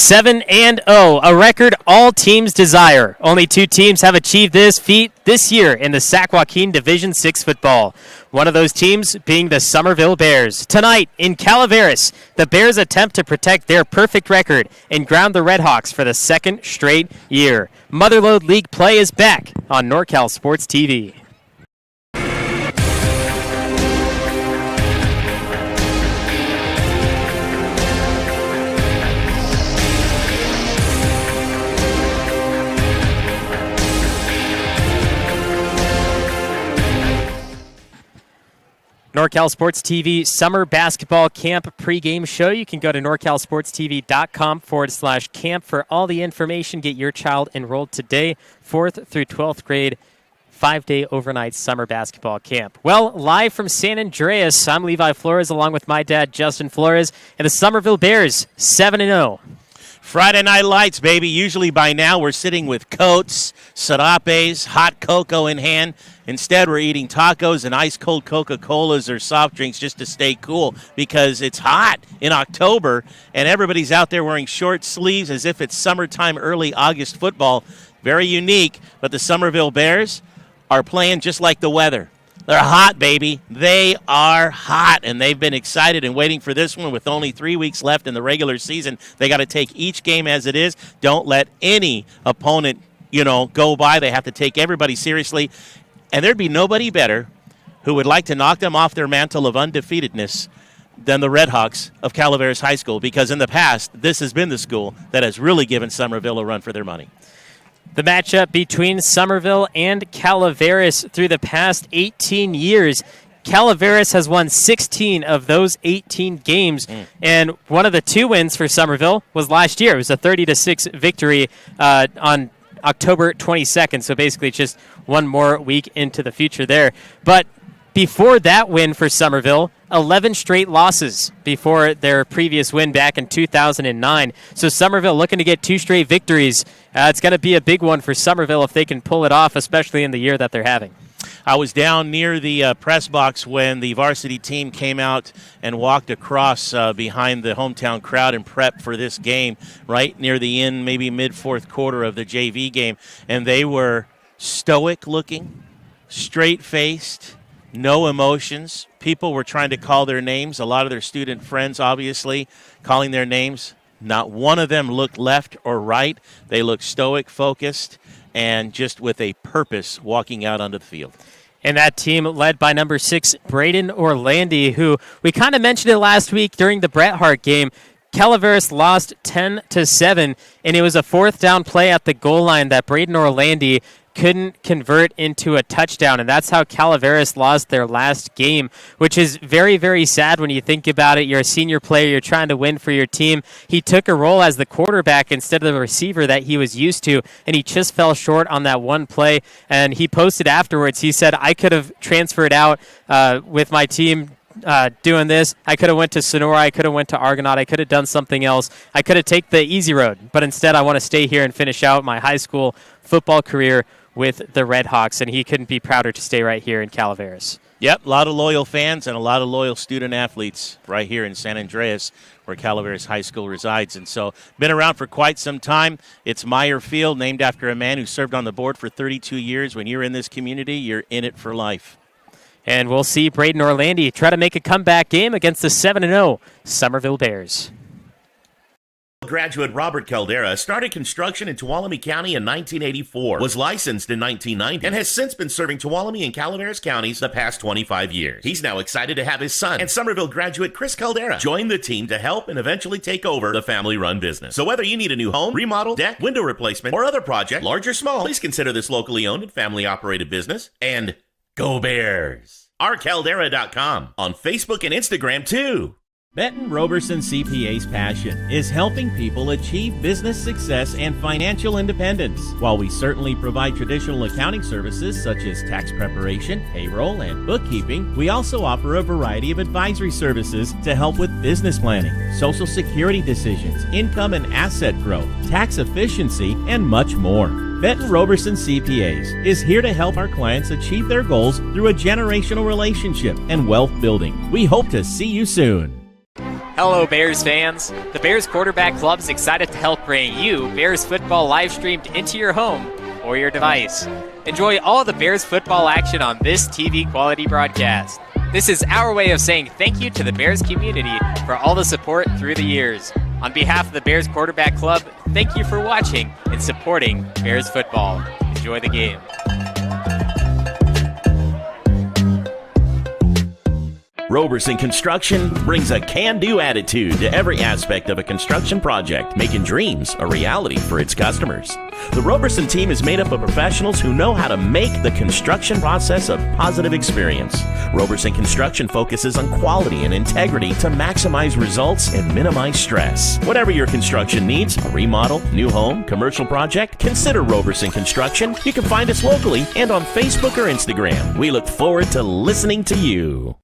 7-0, a record all teams desire. Only 2 teams have achieved this feat this year in the Sac Joaquin Division 6 football. One of those teams being the Summerville Bears. Tonight in Calaveras, the Bears attempt to protect their perfect record and ground the Redhawks for the second straight year. Motherlode League play is back on NorCal Sports TV. NorCal Sports TV Summer Basketball Camp pregame show. You can go to norcalsportstv.com/camp for all the information. Get your child enrolled today, 4th through 12th grade, 5-day overnight summer basketball camp. Well, live from San Andreas, I'm Levi Flores along with my dad, Justin Flores, and the Summerville Bears, 7-0. Friday night lights, baby. Usually by now we're sitting with coats, serapes, hot cocoa in hand. Instead, we're eating tacos and ice-cold Coca-Colas or soft drinks just to stay cool because it's hot in October, and everybody's out there wearing short sleeves as if it's summertime, early August football. Very unique, but the Summerville Bears are playing just like the weather. They're hot, baby. They are hot, and they've been excited and waiting for this one with only 3 weeks left in the regular season. They got to take each game as it is. Don't let any opponent, go by. They have to take everybody seriously, and there'd be nobody better who would like to knock them off their mantle of undefeatedness than the Redhawks of Calaveras High School, because in the past, this has been the school that has really given Summerville a run for their money. The matchup between Summerville and Calaveras through the past 18 years. Calaveras has won 16 of those 18 games, and one of the 2 wins for Summerville was last year. It was a 30-6 victory on October 22nd, so basically just one more week into the future there. But before that win for Summerville, 11 straight losses before their previous win back in 2009. So Summerville looking to get 2 straight victories. It's going to be a big one for Summerville if they can pull it off, especially in the year that they're having. I was down near the press box when the varsity team came out and walked across behind the hometown crowd and prepped for this game right near the end, maybe mid-4th quarter of the JV game. And they were stoic-looking, straight-faced, no emotions. People were trying to call their names. A lot of their student friends, obviously, calling their names. Not one of them looked left or right. They looked stoic, focused, and just with a purpose walking out onto the field. And that team led by number 6, Braden Orlandi, who we kind of mentioned it last week during the Bret Hart game. Calaveras lost 10-7, and it was a 4th down play at the goal line that Braden Orlandi couldn't convert into a touchdown, and that's how Calaveras lost their last game, which is very, very sad when you think about it. You're a senior player. You're trying to win for your team. He took a role as the quarterback instead of the receiver that he was used to, and he just fell short on that one play, and he posted afterwards. He said, I could have transferred out with my team doing this. I could have went to Sonora. I could have went to Argonaut. I could have done something else. I could have taken the easy road, but instead I want to stay here and finish out my high school football career with the Redhawks, and he couldn't be prouder to stay right here in Calaveras. Yep, a lot of loyal fans and a lot of loyal student-athletes right here in San Andreas where Calaveras High School resides. And so, been around for quite some time. It's Meyer Field, named after a man who served on the board for 32 years. When you're in this community, you're in it for life. And we'll see Braden Orlandi try to make a comeback game against the 7-0 Summerville Bears. Graduate Robert Caldera started construction in Tuolumne County in 1984, was licensed in 1990, and has since been serving Tuolumne and Calaveras counties the past 25 years. He's now excited to have his son and Summerville graduate Chris Caldera join the team to help and eventually take over the family-run business. So whether you need a new home, remodel, deck, window replacement, or other project, large or small, please consider this locally owned and family-operated business. And go Bears! OurCaldera.com on Facebook and Instagram, too. Benton Roberson CPA's passion is helping people achieve business success and financial independence. While we certainly provide traditional accounting services such as tax preparation, payroll, and bookkeeping, we also offer a variety of advisory services to help with business planning, Social Security decisions, income and asset growth, tax efficiency, and much more. Benton Roberson CPAs is here to help our clients achieve their goals through a generational relationship and wealth building. We hope to see you soon. Hello, Bears fans. The Bears Quarterback Club is excited to help bring you Bears football live streamed into your home or your device. Enjoy all the Bears football action on this TV quality broadcast. This is our way of saying thank you to the Bears community for all the support through the years. On behalf of the Bears Quarterback Club, thank you for watching and supporting Bears football. Enjoy the game. Roberson Construction brings a can-do attitude to every aspect of a construction project, making dreams a reality for its customers. The Roberson team is made up of professionals who know how to make the construction process a positive experience. Roberson Construction focuses on quality and integrity to maximize results and minimize stress. Whatever your construction needs, a remodel, new home, commercial project, consider Roberson Construction. You can find us locally and on Facebook or Instagram. We look forward to listening to you.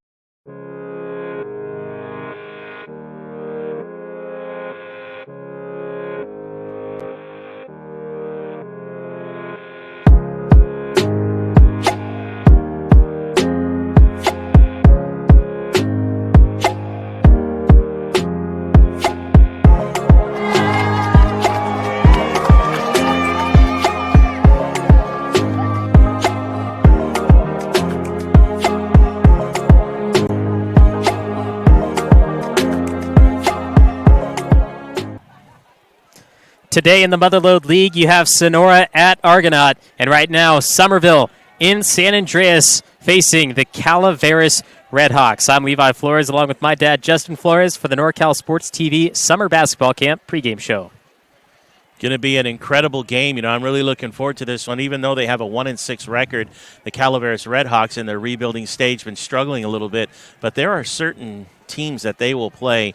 Today in the Motherlode League, you have Sonora at Argonaut. And right now, Summerville in San Andreas facing the Calaveras Redhawks. I'm Levi Flores, along with my dad, Justin Flores, for the NorCal Sports TV Summer Basketball Camp pregame show. Going to be an incredible game. I'm really looking forward to this one. Even though they have a 1-6 record, the Calaveras Redhawks in their rebuilding stage been struggling a little bit. But there are certain teams that they will play.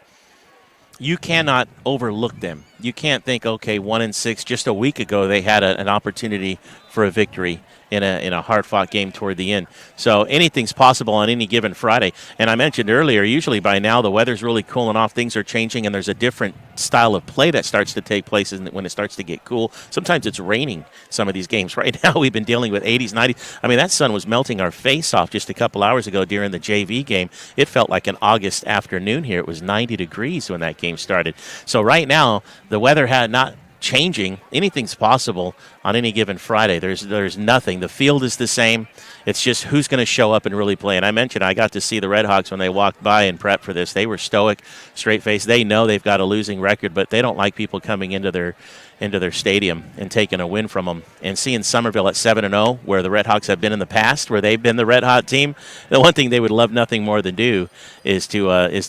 You cannot overlook them. You can't think, okay, 1-6. Just a week ago, they had an opportunity for a victory in a hard-fought game toward the end. So anything's possible on any given Friday. And I mentioned earlier, usually by now the weather's really cooling off, things are changing, and there's a different style of play that starts to take place when it starts to get cool. Sometimes it's raining some of these games. Right now we've been dealing with 80s, 90s. I mean, that sun was melting our face off just a couple hours ago during the JV game. It felt like an August afternoon here. It was 90 degrees when that game started. So right now the weather had not changing. Anything's possible on any given Friday. There's nothing. The field is the same. It's just who's going to show up and really play. And I mentioned I got to see the Redhawks when they walked by and prep for this. They were stoic, straight-faced. They know they've got a losing record, but they don't like people coming into their stadium and taking a win from them. And seeing Summerville at 7-0, where the Redhawks have been in the past, where they've been the red hot team, the one thing they would love nothing more than do is to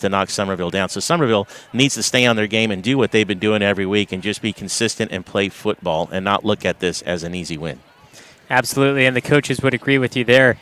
knock Summerville down. So Summerville needs to stay on their game and do what they've been doing every week and just be consistent and play football and not look at this as an easy win. Absolutely, and the coaches would agree with you there.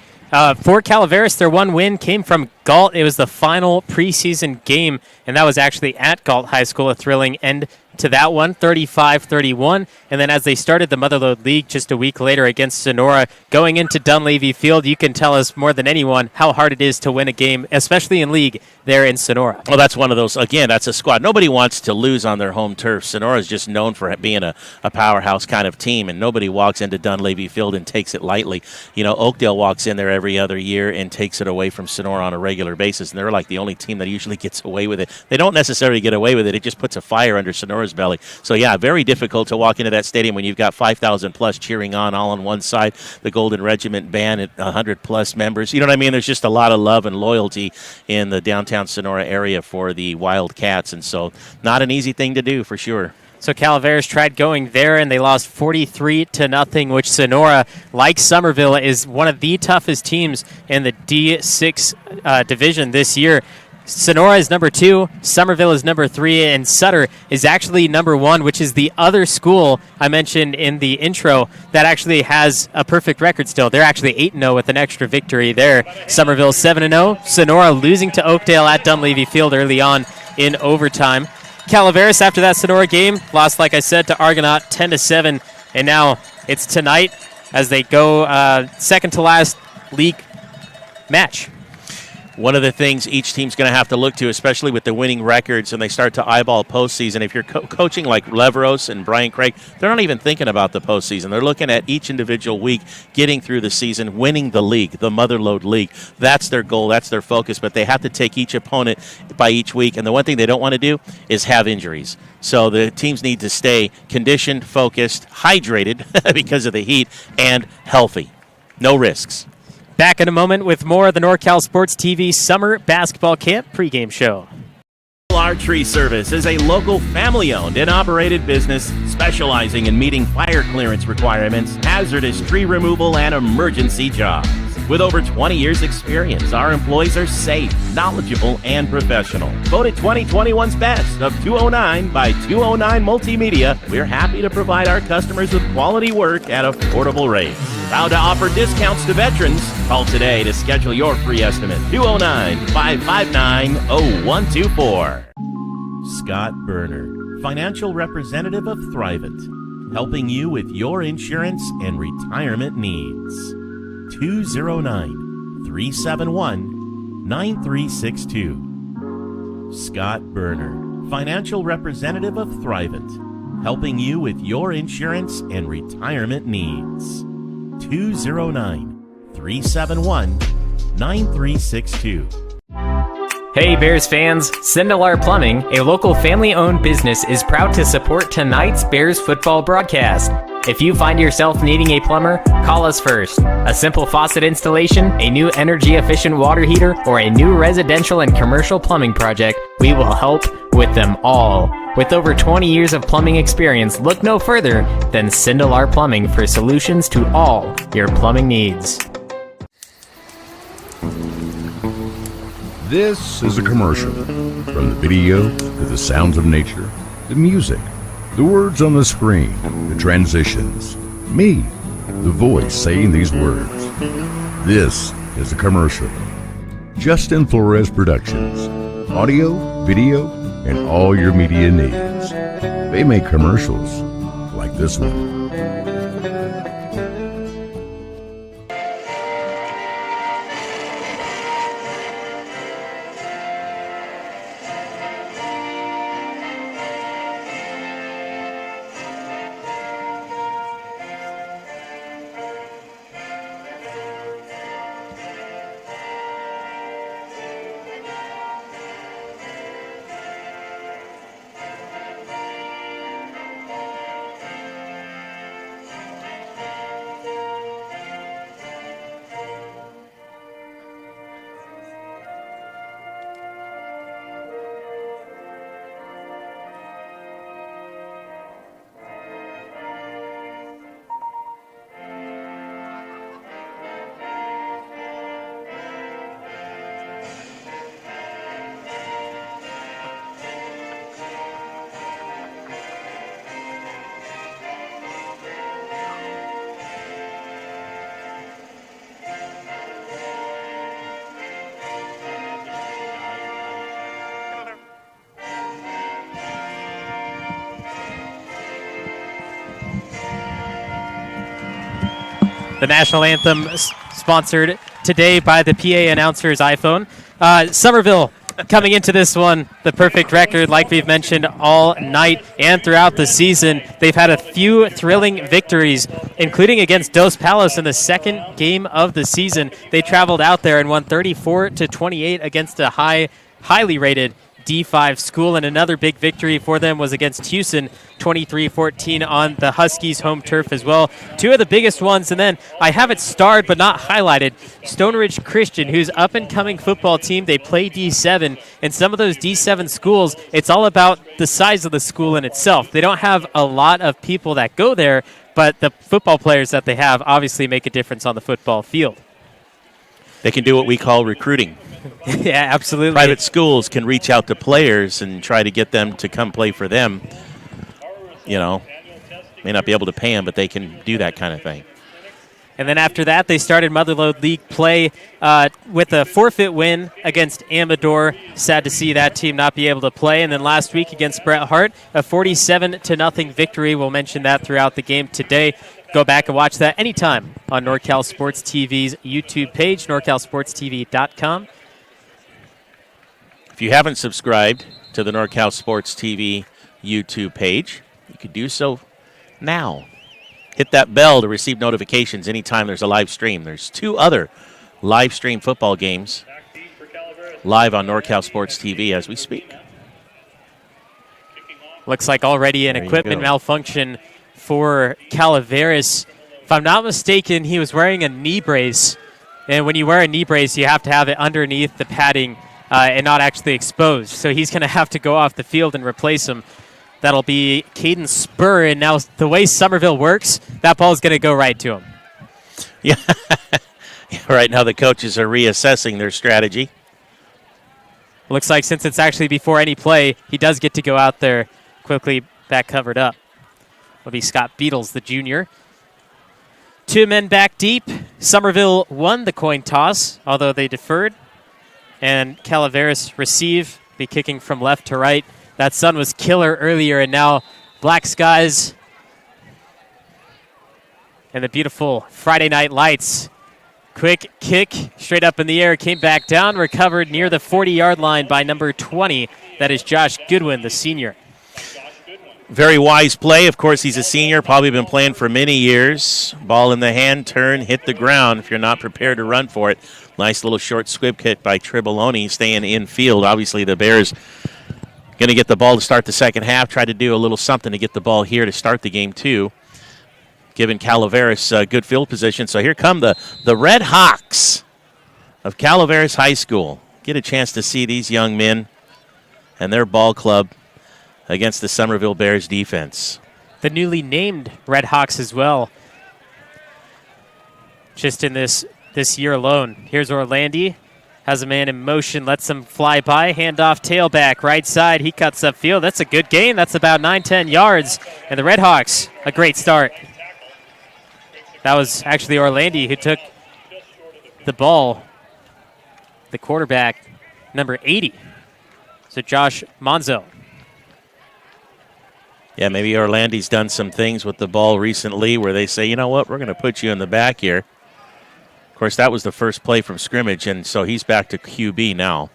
For Calaveras, their one win came from Galt. It was the final preseason game, and that was actually at Galt High School, a thrilling end to that one, 35-31. And then as they started the Motherlode League just a week later against Sonora, going into Dunleavy Field, you can tell us more than anyone how hard it is to win a game, especially in league there in Sonora. Well, that's one of those, again, that's a squad. Nobody wants to lose on their home turf. Sonora is just known for being a powerhouse kind of team, and nobody walks into Dunleavy Field and takes it lightly. Oakdale walks in there every other year and takes it away from Sonora on a regular basis, and they're like the only team that usually gets away with it. They don't necessarily get away with it. It just puts a fire under Sonora's belly. So, yeah, very difficult to walk into that stadium when you've got 5,000-plus cheering all on one side, the Golden Regiment band at 100-plus members. You know what I mean? There's just a lot of love and loyalty in the downtown Sonora area for the Wildcats, and so not an easy thing to do for sure. So Calaveras tried going there, and they lost 43-0, which Sonora, like Summerville, is one of the toughest teams in the D6 division this year. Sonora is number 2, Summerville is number 3, and Sutter is actually number 1, which is the other school I mentioned in the intro that actually has a perfect record still. They're actually 8-0 with an extra victory there. Summerville 7-0, Sonora losing to Oakdale at Dunleavy Field early on in overtime. Calaveras, after that Sonora game, lost, like I said, to Argonaut 10-7, and now it's tonight as they go second to last league match. One of the things each team's going to have to look to, especially with the winning records, and they start to eyeball postseason. If you're coaching like Leveros and Brian Craig, they're not even thinking about the postseason. They're looking at each individual week, getting through the season, winning the league, the Motherlode League. That's their goal. That's their focus. But they have to take each opponent by each week. And the one thing they don't want to do is have injuries. So the teams need to stay conditioned, focused, hydrated because of the heat, and healthy. No risks. Back in a moment with more of the NorCal Sports TV Summer Basketball Camp pregame show. Our Tree Service is a local family-owned and operated business specializing in meeting fire clearance requirements, hazardous tree removal, and emergency jobs. With over 20 years experience, our employees are safe, knowledgeable, and professional. Voted 2021's Best of 209 by 209 Multimedia, we're happy to provide our customers with quality work at affordable rates. Proud to offer discounts to veterans. Call today to schedule your free estimate. 209-559-0124. Scott Berner, financial representative of Thrivent, helping you with your insurance and retirement needs. 209-371-9362. Scott Berner, financial representative of Thrivent, helping you with your insurance and retirement needs. 209-371-9362. Hey Bears fans, Sindelar Plumbing, a local family-owned business, is proud to support tonight's Bears football broadcast. If you find yourself needing a plumber, call us first. A simple faucet installation, a new energy-efficient water heater, or a new residential and commercial plumbing project, we will help with them all. With over 20 years of plumbing experience, look no further than Sindelar Plumbing for solutions to all your plumbing needs. This is a commercial. From the video to the sounds of nature, the music, the words on the screen, the transitions, me, the voice saying these words. This is a commercial. Justin Flores Productions. Audio, video, and all your media needs. They make commercials like this one. The national anthem sponsored today by the PA announcer's iPhone. Summerville coming into this one, the perfect record, like we've mentioned all night and throughout the season. They've had a few thrilling victories, including against Dos Palos in the second game of the season. They traveled out there and won 34-28 against a highly rated D5 school, and another big victory for them was against Houston, 23-14 on the Huskies' home turf as well. Two of the biggest ones, and then I have it starred but not highlighted, Stone Ridge Christian, who's up-and-coming football team. They play D7, and some of those D7 schools, it's all about the size of the school in itself. They don't have a lot of people that go there, but the football players that they have obviously make a difference on the football field. They can do what we call recruiting. Yeah, absolutely. Private schools can reach out to players and try to get them to come play for them. You know, may not be able to pay them, but they can do that kind of thing. And then after that, they started Motherlode League play with a forfeit win against Amador. Sad to see that team not be able to play. And then last week against Bret Hart, a 47-0 victory. We'll mention that throughout the game today. Go back and watch that anytime on NorCal Sports TV's YouTube page, norcalsportstv.com. If you haven't subscribed to the NorCal Sports TV YouTube page, you could do so now. Hit that bell to receive notifications anytime there's a live stream. There's two other live stream football games live on NorCal Sports TV as we speak. Looks like already an equipment malfunction for Calaveras. If I'm not mistaken, he was wearing a knee brace. And when you wear a knee brace, you have to have it underneath the padding and not actually exposed. So he's going to have to go off the field and replace him. That'll be Caden Spur. And now the way Summerville works, that ball is going to go right to him. Yeah, Right now the coaches are reassessing their strategy. Looks like since it's actually before any play, he does get to go out there quickly, back covered up. Will be Scott Beatles, the junior. 2 men back deep. Summerville won the coin toss, although they deferred. And Calaveras receive, be kicking from left to right. That sun was killer earlier, and now black skies and the beautiful Friday night lights. Quick kick, straight up in the air, came back down, recovered near the 40-yard line by number 20. That is Josh Goodwin, the senior. Very wise play. Of course, he's a senior, probably been playing for many years. Ball in the hand, turn, hit the ground if you're not prepared to run for it. Nice little short squib kick by Triboloni, staying in field. Obviously, the Bears going to get the ball to start the second half, try to do a little something to get the ball here to start the game, too, giving Calaveras good field position. So here come the Red Hawks of Calaveras High School. Get a chance to see these young men and their ball club against the Summerville Bears defense. The newly named Red Hawks as well. Just in this year alone. Here's Orlandi. Has a man in motion, lets him fly by. Handoff, tailback, right side. He cuts upfield. That's a good gain. That's about 9-10 yards. And the Red Hawks, a great start. That was actually Orlandi who took the ball. The quarterback, number 80. So Josh Monzo. Yeah, maybe Orlandi's done some things with the ball recently where they say, you know what, we're going to put you in the back here. Of course, that was the first play from scrimmage, and so he's back to QB now.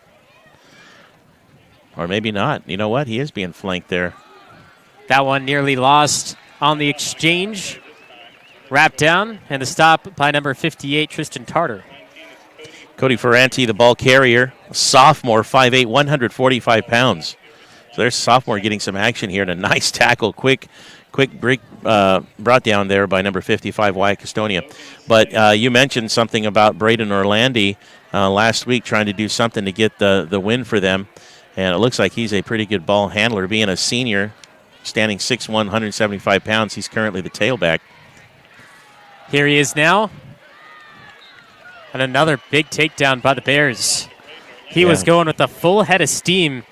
Or maybe not. You know what? He is being flanked there. That one nearly lost on the exchange. Wrapped down, and the stop by number 58, Tristan Tarter. Cody Ferranti, the ball carrier, sophomore, 5'8", 145 pounds. So there's sophomore getting some action here, and a nice tackle, quick break brought down there by number 55, Wyatt Custonia. But you mentioned something about Braden Orlandi last week, trying to do something to get the win for them, and it looks like he's a pretty good ball handler. Being a senior, standing 6'1", 175 pounds, he's currently the tailback. Here he is now. And another big takedown by the Bears. He was going with a full head of steam.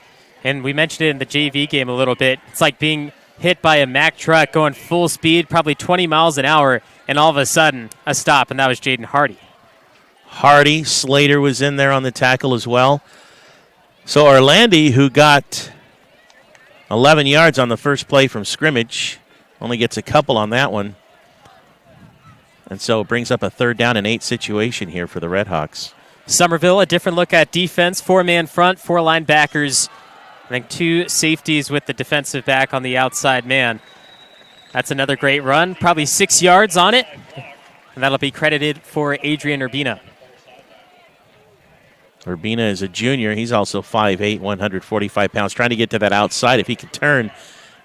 And we mentioned it in the JV game a little bit. It's like being hit by a Mack truck going full speed, probably 20 miles an hour, and all of a sudden, a stop, and that was Jaden Hardy. Hardy, Slater was in there on the tackle as well. So Orlandi, who got 11 yards on the first play from scrimmage, only gets a couple on that one. And so it brings up a 3rd down and 8 situation here for the Red Hawks. Summerville, a different look at defense. 4-man front, 4 linebackers. I think 2 safeties with the defensive back on the outside man. That's another great run. Probably 6 yards on it. And that'll be credited for Adrian Urbina. Urbina is a junior. He's also 5'8", 145 pounds. Trying to get to that outside if he could turn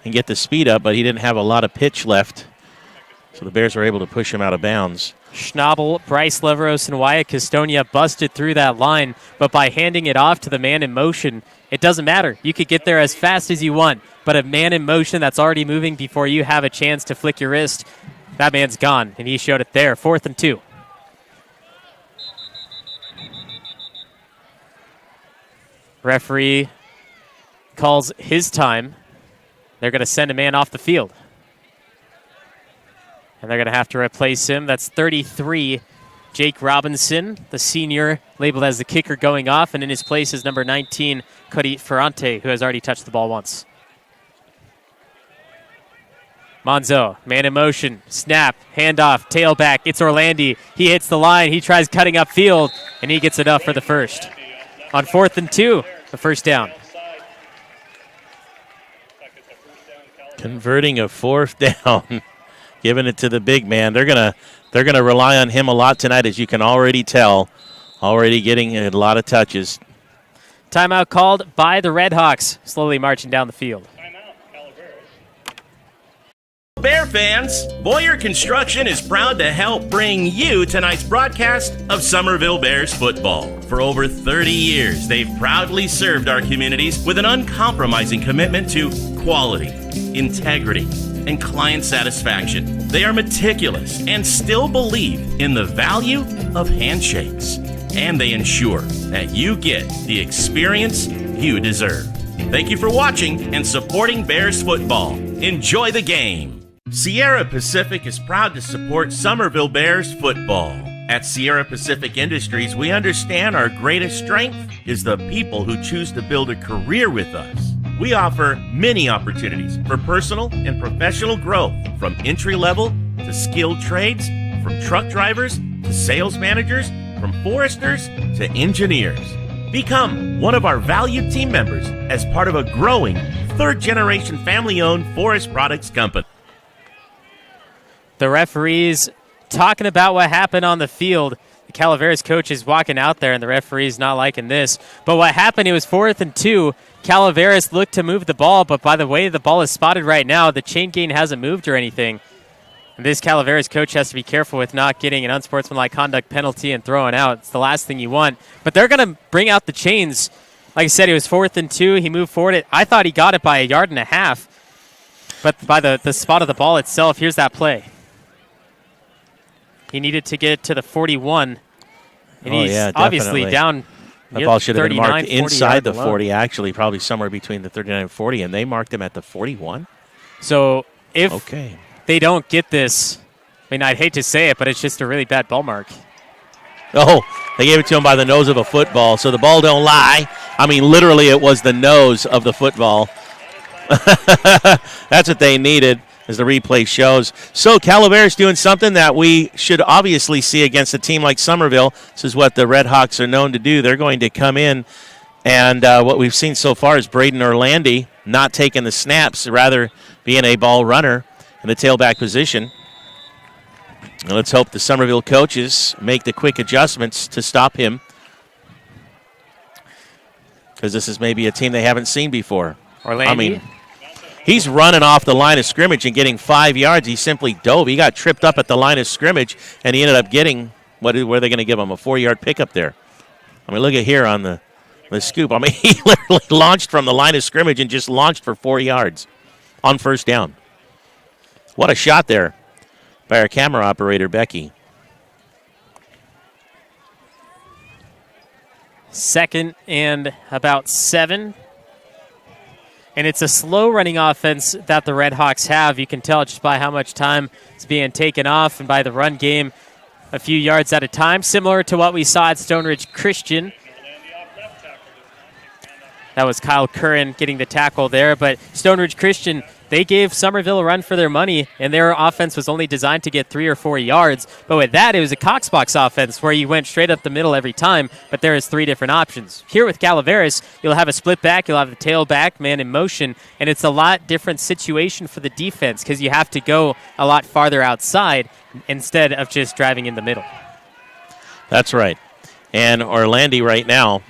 and get the speed up, but he didn't have a lot of pitch left. So the Bears were able to push him out of bounds. Schnabel, Bryce Leveros, and Wyatt Custonia busted through that line, but by handing it off to the man in motion, it doesn't matter. You could get there as fast as you want, but a man in motion that's already moving before you have a chance to flick your wrist, that man's gone, and he showed it there. 4th and 2. Referee calls his time. They're going to send a man off the field. And they're going to have to replace him. That's 33, Jake Robinson, the senior, labeled as the kicker going off. And in his place is number 19, Cody Ferrante, who has already touched the ball once. Monzo, man in motion, snap, handoff, tailback. It's Orlandi. He hits the line. He tries cutting upfield, and he gets enough for the first. On 4th and 2, the first down. Converting a 4th down. Giving it to the big man. They're gonna rely on him a lot tonight, as you can already tell. Already getting a lot of touches. Timeout called by the Red Hawks, slowly marching down the field. Bear fans, Boyer Construction is proud to help bring you tonight's broadcast of Summerville Bears football. For over 30 years, they've proudly served our communities with an uncompromising commitment to quality, integrity, and client satisfaction. They are meticulous and still believe in the value of handshakes. And they ensure that you get the experience you deserve. Thank you for watching and supporting Bears football. Enjoy the game. Sierra Pacific is proud to support Summerville Bears football. At Sierra Pacific Industries, we understand our greatest strength is the people who choose to build a career with us. We offer many opportunities for personal and professional growth, from entry level to skilled trades, from truck drivers to sales managers, from foresters to engineers. Become one of our valued team members as part of a growing third-generation family-owned forest products company. The referees talking about what happened on the field. The Calaveras coach is walking out there, and the referee's not liking this. But what happened, it was 4th and 2. Calaveras looked to move the ball, but by the way the ball is spotted right now, the chain gain hasn't moved or anything. And this Calaveras coach has to be careful with not getting an unsportsmanlike conduct penalty and throwing out. It's the last thing you want. But they're going to bring out the chains. Like I said, it was 4th and 2. He moved forward. I thought he got it by 1.5 yards. But by the spot of the ball itself, here's that play. He needed to get to the 41. And he's obviously down. The ball should have been marked inside the 40, actually, probably somewhere between the 39 and 40, and they marked him at the 41. So if they don't get this, I mean, I'd hate to say it, but it's just a really bad ball mark. Oh, they gave it to him by the nose of a football, so the ball don't lie. I mean, literally, it was the nose of the football. That's what they needed, as the replay shows. So Calaveras doing something that we should obviously see against a team like Summerville. This is what the Red Hawks are known to do. They're going to come in, and what we've seen so far is Braden Orlandi not taking the snaps, rather being a ball runner in the tailback position. And let's hope the Summerville coaches make the quick adjustments to stop him, because this is maybe a team they haven't seen before. Orlandi? I mean, he's running off the line of scrimmage and getting 5 yards. He simply dove. He got tripped up at the line of scrimmage, and he ended up getting, what are they going to give him, a 4-yard pickup there. I mean, look at here on the scoop. I mean, he literally launched from the line of scrimmage and just launched for 4 yards on first down. What a shot there by our camera operator, Becky. 2nd and about 7. And it's a slow-running offense that the Red Hawks have. You can tell just by how much time it's being taken off and by the run game a few yards at a time, similar to what we saw at Stone Ridge Christian. That was Kyle Curran getting the tackle there. But Stone Ridge Christian, they gave Summerville a run for their money, and their offense was only designed to get 3 or 4 yards. But with that, it was a Coxbox offense where you went straight up the middle every time, but there is 3 different options. Here with Calaveras, you'll have a split back, you'll have the tailback, man in motion, and it's a lot different situation for the defense because you have to go a lot farther outside instead of just driving in the middle. That's right. And Orlandi right now,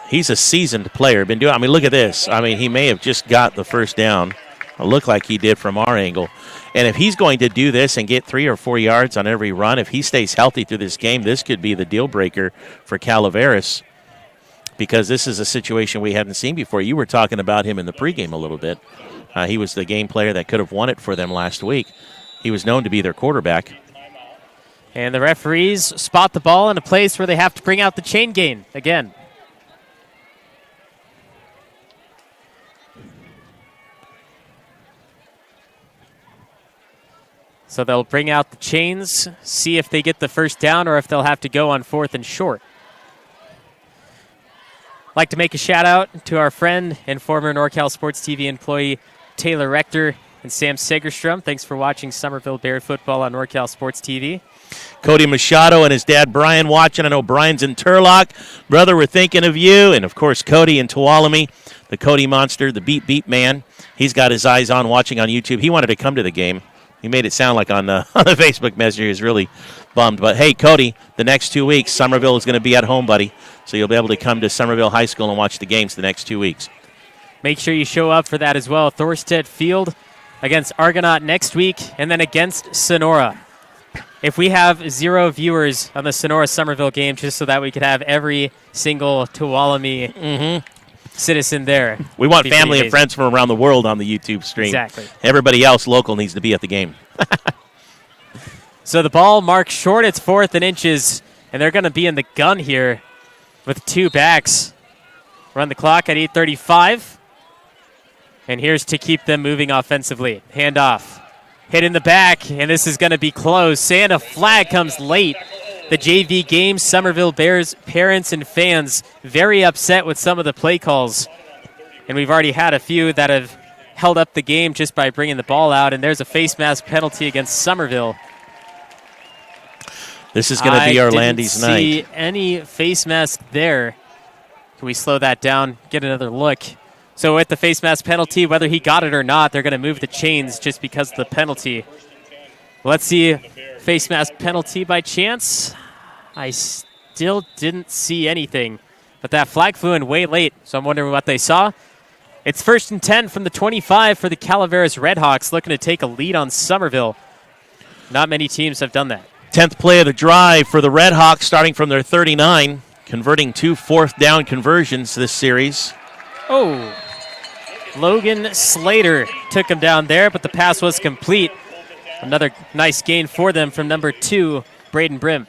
he's a seasoned player. Look at this. I mean, he may have just got the first down. It looked like he did from our angle. And if he's going to do this and get 3 or 4 yards on every run, if he stays healthy through this game, this could be the deal breaker for Calaveras, because this is a situation we hadn't seen before. You were talking about him in the pregame a little bit. He was the game player that could have won it for them last week. He was known to be their quarterback. And the referees spot the ball in a place where they have to bring out the chain gain again. So they'll bring out the chains, see if they get the first down or if they'll have to go on 4th and short. I'd like to make a shout out to our friend and former NorCal Sports TV employee Taylor Rector and Sam Segerstrom. Thanks for watching Summerville Bear football on NorCal Sports TV. Cody Machado and his dad Brian watching. I know Brian's in Turlock. Brother, we're thinking of you. And, of course, Cody in Tuolumne, the Cody Monster, the beat man. He's got his eyes on watching on YouTube. He wanted to come to the game. He made it sound like on the Facebook Messenger he was really bummed. But, hey, Cody, the next 2 weeks, Summerville is going to be at home, buddy. So you'll be able to come to Summerville High School and watch the games the next 2 weeks. Make sure you show up for that as well. Thorstead Field against Argonaut next week, and then against Sonora. If we have 0 viewers on the Sonora-Summerville game, just so that we could have every single Tuolumne citizen there. We want family and friends from around the world on the YouTube stream. Exactly. Everybody else local needs to be at the game. So the ball marked short. It's 4th and inches, and they're going to be in the gun here with 2 backs. Run the clock at 8:35. And here's to keep them moving offensively. Handoff. Hit in the back, and this is going to be close. And a flag comes late. The JV game, Summerville Bears parents and fans very upset with some of the play calls. And we've already had a few that have held up the game just by bringing the ball out. And there's a face mask penalty against Summerville. This is going to be Orlando's night. I didn't see any face mask there. Can we slow that down, get another look? So with the face mask penalty, whether he got it or not, they're going to move the chains just because of the penalty. Let's see, face mask penalty by chance. I still didn't see anything, but that flag flew in way late, so I'm wondering what they saw. It's 1st and 10 from the 25 for the Calaveras Redhawks, looking to take a lead on Summerville. Not many teams have done that. 10th play of the drive for the Redhawks, starting from their 39, converting 2 4th-down conversions this series. Oh, Logan Slater took him down there, but the pass was complete. Another nice gain for them from number 2, Braden Brim.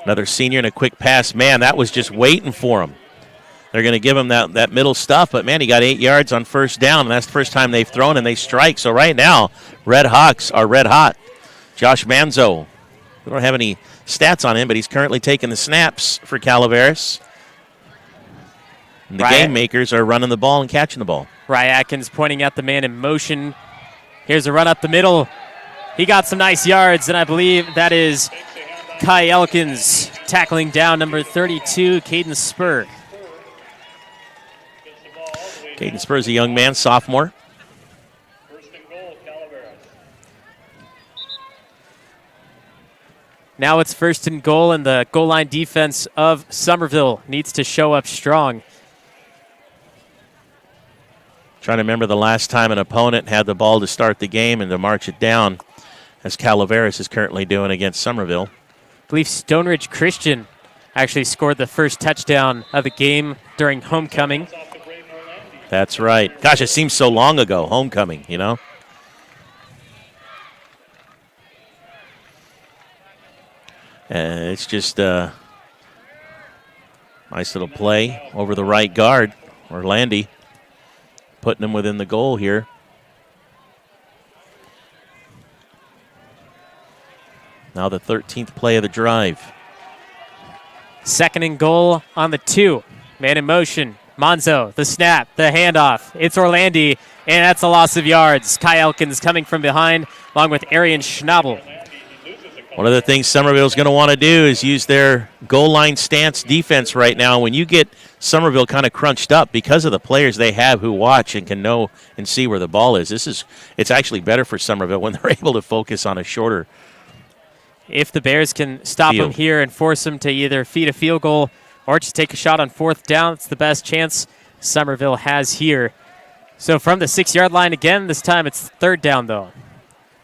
Another senior and a quick pass. Man, that was just waiting for him. They're going to give him that middle stuff, but, man, he got 8 yards on 1st down, and that's the first time they've thrown and they strike. So right now, Red Hawks are red hot. Josh Manzo, we don't have any stats on him, but he's currently taking the snaps for Calaveras. And the game makers are running the ball and catching the ball. Rye Atkins pointing at the man in motion. Here's a run up the middle. He got some nice yards, and I believe that is Kai Elkins tackling down number 32, Caden Spur. Caden Spur is a young man, sophomore. Now it's 1st and goal, and the goal line defense of Summerville needs to show up strong. Trying to remember the last time an opponent had the ball to start the game and to march it down, as Calaveras is currently doing against Summerville. I believe Stone Ridge Christian actually scored the first touchdown of the game during homecoming. That's right. Gosh, it seems so long ago, homecoming, you know? It's just a nice little play over the right guard, Orlando, putting him within the goal here. Now the 13th play of the drive. 2nd and goal on the 2. Man in motion. Monzo, the snap, the handoff. It's Orlando, and that's a loss of yards. Kai Elkins coming from behind, along with Arian Schnabel. One of the things Summerville's going to want to do is use their goal line stance defense right now. When you get Summerville kind of crunched up because of the players they have who watch and can know and see where the ball is, it's actually better for Summerville when they're able to focus on a shorter if the Bears can stop them here and force them to either feed a field goal or just take a shot on 4th down, it's the best chance Summerville has here. So from the 6-yard line again, this time it's 3rd down, though.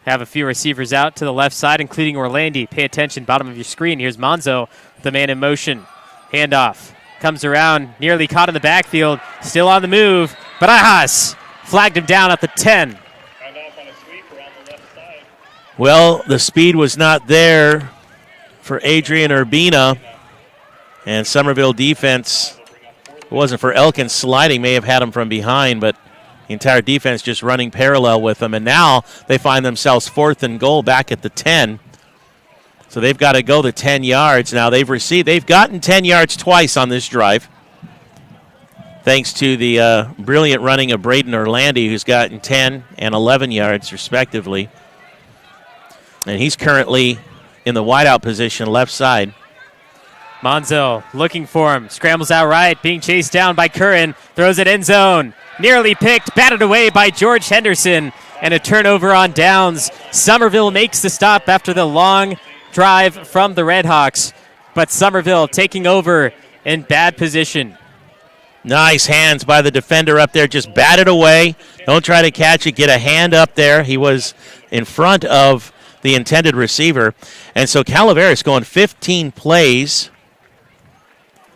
Have a few receivers out to the left side, including Orlando. Pay attention, bottom of your screen. Here's Monzo, the man in motion. Handoff. Comes around, nearly caught in the backfield. Still on the move. Barajas flagged him down at the 10. Well, the speed was not there for Adrian Urbina. And Summerville defense, it wasn't for Elkins sliding, may have had him from behind, but the entire defense just running parallel with them. And now they find themselves 4th and goal back at the 10. So they've got to go the 10 yards. Now they've gotten 10 yards twice on this drive, thanks to the brilliant running of Braden Orlando, who's gotten 10 and 11 yards respectively. And he's currently in the wideout position, left side. Monzo looking for him, scrambles out right, being chased down by Curran, throws it end zone. Nearly picked, batted away by George Henderson, and a turnover on downs. Summerville makes the stop after the long drive from the Redhawks, but Summerville taking over in bad position. Nice hands by the defender up there, just batted away. Don't try to catch it, get a hand up there. He was in front of the intended receiver. And so Calaveras going 15 plays,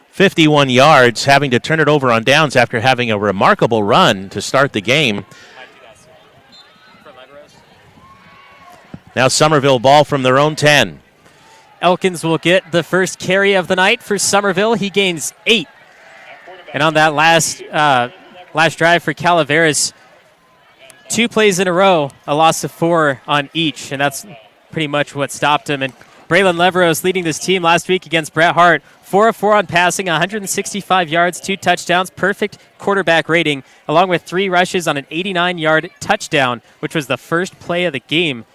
51 yards, having to turn it over on downs after having a remarkable run to start the game. Now Summerville ball from their own 10. Elkins will get the first carry of the night for Summerville. He gains 8. And on that last drive for Calaveras, 2 plays in a row, a loss of 4 on each, and that's pretty much what stopped him. And Braylon Leveros leading this team last week against Bret Hart, 4 of 4 on passing, 165 yards, 2 touchdowns, perfect quarterback rating, along with 3 rushes on an 89-yard touchdown, which was the first play of the game.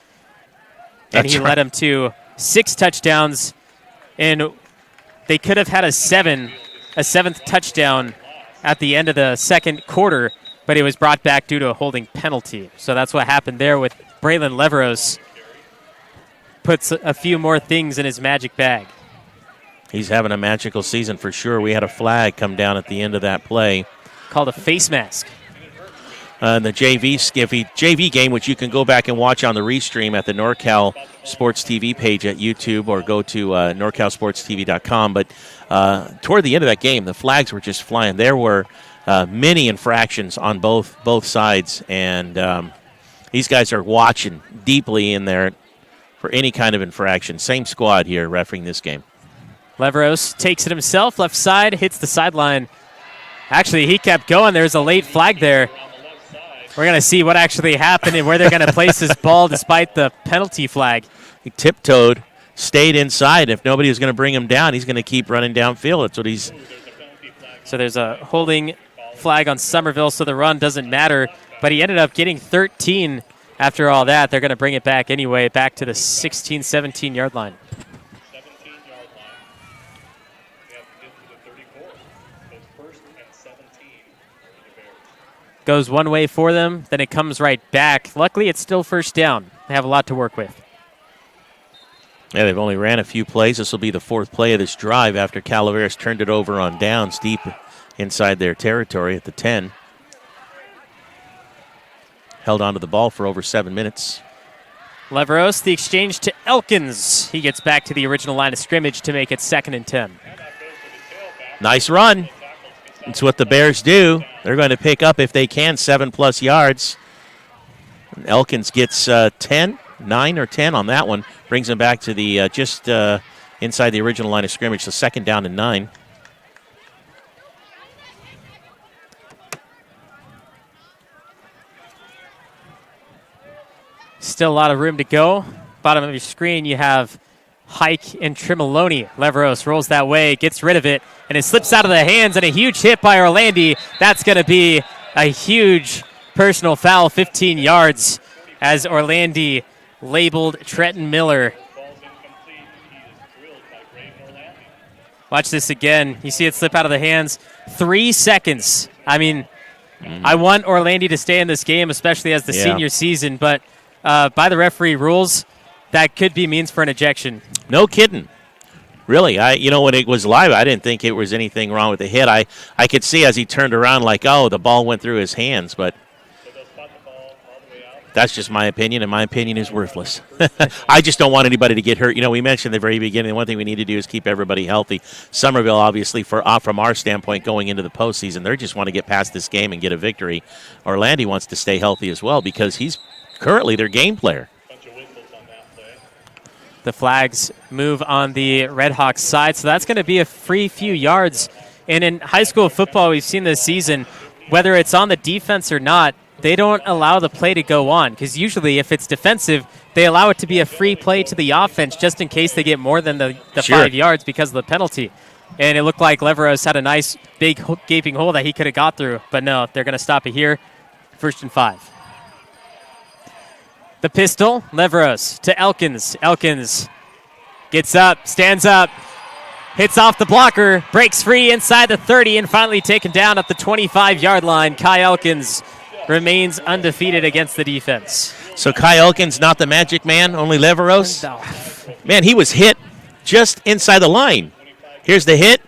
And he led him to 6 touchdowns, and they could have had a 7th touchdown at the end of the second quarter, but it was brought back due to a holding penalty. So that's what happened there with Braylon Leveros. Puts a few more things in his magic bag. He's having a magical season for sure. We had a flag come down at the end of that play. Called a face mask. The JV game, which you can go back and watch on the restream at the NorCal Sports TV page at YouTube, or go to norcalsportstv.com. But toward the end of that game, the flags were just flying. There were many infractions on both sides, and these guys are watching deeply in there for any kind of infraction. Same squad here refereeing this game. Leveros takes it himself, left side, hits the sideline. Actually, he kept going. There's a late flag there. We're going to see what actually happened and where they're going to place this ball despite the penalty flag. He tiptoed, stayed inside. If nobody was going to bring him down, he's going to keep running downfield. That's what he's... So there's a holding flag on Summerville, so the run doesn't matter. But he ended up getting 13 after all that. They're going to bring it back anyway, back to the 16, 17-yard line. Goes one way for them, then it comes right back. Luckily, it's still first down. They have a lot to work with. Yeah, they've only ran a few plays. This will be the 4th play of this drive after Calaveras turned it over on downs deep inside their territory at the 10. Held onto the ball for over 7 minutes. Leveros, the exchange to Elkins. He gets back to the original line of scrimmage to make it 2nd and 10. Nice run. It's what the Bears do. They're going to pick up, if they can, 7+ yards. Elkins gets 9 or 10 on that one. Brings him back to the just inside the original line of scrimmage, so 2nd down and 9. Still a lot of room to go. Bottom of your screen, you have Hike and Trimoloni. Leveros rolls that way, gets rid of it, and it slips out of the hands, and a huge hit by Orlandi. That's going to be a huge personal foul, 15 yards, as Orlandi labeled Trenton Miller. Watch this again. You see it slip out of the hands. 3 seconds. I mean, I want Orlandi to stay in this game, especially as the senior season, but by the referee rules, that could be means for an ejection. No kidding. Really, when it was live, I didn't think it was anything wrong with the hit. I could see as he turned around like, oh, the ball went through his hands, but that's just my opinion, and my opinion is worthless. I just don't want anybody to get hurt. We mentioned at the very beginning, one thing we need to do is keep everybody healthy. Summerville, obviously, from our standpoint, going into the postseason, they just want to get past this game and get a victory. Orlandi wants to stay healthy as well because he's currently their game player. The flags move on the Redhawks side, so that's going to be a free few yards. And in high school football, we've seen this season, whether it's on the defense or not, they don't allow the play to go on, because usually if it's defensive, they allow it to be a free play to the offense just in case they get more than the 5 yards because of the penalty. And it looked like Leveros had a nice big gaping hole that he could have got through, but no, they're going to stop it here. 1st and 5. The pistol, Leveros to Elkins. Elkins gets up, stands up, hits off the blocker, breaks free inside the 30, and finally taken down at the 25-yard line. Kai Elkins remains undefeated against the defense. So Kai Elkins not the magic man, only Leveros? Man, he was hit just inside the line. Here's the hit.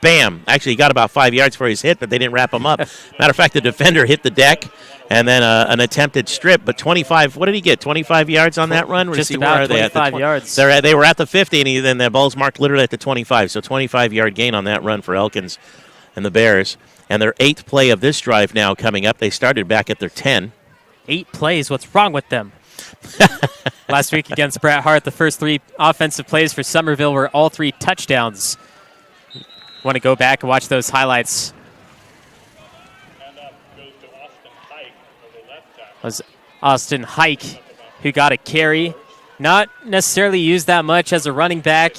Bam. Actually, he got about 5 yards for his hit, but they didn't wrap him up. Matter of fact, the defender hit the deck, and then an attempted strip. But 25, what did he get, 25 yards on that run? Just about 25 yards. They were at the 50, and then the ball's marked literally at the 25. So 25-yard gain on that run for Elkins and the Bears. And their 8th play of this drive now coming up. They started back at their 10. 8 plays. What's wrong with them? Last week against Bret Hart, the first 3 offensive plays for Summerville were all 3 touchdowns. Want to go back and watch those highlights. It was Austin Hike who got a carry. Not necessarily used that much as a running back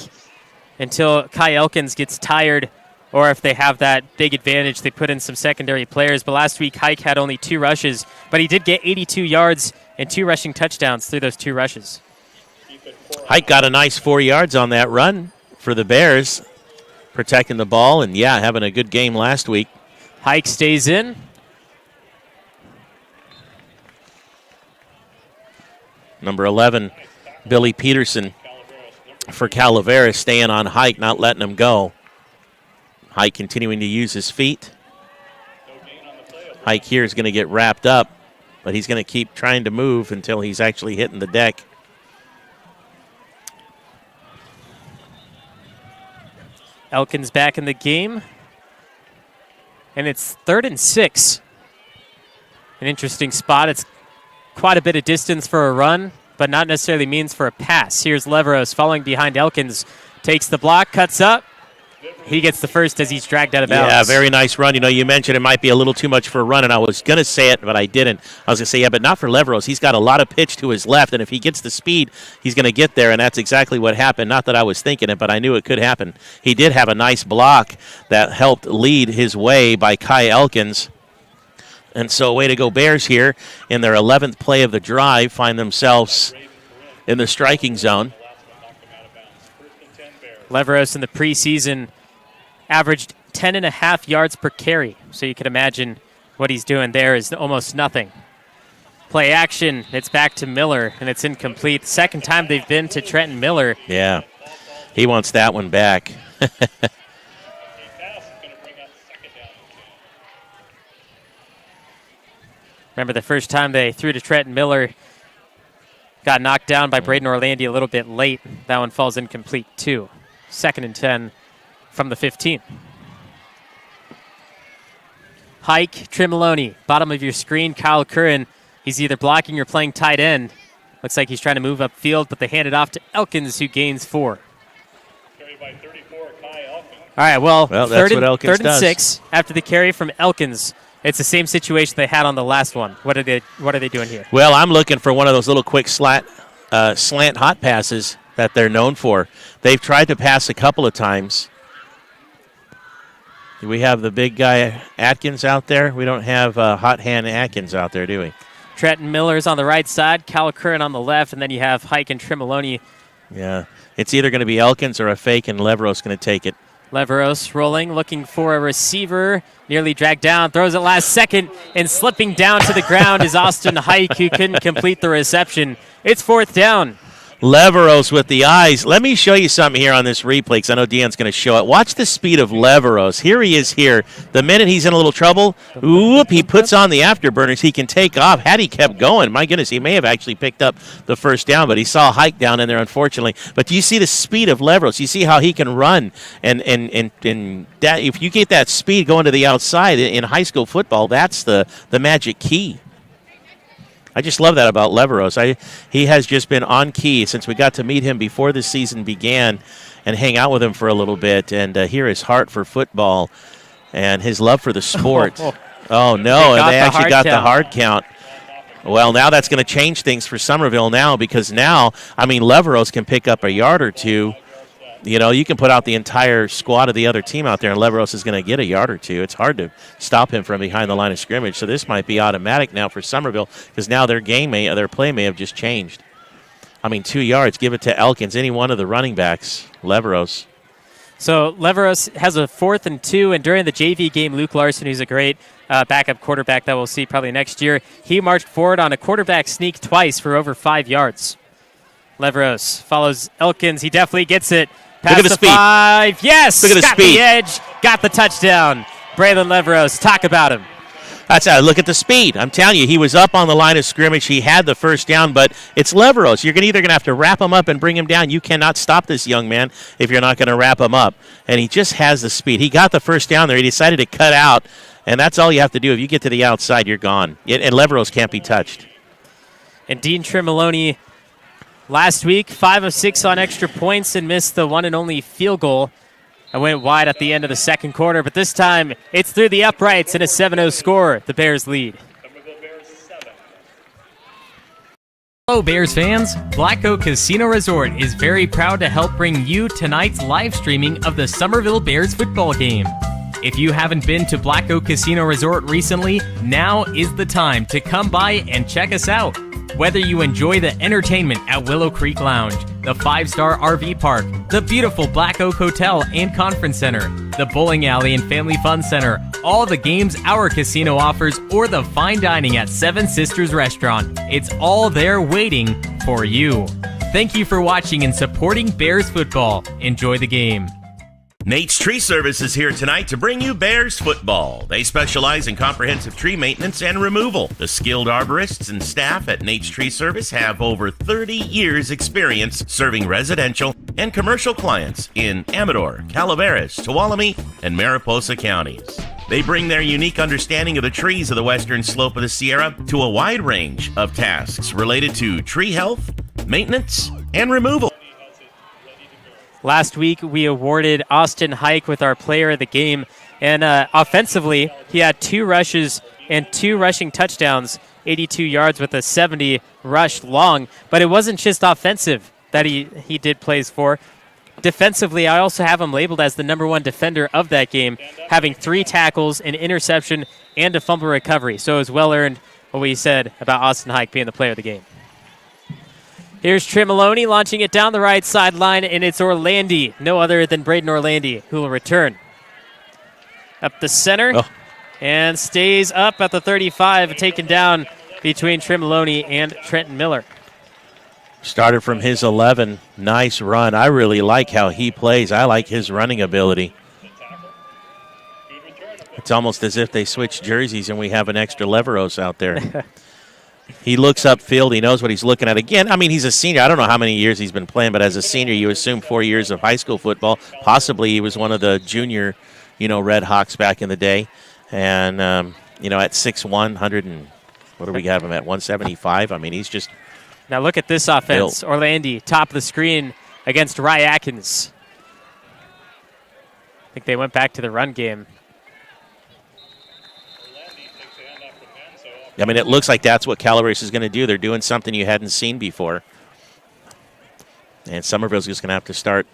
until Kai Elkins gets tired, or if they have that big advantage, they put in some secondary players. But last week, Hike had only 2 rushes, but he did get 82 yards and 2 rushing touchdowns through those 2 rushes. Hike got a nice 4 yards on that run for the Bears, protecting the ball, and, yeah, having a good game last week. Hike stays in. Number 11, Billy Peterson for Calaveras, staying on Hike, not letting him go. Hike continuing to use his feet. Hike here is going to get wrapped up, but he's going to keep trying to move until he's actually hitting the deck. Elkins back in the game. And it's 3rd and 6. An interesting spot. It's quite a bit of distance for a run, but not necessarily means for a pass. Here's Leveros following behind Elkins. Takes the block, cuts up. He gets the first as he's dragged out of bounds. Yeah, very nice run. You know, you mentioned it might be a little too much for a run, and I was going to say it, but I didn't. I was going to say, yeah, but not for Leveros. He's got a lot of pitch to his left, and if he gets the speed, he's going to get there, and that's exactly what happened. Not that I was thinking it, but I knew it could happen. He did have a nice block that helped lead his way by Kai Elkins. And so way to go Bears here in their 11th play of the drive, find themselves in the striking zone. Leveros in the preseason averaged 10.5 yards per carry. So you can imagine what he's doing there is almost nothing. Play action. It's back to Miller, and it's incomplete. Second time they've been to Trenton Miller. Yeah, he wants that one back. Remember the first time they threw to Trenton Miller, got knocked down by Braden Orlandi a little bit late. That one falls incomplete too. 2nd and 10 from the 15. Hike, Trimolone, bottom of your screen. Kyle Curran, he's either blocking or playing tight end. Looks like he's trying to move upfield, but they hand it off to Elkins, who gains 4. By 34, Kai Elkins. All right, well that's third what Elkins and does. 6 after the carry from Elkins. It's the same situation they had on the last one. What are they doing here? Well, I'm looking for one of those little quick slant hot passes that they're known for. They've tried to pass a couple of times. Do we have the big guy Atkins out there? We don't have hot hand Atkins out there, do we? Trenton Miller's on the right side, Cal Curran on the left, and then you have Hike and Trimolone. Yeah, it's either going to be Elkins or a fake, and Leveros going to take it. Leveros rolling, looking for a receiver, nearly dragged down, throws it last second, and slipping down to the ground is Austin Hike, who couldn't complete the reception. It's 4th down. Leveros with the eyes. Let me show you something here on this replay because I know Deion's going to show it. Watch the speed of Leveros. Here he is here. The minute he's in a little trouble, whoop, he puts on the afterburners. He can take off. Had he kept going, my goodness, he may have actually picked up the first down, but he saw Hike down in there, unfortunately. But do you see the speed of Leveros? You see how he can run. And that, if you get that speed going to the outside in high school football, that's the magic key. I just love that about Leveros. He has just been on key since we got to meet him before the season began and hang out with him for a little bit and hear his heart for football and his love for the sport. Oh, no, and they actually got the hard count. Well, now that's going to change things for Summerville now because now, I mean, Leveros can pick up a yard or two. You know, you can put out the entire squad of the other team out there, and Leveros is going to get a yard or two. It's hard to stop him from behind the line of scrimmage. So this might be automatic now for Summerville because now their play may have just changed. I mean, 2 yards, give it to Elkins, any one of the running backs, Leveros. So Leveros has a 4th and 2, and during the JV game, Luke Larson, who's a great backup quarterback that we'll see probably next year, he marched forward on a quarterback sneak twice for over 5 yards. Leveros follows Elkins. He definitely gets it. Look at the speed. 5. Yes. Look at the got speed. The edge. Got the touchdown. Braylon Leveros. Talk about him. That's how. Look at the speed. I'm telling you, he was up on the line of scrimmage. He had the first down, but it's Leveros. You're either going to have to wrap him up and bring him down. You cannot stop this young man if you're not going to wrap him up. And he just has the speed. He got the first down there. He decided to cut out, and that's all you have to do. If you get to the outside, you're gone. And Leveros can't be touched. And Dean Tremoloni last week, 5 of 6 on extra points and missed the one and only field goal. I went wide at the end of the second quarter, but this time it's through the uprights and a 7-0 score. The Bears lead. Hello Bears fans, Black Oak Casino Resort is very proud to help bring you tonight's live streaming of the Summerville Bears football game. If you haven't been to Black Oak Casino Resort recently, now is the time to come by and check us out. Whether you enjoy the entertainment at Willow Creek Lounge, the 5-star RV park, the beautiful Black Oak Hotel and Conference Center, the bowling alley and family fun center, all the games our casino offers, or the fine dining at Seven Sisters Restaurant, it's all there waiting for you. Thank you for watching and supporting Bears football. Enjoy the game. Nate's Tree Service is here tonight to bring you Bears football. They specialize in comprehensive tree maintenance and removal. The skilled arborists and staff at Nate's Tree Service have over 30 years experience serving residential and commercial clients in Amador, Calaveras, Tuolumne, and Mariposa counties. They bring their unique understanding of the trees of the western slope of the Sierra to a wide range of tasks related to tree health, maintenance, and removal. Last week, we awarded Austin Hike with our player of the game. And offensively, he had 2 rushes and 2 rushing touchdowns, 82 yards with a 70 rush long. But it wasn't just offensive that he did plays for. Defensively, I also have him labeled as the #1 defender of that game, having 3 tackles, an interception, and a fumble recovery. So it was well-earned what we said about Austin Hike being the player of the game. Here's Tremoloni launching it down the right sideline, and it's Orlandi, no other than Braden Orlandi, who will return. Up the center, and stays up at the 35, taken down between Tremoloni and Trenton Miller. Started from his 11. Nice run. I really like how he plays. I like his running ability. It's almost as if they switched jerseys and we have an extra Leveros out there. He looks upfield. He knows what he's looking at. Again, I mean, he's a senior. I don't know how many years he's been playing, but as a senior, you assume 4 years of high school football. Possibly he was one of the junior, Red Hawks back in the day. And, at 6'1", 100 and what do we have him at, 175? I mean, he's just... Now look at this offense. built. Orlandi, top of the screen against Rye Atkins. I think they went back to the run game. I mean, it looks like that's what Calaveras is going to do. They're doing something you hadn't seen before. And Summerville's just going to have to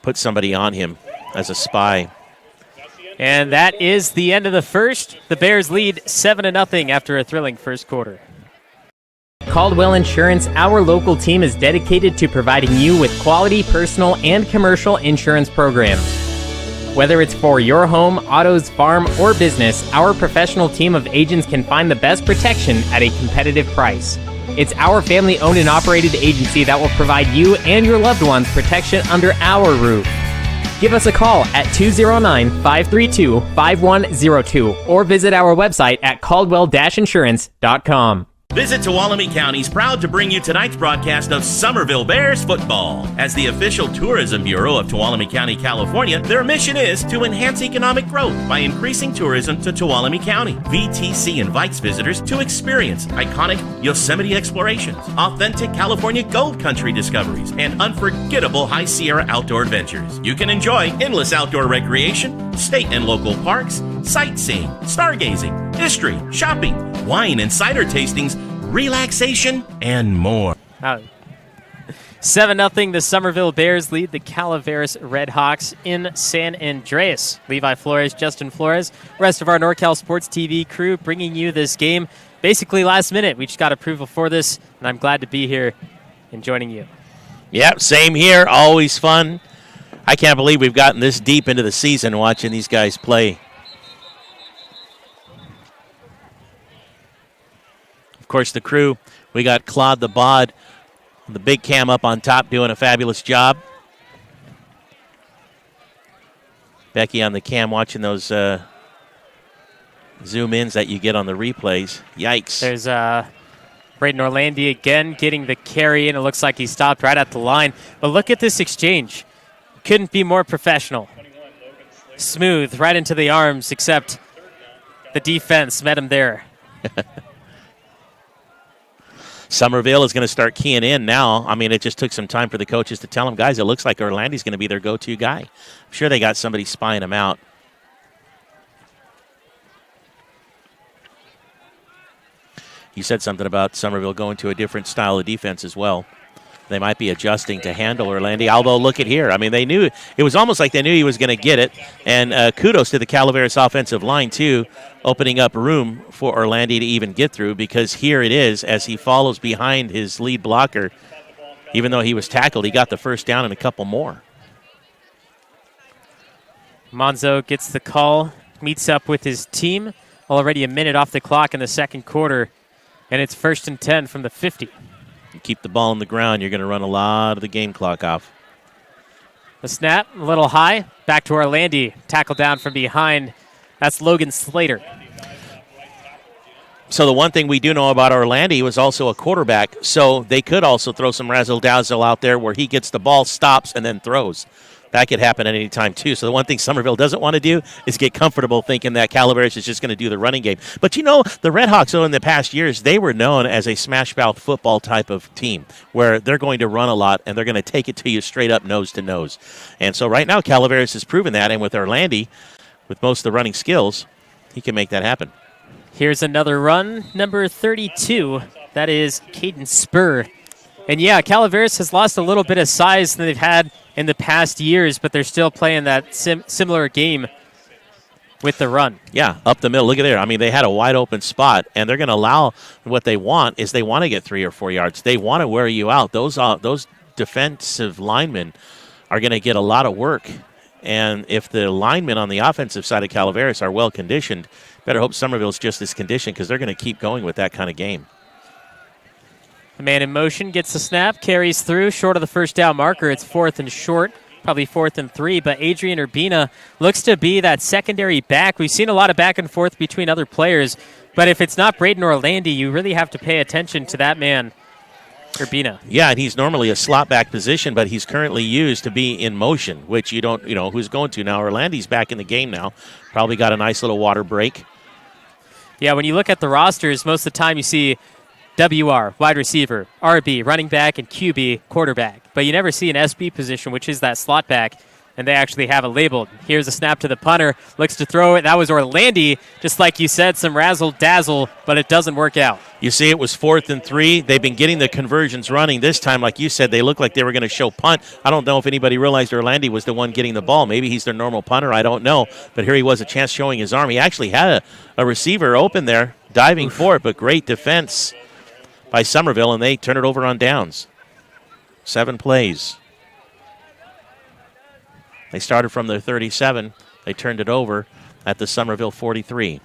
put somebody on him as a spy. And that is the end of the first. The Bears lead 7-0 after a thrilling first quarter. Caldwell Insurance, our local team, is dedicated to providing you with quality personal and commercial insurance programs. Whether it's for your home, autos, farm, or business, our professional team of agents can find the best protection at a competitive price. It's our family-owned and operated agency that will provide you and your loved ones protection under our roof. Give us a call at 209-532-5102 or visit our website at caldwell-insurance.com. Visit Tuolumne County's proud to bring you tonight's broadcast of Summerville Bears football. As the official tourism bureau of Tuolumne County, California, their mission is to enhance economic growth by increasing tourism to Tuolumne County. VTC invites visitors to experience iconic Yosemite explorations, authentic California gold country discoveries, and unforgettable High Sierra outdoor adventures. You can enjoy endless outdoor recreation, state and local parks, sightseeing, stargazing, history, shopping, wine and cider tastings, relaxation, and more. 7-0, the Summerville Bears lead the Calaveras Red Hawks in San Andreas. Levi Flores, Justin Flores, rest of our NorCal Sports TV crew bringing you this game basically last minute. We just got approval for this, and I'm glad to be here and joining you. Yep, same here. Always fun. I can't believe we've gotten this deep into the season watching these guys play. Of course, the crew, we got Claude the Bod, the big cam up on top doing a fabulous job. Becky on the cam watching those zoom-ins that you get on the replays. Yikes. There's Braden Orlandi again getting the carry, and it looks like he stopped right at the line. But look at this exchange. Couldn't be more professional. Smooth, right into the arms, except the defense met him there. Summerville is going to start keying in now. I mean, it just took some time for the coaches to tell them, guys, it looks like Orlandi's going to be their go-to guy. I'm sure they got somebody spying him out. You said something about Summerville going to a different style of defense as well. They might be adjusting to handle Orlandi. Although, look at here. I mean, they knew it was almost like they knew he was going to get it. And kudos to the Calaveras offensive line, too, opening up room for Orlandi to even get through, because here it is as he follows behind his lead blocker. Even though he was tackled, he got the first down and a couple more. Monzo gets the call, meets up with his team. Already a minute off the clock in the second quarter, and it's 1st and 10 from the 50. You keep the ball on the ground, you're going to run a lot of the game clock off. The snap, a little high. Back to Orlandi. Tackle down from behind. That's Logan Slater. So the one thing we do know about Orlandi, he was also a quarterback, so they could also throw some razzle-dazzle out there where he gets the ball, stops, and then throws. That could happen at any time, too. So the one thing Summerville doesn't want to do is get comfortable thinking that Calaveras is just going to do the running game. But, you know, the Redhawks, in the past years, they were known as a smash-mouth football type of team where they're going to run a lot and they're going to take it to you straight up nose to nose. And so right now Calaveras has proven that, and with Orlandi, with most of the running skills, he can make that happen. Here's another run, number 32. That is Caden Spur. And, yeah, Calaveras has lost a little bit of size than they've had in the past years, but they're still playing that similar game with the run. Yeah, up the middle. Look at there. I mean, they had a wide open spot, and they're going to allow what they want is they want to get 3 or 4 yards. They want to wear you out. Those defensive linemen are going to get a lot of work. And if the linemen on the offensive side of Calaveras are well conditioned, better hope Summerville's just as conditioned, because they're going to keep going with that kind of game. The man in motion gets the snap, carries through, short of the first down marker. It's 4th and short, probably 4th and 3, but Adrian Urbina looks to be that secondary back. We've seen a lot of back and forth between other players, but if it's not Braden Orlandi, you really have to pay attention to that man, Urbina. Yeah, and he's normally a slot back position, but he's currently used to be in motion, which you don't, who's going to now. Orlandi's back in the game now. Probably got a nice little water break. Yeah, when you look at the rosters, most of the time you see WR, wide receiver, RB, running back, and QB, quarterback. But you never see an SB position, which is that slot back, and they actually have it labeled. Here's a snap to the punter, looks to throw it. That was Orlandi, just like you said, some razzle-dazzle, but it doesn't work out. You see it was 4th and 3. They've been getting the conversions running. This time, like you said, they looked like they were going to show punt. I don't know if anybody realized Orlandi was the one getting the ball. Maybe he's their normal punter. I don't know. But here he was, a chance showing his arm. He actually had a receiver open there, diving for it, but great defense by Summerville, and they turn it over on downs. 7 plays. They started from their 37. They turned it over at the Summerville 43.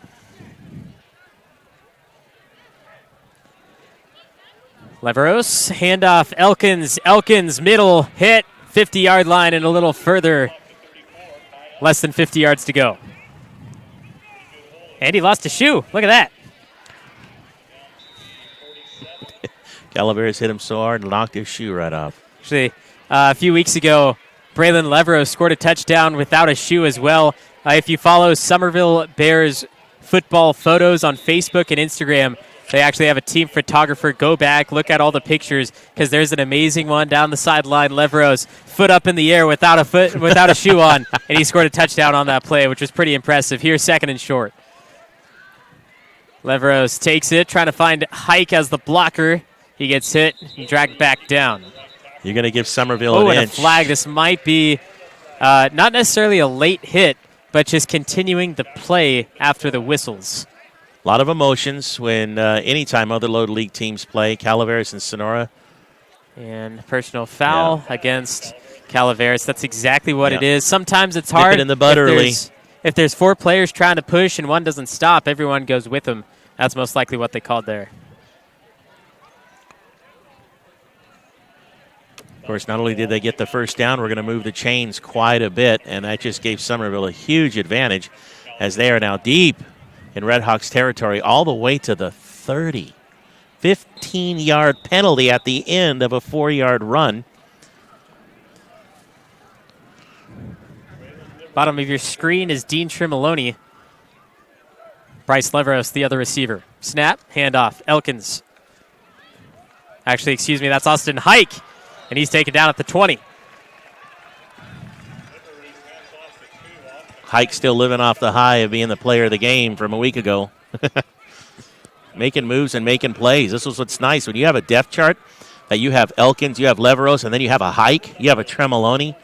Leveros, handoff, Elkins. Elkins, middle, hit, 50-yard line and a little further. Less than 50 yards to go. And he lost a shoe. Look at that. Calaveras hit him so hard and knocked his shoe right off. Actually, a few weeks ago, Braylon Leveros scored a touchdown without a shoe as well. If you follow Summerville Bears football photos on Facebook and Instagram, they actually have a team photographer go back, look at all the pictures, because there's an amazing one down the sideline. Leveros, foot up in the air without a shoe on, and he scored a touchdown on that play, which was pretty impressive. Here's 2nd and short. Leveros takes it, trying to find Hike as the blocker. He gets hit and dragged back down. You're going to give Summerville an and inch. A flag. This might be not necessarily a late hit, but just continuing the play after the whistles. A lot of emotions when anytime other low league teams play. Calaveras and Sonora. And personal foul against Calaveras. That's exactly what it is. Sometimes it's hard. Nip it in the bud early. If there's 4 players trying to push and one doesn't stop, everyone goes with them. That's most likely what they called there. Of course, not only did they get the first down, we're going to move the chains quite a bit, and that just gave Summerville a huge advantage as they are now deep in Redhawks territory all the way to the 30. 15-yard penalty at the end of a 4-yard run. Bottom of your screen is Dean Trimoloni. Bryce Leveros, the other receiver. Snap, handoff, Elkins. Actually, excuse me, that's Austin Hike, and he's taken down at the 20. Hike still living off the high of being the player of the game from a week ago. Making moves and making plays. This is what's nice. When you have a depth chart that you have Elkins, you have Leveros, and then you have a Hike, you have a Tremoloni,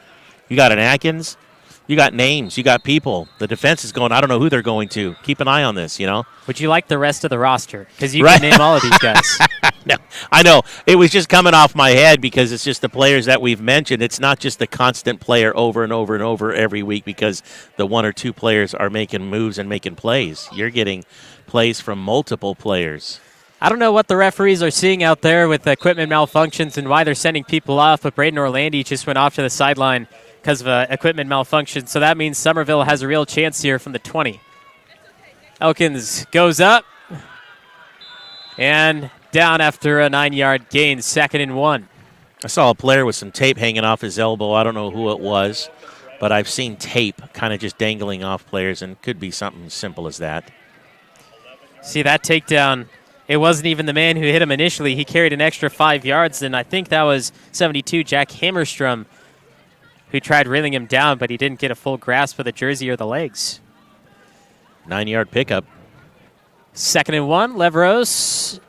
you got an Atkins, you got names, you got people. The defense is going, I don't know who they're going to. Keep an eye on this, you know. Would you like the rest of the roster? Because you can name all of these guys. No, I know. It was just coming off my head because it's just the players that we've mentioned. It's not just the constant player over and over and over every week because the one or two players are making moves and making plays. You're getting plays from multiple players. I don't know what the referees are seeing out there with equipment malfunctions and why they're sending people off, but Braden Orlandi just went off to the sideline because of equipment malfunction. So that means Summerville has a real chance here from the 20. Elkins goes up and down after a 9-yard gain, 2nd and 1. I saw a player with some tape hanging off his elbow. I don't know who it was, but I've seen tape kind of just dangling off players, and it could be something simple as that. See, that takedown, it wasn't even the man who hit him initially. He carried an extra 5 yards, and I think that was 72, Jack Hammerstrom, who tried reeling him down, but he didn't get a full grasp of the jersey or the legs. 9-yard pickup. 2nd and 1, Leveros.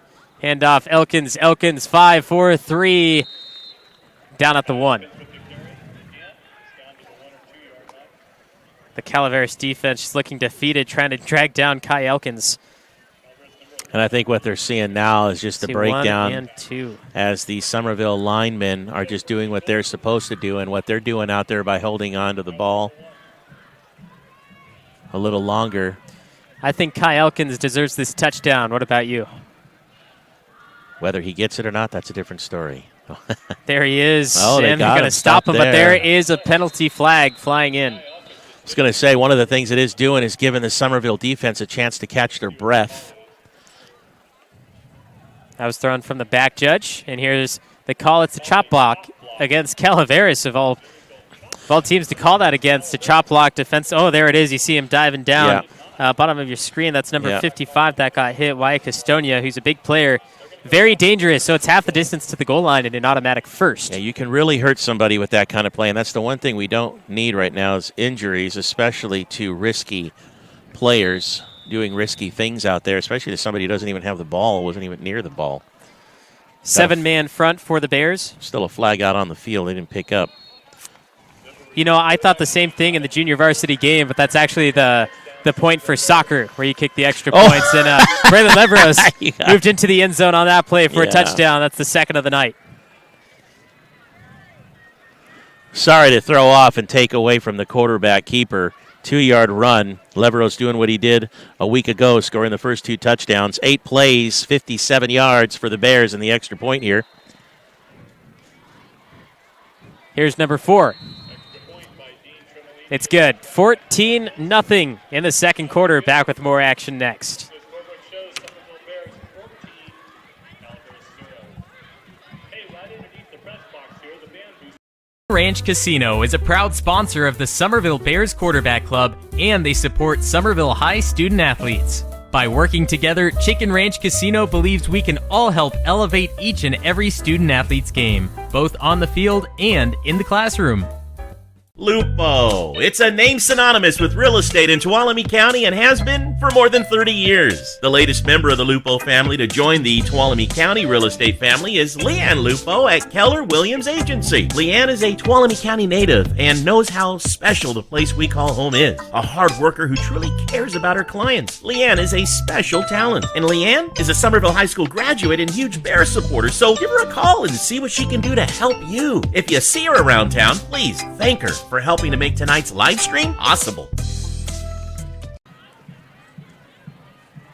Hand off Elkins. Elkins 5-4-3. Down at the 1. The Calaveras defense is looking defeated, trying to drag down Kai Elkins. And I think what they're seeing now is just a breakdown 1 and 2. as the Summerville linemen are just doing what they're supposed to do and what they're doing out there by holding on to the ball a little longer. I think Kai Elkins deserves this touchdown. What about you? Whether he gets it or not, that's a different story. There he is. Oh, and they're going to stop him, but there is a penalty flag flying in. I was going to say, one of the things it is doing is giving the Summerville defense a chance to catch their breath. That was thrown from the back judge, and here's the call. It's a chop block against Calaveras of all teams to call that against. A chop block defense. Oh, there it is. You see him diving down. Yeah. Bottom of your screen, that's number 55 that got hit, Wyatt Custonia, who's a big player. Very dangerous, so it's half the distance to the goal line and an automatic first. Yeah, you can really hurt somebody with that kind of play, and that's the one thing we don't need right now is injuries, especially to risky players doing risky things out there, especially to somebody who doesn't even have the ball, wasn't even near the ball. 7-man front for the Bears. Still a flag out on the field they didn't pick up. You know, I thought the same thing in the junior varsity game, but that's actually the point for soccer where you kick the extra points. And Braylon Leveros moved into the end zone on that play for a touchdown. That's the 2nd of the night. Sorry to throw off and take away from the quarterback keeper. 2-yard run. Leveros doing what he did a week ago, scoring the first 2 touchdowns. 8 plays, 57 yards for the Bears in the extra point here. Here's number 4. It's good. 14-0 in the second quarter. Back with more action next. Ranch Casino is a proud sponsor of the Summerville Bears Quarterback Club, and they support Summerville High student athletes. By working together, Chicken Ranch Casino believes we can all help elevate each and every student athlete's game, both on the field and in the classroom. Lupo. It's a name synonymous with real estate in Tuolumne County and has been for more than 30 years. The latest member of the Lupo family to join the Tuolumne County real estate family is LeAnn Lupo at Keller Williams Agency. LeAnn is a Tuolumne County native and knows how special the place we call home is. A hard worker who truly cares about her clients. LeAnn is a special talent. And LeAnn is a Summerville High School graduate and huge Bear supporter, so give her a call and see what she can do to help you. If you see her around town, please thank her for helping to make tonight's live stream possible.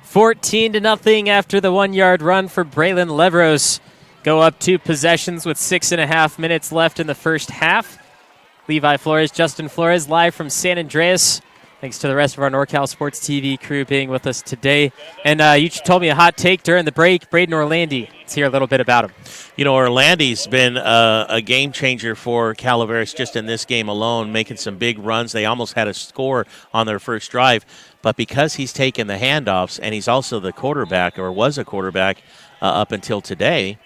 14-0 after the 1-yard run for Braylon Leveros. Go up 2 possessions with 6.5 minutes left in the first half. Levi Flores, Justin Flores, live from San Andreas. Thanks to the rest of our NorCal Sports TV crew being with us today. And you told me a hot take during the break, Braden Orlandi. Let's hear a little bit about him. You know, Orlandi's been a game changer for Calaveras just in this game alone, making some big runs. They almost had a score on their first drive. But because he's taken the handoffs and he's also the quarterback, or was a quarterback up until today,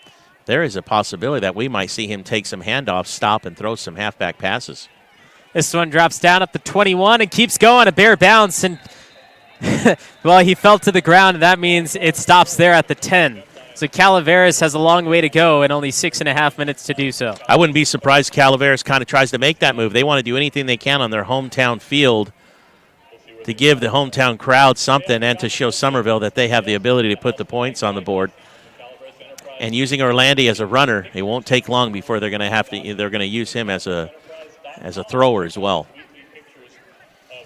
there is a possibility that we might see him take some handoffs, stop, and throw some halfback passes. This one drops down at the 21 and keeps going, a bare bounce, and well, he fell to the ground, and that means it stops there at the 10. So Calaveras has a long way to go and only 6.5 minutes to do so. I wouldn't be surprised Calaveras kind of tries to make that move. They want to do anything they can on their hometown field to give the hometown crowd something and to show Summerville that they have the ability to put the points on the board. And using Orlandi as a runner, it won't take long before they're going to use him as a thrower as well.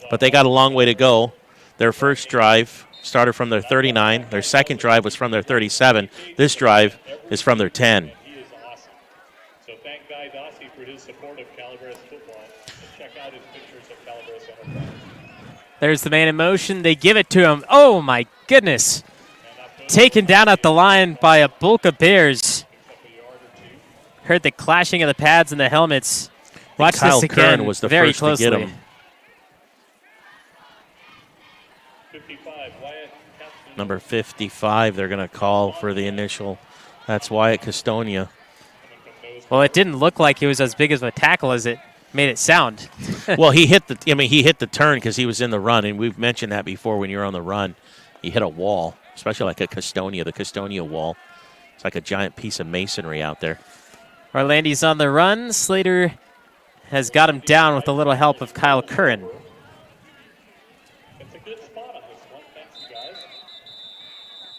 But they got a long way to go. Their first drive started from their 39. Their second drive was from their 37. This drive is from their 10. He is awesome. So thank Guy Dossie for his support of Calaveras football. And check out his pictures of Calaveras Enterprise. There's the man in motion. They give it to him. Oh, my goodness. Taken down at the line by a bulk of Bears. Heard the clashing of the pads and the helmets. Watch Kyle this again Kern was the very first closely. to get him. 55, Wyatt Captain. Number 55, they're going to call for the initial. That's Wyatt Castonia. Well, it didn't look like it was as big of a tackle as it made it sound. Well, he hit the turn because he was in the run, and we've mentioned that before. When you're on the run, you hit a wall, especially like a Castonia, the Castonia wall. It's like a giant piece of masonry out there. Orlandi's on the run. Slater has got him down with a little help of Kyle Curran. It's a good spot on this one. Thanks, guys.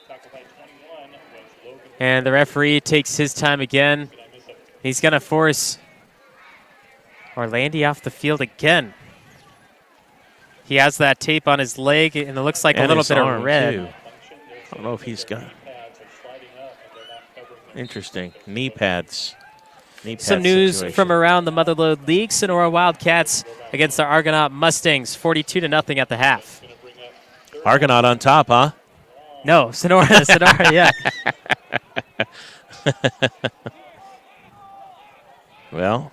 Tackle by 21 was Logan. And the referee takes his time again. He's going to force Orlandi off the field again. He has that tape on his leg, and it looks like a And little his bit of arm, red. too. I don't know if he's got. Interesting. Knee pads. Some news from around the Motherlode League. Sonora Wildcats against the Argonaut Mustangs, 42-0 at the half. Argonaut on top, huh? No, Sonora, yeah. Well,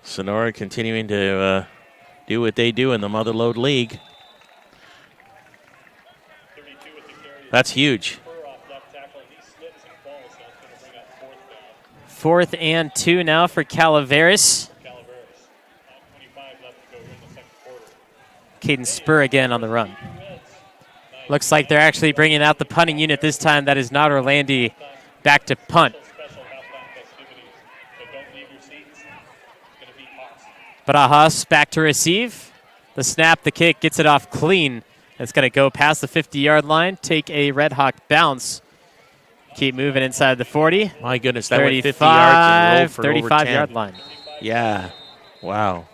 Sonora continuing to do what they do in the Motherlode League. That's huge. 4th and 2 now for Calaveras. Caden Spur again on the run. Looks like they're actually bringing out the punting unit this time. That is not Orlandi. Back to punt. Barajas back to receive. The snap, the kick, gets it off clean. It's going to go past the 50-yard line, take a Red Hawk bounce. Keep moving inside the 40. My goodness, that went 50 yards and rolled for over 10. 35-yard line. Yeah. Wow.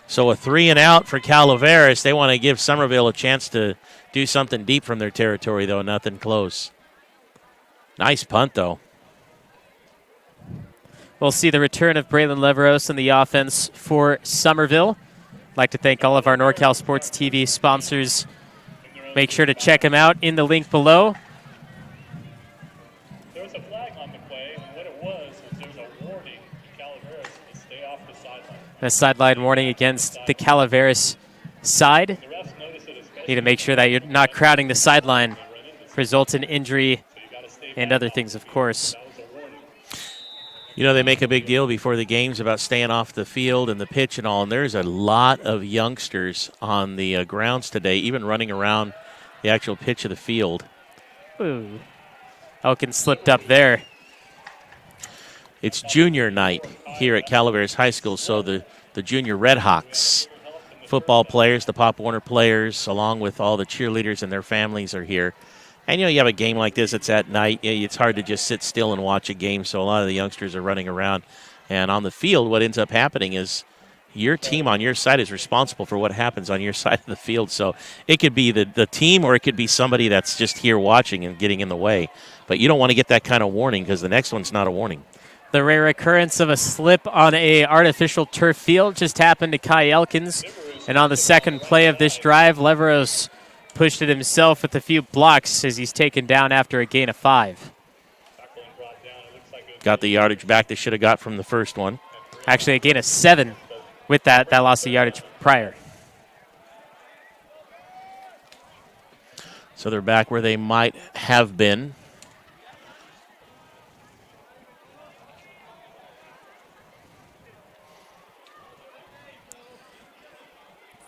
So a 3 and out for Calaveras. They want to give Summerville a chance to do something deep from their territory, though. Nothing close. Nice punt, though. We'll see the return of Braylon Leveros in the offense for Summerville. I'd like to thank all of our NorCal Sports TV sponsors. Make sure to check them out in the link below. There was a flag on the play, and what it was there was a warning to Calaveras to stay off the sideline. A sideline warning against the Calaveras side. The refs noticed it especially. Need to make sure that you're not crowding the sideline. Results in injury and other things, of course. You know, they make a big deal before the games about staying off the field and the pitch and all, and there's a lot of youngsters on the grounds today, even running around the actual pitch of the field. Ooh. Elkins slipped up there. It's junior night here at Calaveras High School, so the junior Red Hawks football players, the Pop Warner players, along with all the cheerleaders and their families are here. And, you know, you have a game like this, it's at night. It's hard to just sit still and watch a game, so a lot of the youngsters are running around. And on the field, what ends up happening is your team on your side is responsible for what happens on your side of the field. So it could be the team or it could be somebody that's just here watching and getting in the way. But you don't want to get that kind of warning because the next one's not a warning. The rare occurrence of a slip on a artificial turf field just happened to Kai Elkins. And on the second play of this drive, Leveros pushed it himself with a few blocks as he's taken down after a gain of 5. Got the yardage back they should have got from the first one. Actually, a gain of 7 with that loss of yardage prior. So they're back where they might have been.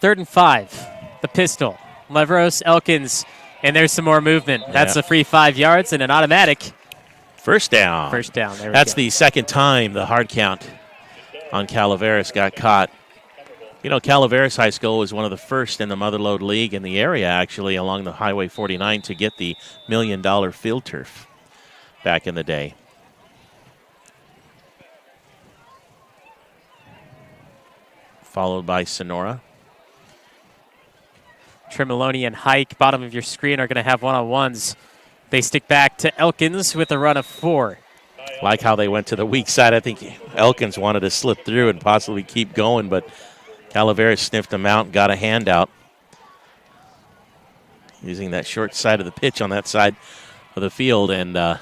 3rd and 5. The pistol. Leveros, Elkins, and there's some more movement. That's a free 5 yards and an automatic. First down. First down. There we That's go. the second time the hard count on Calaveras got caught. You know, Calaveras High School was one of the first in the Motherlode League in the area, actually, along the Highway 49 to get the $1 million field turf back in the day. Followed by Sonora. Tremoloni and Hike, bottom of your screen, are going to have one-on-ones. They stick back to Elkins with a run of 4. Like how they went to the weak side. I think Elkins wanted to slip through and possibly keep going, but Calaveras sniffed him out and got a handout. Using that short side of the pitch on that side of the field, and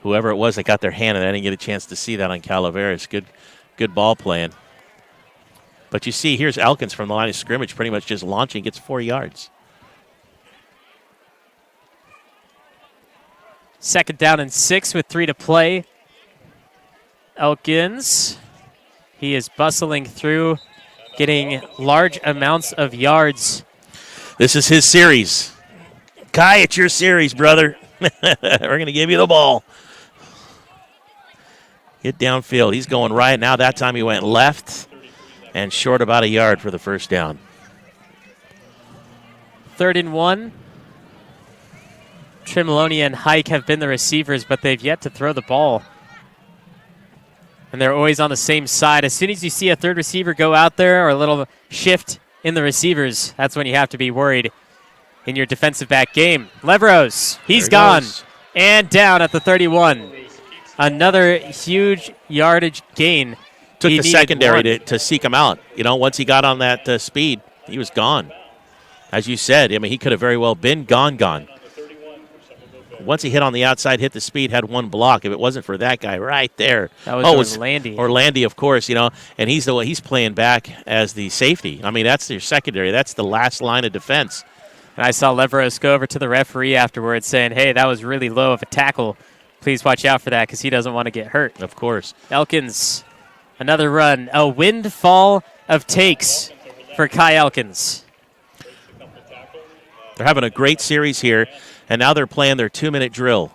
whoever it was that got their hand, and I didn't get a chance to see that on Calaveras. Good ball playing. But you see, here's Elkins from the line of scrimmage, pretty much just launching, gets 4 yards. 2nd down and 6 with 3 to play. Elkins, he is bustling through, getting large amounts of yards. This is his series. Kai, it's your series, brother. We're going to give you the ball. Get downfield. He's going right. Now that time he went left and short about a yard for the first down. 3rd and 1. Tremoloni and Hike have been the receivers, but they've yet to throw the ball. And they're always on the same side. As soon as you see a third receiver go out there or a little shift in the receivers, that's when you have to be worried in your defensive back game. Leveros, he's gone. And down at the 31. Another huge yardage gain. Took He the needed secondary one. to seek him out. You know, once he got on that speed, he was gone. As you said, I mean, he could have very well been gone. Once he hit on the outside, hit the speed, had one block. If it wasn't for that guy right there. That was Orlandi. Orlandi, of course, you know, and he's playing back as the safety. I mean, that's your secondary. That's the last line of defense. And I saw Leveros go over to the referee afterwards saying, hey, that was really low of a tackle. Please watch out for that because he doesn't want to get hurt. Of course. Elkins, another run. A windfall of takes for Kai Elkins. They're having a great series here, and now they're playing their 2-minute drill.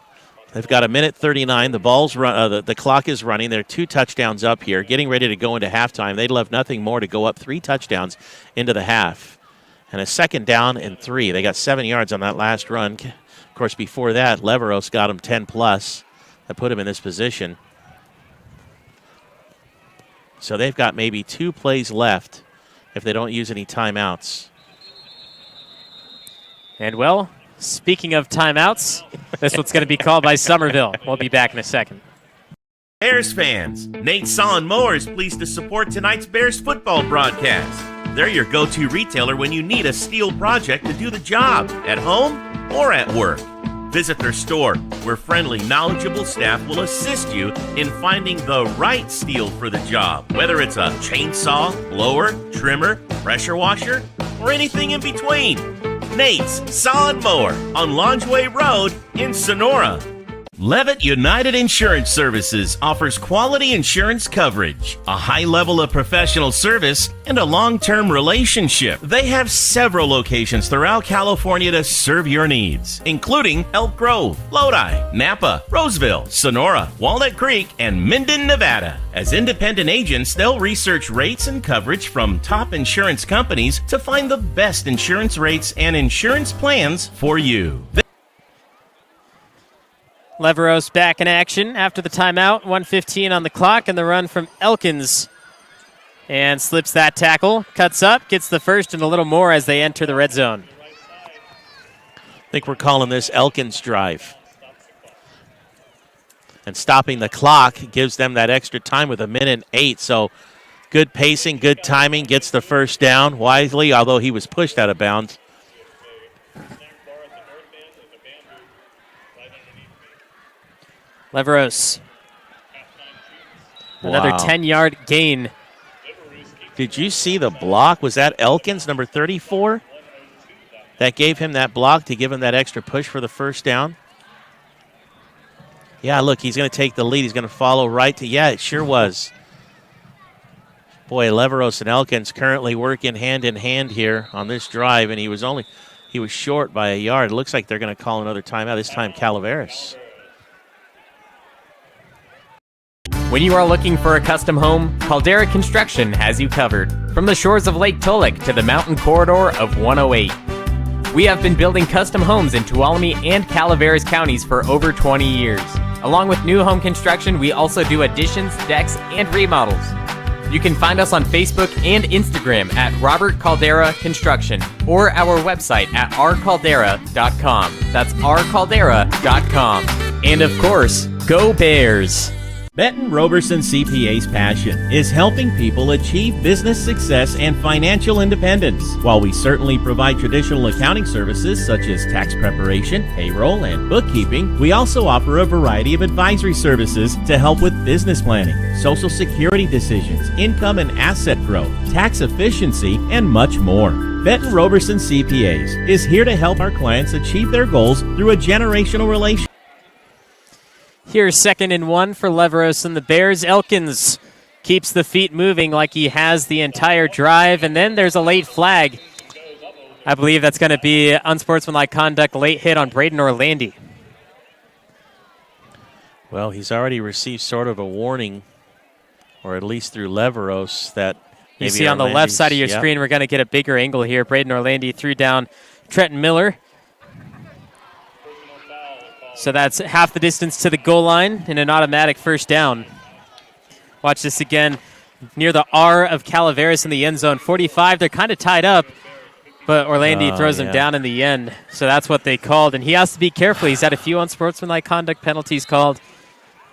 They've got 1:39. The ball's run. The clock is running. They're 2 touchdowns up here, getting ready to go into halftime. They'd love nothing more to go up 3 touchdowns into the half. And a 2nd down and 3. They got 7 yards on that last run. Of course, before that, Leveros got him 10+. That put him in this position. So they've got maybe 2 plays left if they don't use any timeouts. And, well, speaking of timeouts, this one's going to be called by Summerville. We'll be back in a second. Bears fans, Nate Saw Mower is pleased to support tonight's Bears football broadcast. They're your go-to retailer when you need a steel project to do the job, at home or at work. Visit their store, where friendly, knowledgeable staff will assist you in finding the right steel for the job, whether it's a chainsaw, blower, trimmer, pressure washer, or anything in between. Nate's Saw and Mower on Longeway Road in Sonora. Levitt United Insurance Services offers quality insurance coverage, a high level of professional service, and a long-term relationship. They have several locations throughout California to serve your needs, including Elk Grove, Lodi, Napa, Roseville, Sonora, Walnut Creek, and Minden, Nevada. As independent agents, they'll research rates and coverage from top insurance companies to find the best insurance rates and insurance plans for you. Leveros back in action after the timeout. 1:15 on the clock, and the run from Elkins. And slips that tackle, cuts up, gets the first and a little more as they enter the red zone. I think we're calling this Elkins drive. And stopping the clock gives them that extra time with 1:08. So good pacing, good timing, gets the first down wisely, although he was pushed out of bounds. Leveros. Another Wow. 10-yard gain. Did you see the block? Was that Elkins, number 34? That gave him that block to give him that extra push for the first down? Yeah, look, he's going to take the lead. He's going to follow right to, yeah, it sure was. Boy, Leveros and Elkins currently working hand in hand here on this drive, and he was short by a yard. It looks like they're going to call another timeout, this time Calaveras. When you are looking for a custom home, Caldera Construction has you covered. From the shores of Lake Tolek to the mountain corridor of 108. We have been building custom homes in Tuolumne and Calaveras counties for over 20 years. Along with new home construction, we also do additions, decks, and remodels. You can find us on Facebook and Instagram at Robert Caldera Construction or our website at rcaldera.com. That's rcaldera.com. And of course, go Bears! Benton Roberson CPA's passion is helping people achieve business success and financial independence. While we certainly provide traditional accounting services such as tax preparation, payroll, and bookkeeping, we also offer a variety of advisory services to help with business planning, social security decisions, income and asset growth, tax efficiency, and much more. Benton Roberson CPAs is here to help our clients achieve their goals through a generational relationship. Here's 2nd and 1 for Leveros and the Bears. Elkins keeps the feet moving like he has the entire drive, and then there's a late flag. I believe that's going to be unsportsmanlike conduct, late hit on Braden Orlandi. Well, he's already received sort of a warning, or at least through Leveros, that maybe you see on the left side of your yep. screen, we're going to get a bigger angle here. Braden Orlandi threw down Trenton Miller. So that's half the distance to the goal line and an automatic first down. Watch this again near the R of Calaveras in the end zone. 45, they're kind of tied up, but Orlandi throws him down in the end. So that's what they called, and he has to be careful. He's had a few unsportsmanlike conduct penalties called,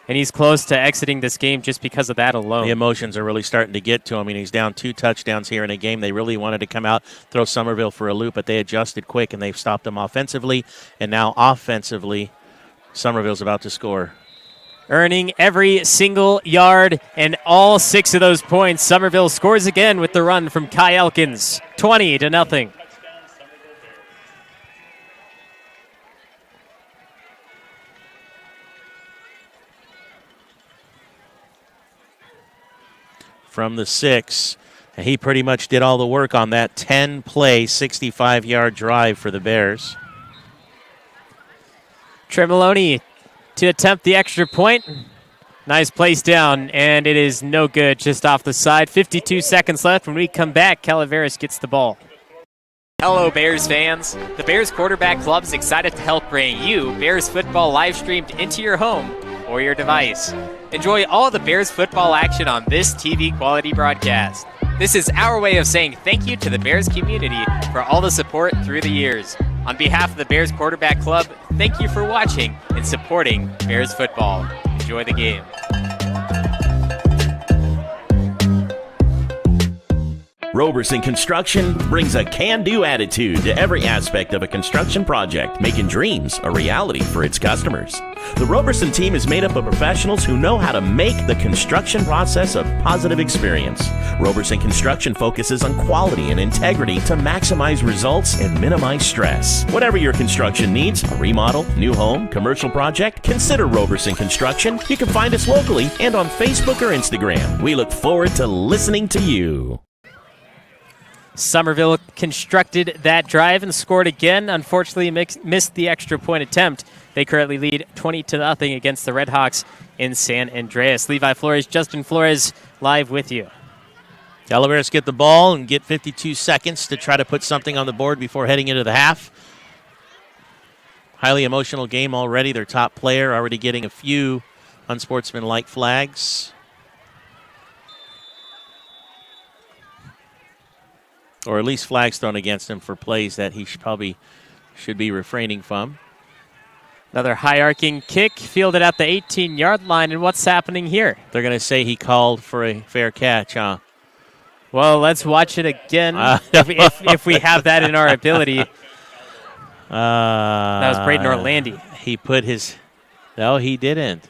and he's close to exiting this game just because of that alone. The emotions are really starting to get to him. I mean, he's down 2 touchdowns here in a game. They really wanted to come out, throw Summerville for a loop, but they adjusted quick, and they've stopped him offensively, and now offensively, Summerville's about to score. Earning every single yard and all 6 of those points. Summerville scores again with the run from Kai Elkins. 20-0. From the 6, and he pretty much did all the work on that 10-play, 65-yard drive for the Bears. Tremoloni to attempt the extra point. Nice place down, and it is no good, just off the side. 52 seconds left. When we come back, Calaveras gets the ball. Hello, Bears fans. The Bears Quarterback Club is excited to help bring you Bears football live streamed into your home or your device. Enjoy all the Bears football action on this TV quality broadcast. This is our way of saying thank you to the Bears community for all the support through the years. On behalf of the Bears Quarterback Club, thank you for watching and supporting Bears football. Enjoy the game. Roberson Construction brings a can-do attitude to every aspect of a construction project, making dreams a reality for its customers. The Roberson team is made up of professionals who know how to make the construction process a positive experience. Roberson Construction focuses on quality and integrity to maximize results and minimize stress. Whatever your construction needs, a remodel, new home, commercial project, consider Roberson Construction. You can find us locally and on Facebook or Instagram. We look forward to listening to you. Summerville constructed that drive and scored again. Unfortunately, missed the extra point attempt. They currently lead 20-0 against the Redhawks in San Andreas. Levi Flores, Justin Flores, live with you. Calaveras get the ball and get 52 seconds to try to put something on the board before heading into the half. Highly emotional game already. Their top player already getting a few unsportsmanlike flags. Or at least flags thrown against him for plays that he probably should be refraining from. Another high-arcing kick fielded at the 18-yard line, and what's happening here? They're going to say he called for a fair catch, huh? Well, let's watch it again if we have that in our ability. That was Braden Orlandi. He put his... No, he didn't.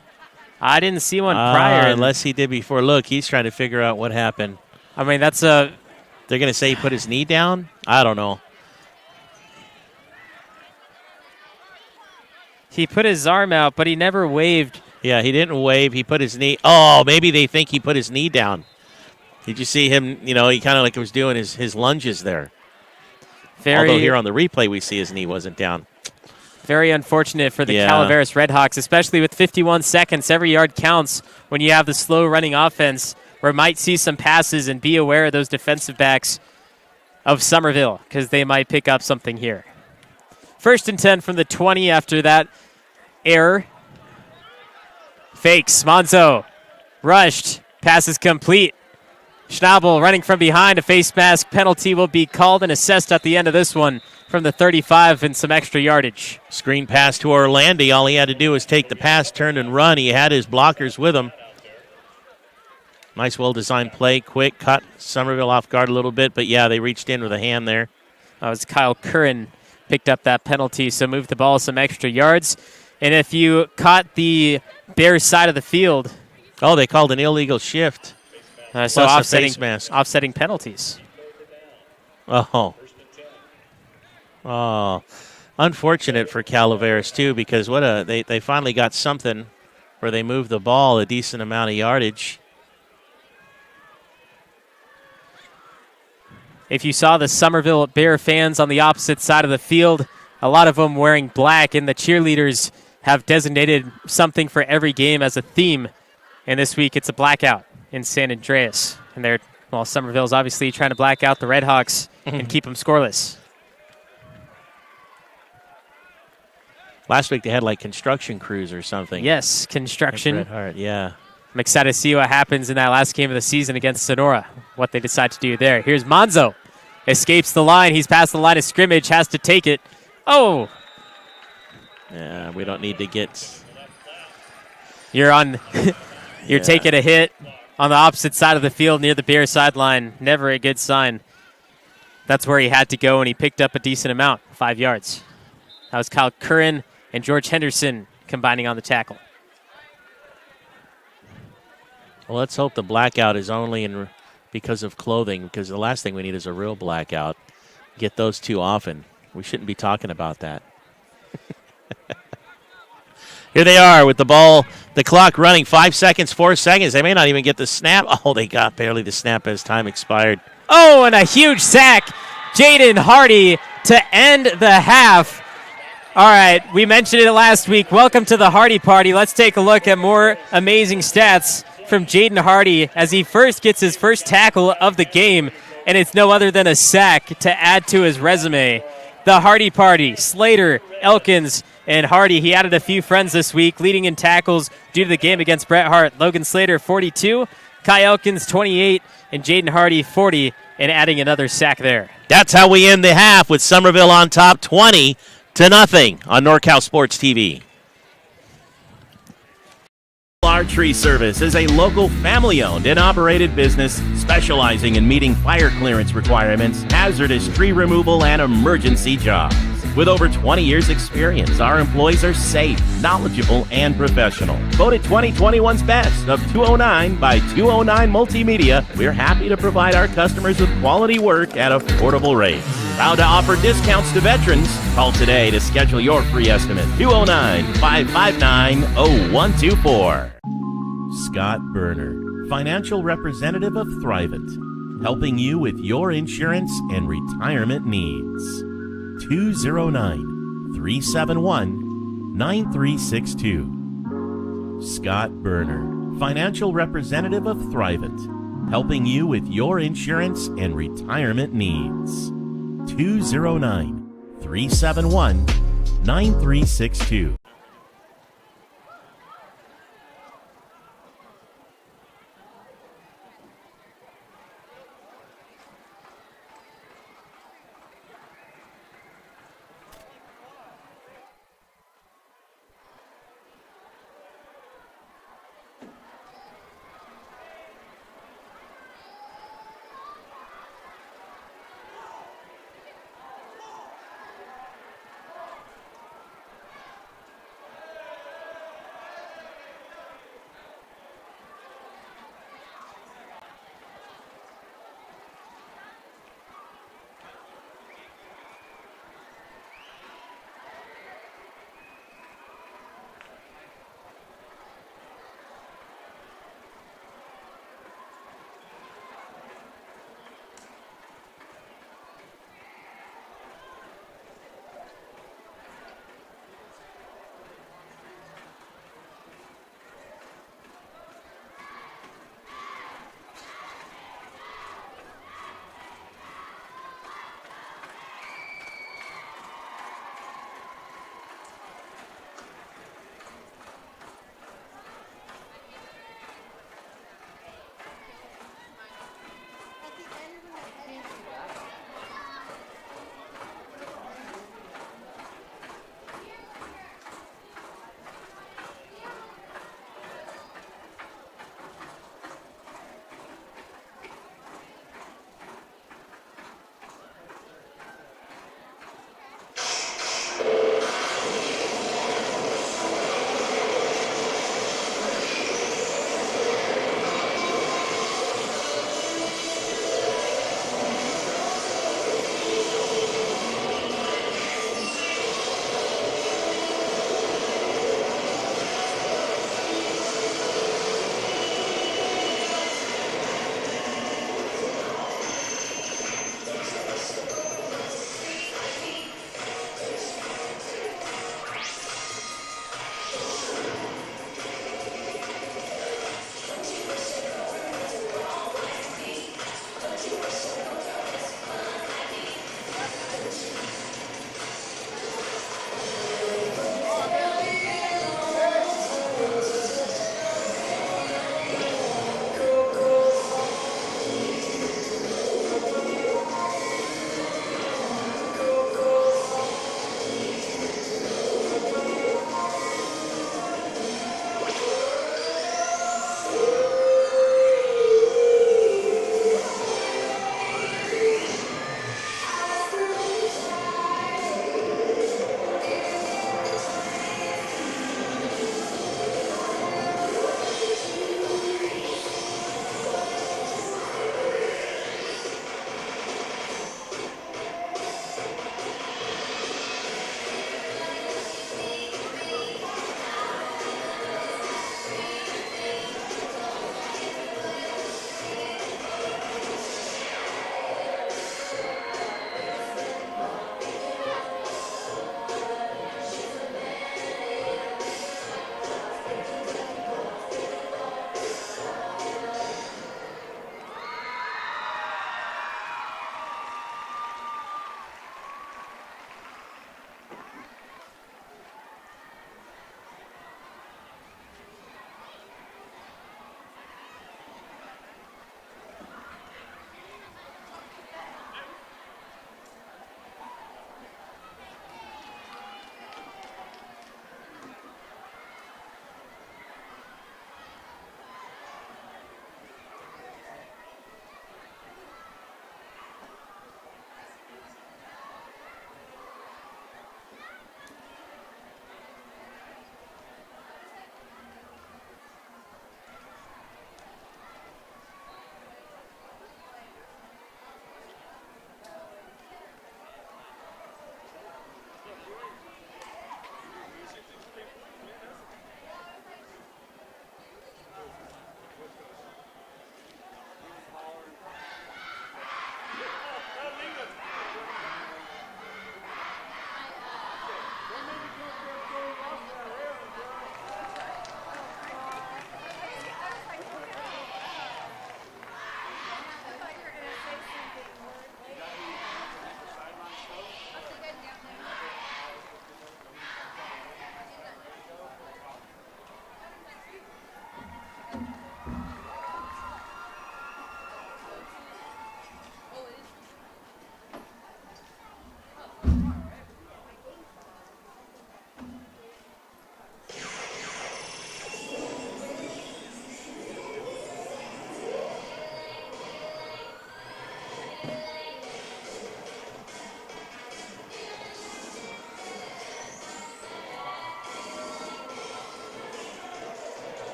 I didn't see one prior. Unless he did before. Look, he's trying to figure out what happened. I mean, that's a... They're going to say he put his knee down? I don't know. He put his arm out, but he never waved. Yeah, he didn't wave. He put his knee. Oh, maybe they think he put his knee down. Did you see him? He kind of like was doing his lunges there. Very, although here on the replay we see his knee wasn't down. Very unfortunate for the Calaveras Redhawks, especially with 51 seconds. Every yard counts when you have the slow-running offense where might see some passes, and be aware of those defensive backs of Summerville because they might pick up something here. 1st and 10 from the 20 after that error. Fakes. Monzo rushed. Pass is complete. Schnabel running from behind. A face mask penalty will be called and assessed at the end of this one from the 35 and some extra yardage. Screen pass to Orlandi. All he had to do was take the pass, turn, and run. He had his blockers with him. Nice, well-designed play. Quick, cut Summerville off guard a little bit, but yeah, they reached in with a hand there. That was Kyle Curran picked up that penalty, so moved the ball some extra yards. And if you caught the Bears side of the field... Oh, they called an illegal shift. So offsetting penalties. Oh, unfortunate for Calaveras too, because they finally got something where they moved the ball a decent amount of yardage. If you saw the Summerville Bear fans on the opposite side of the field, a lot of them wearing black, and the cheerleaders have designated something for every game as a theme. And this week it's a blackout in San Andreas. And Summerville's obviously trying to black out the Redhawks and keep them scoreless. Last week they had like construction crews or something. Yes, construction. Red Heart, yeah. I'm excited to see what happens in that last game of the season against Sonora, what they decide to do there. Here's Monzo. Escapes the line. He's past the line of scrimmage, has to take it. Oh! Yeah, we don't need to get... You're taking a hit on the opposite side of the field near the Bear sideline. Never a good sign. That's where he had to go, and he picked up a decent amount, 5 yards. That was Kyle Curran and George Henderson combining on the tackle. Well, let's hope the blackout is only because of clothing, because the last thing we need is a real blackout. Get those too often. We shouldn't be talking about that. Here they are with the ball, the clock running, 5 seconds, 4 seconds. They may not even get the snap. Oh, they got barely the snap as time expired. Oh, and a huge sack. Jaden Hardy to end the half. All right, we mentioned it last week. Welcome to the Hardy Party. Let's take a look at more amazing stats from Jaden Hardy as he first gets his first tackle of the game, and it's no other than a sack to add to his resume. The Hardy Party, Slater, Elkins, and Hardy. He added a few friends this week, leading in tackles due to the game against Bret Hart. Logan Slater, 42, Kai Elkins, 28, and Jaden Hardy, 40, and adding another sack there. That's how we end the half with Summerville on top, 20-0 on NorCal Sports TV. Our Tree Service is a local family-owned and operated business specializing in meeting fire clearance requirements, hazardous tree removal, and emergency jobs. With over 20 years' experience, our employees are safe, knowledgeable, and professional. Voted 2021's Best of 209 by 209 Multimedia, we're happy to provide our customers with quality work at affordable rates. Proud to offer discounts to veterans. Call today to schedule your free estimate. 209-559-0124. Scott Berner, financial representative of Thrivent, helping you with your insurance and retirement needs. 209-371-9362. Scott Berner, financial representative of Thrivent, helping you with your insurance and retirement needs. 209-371-9362.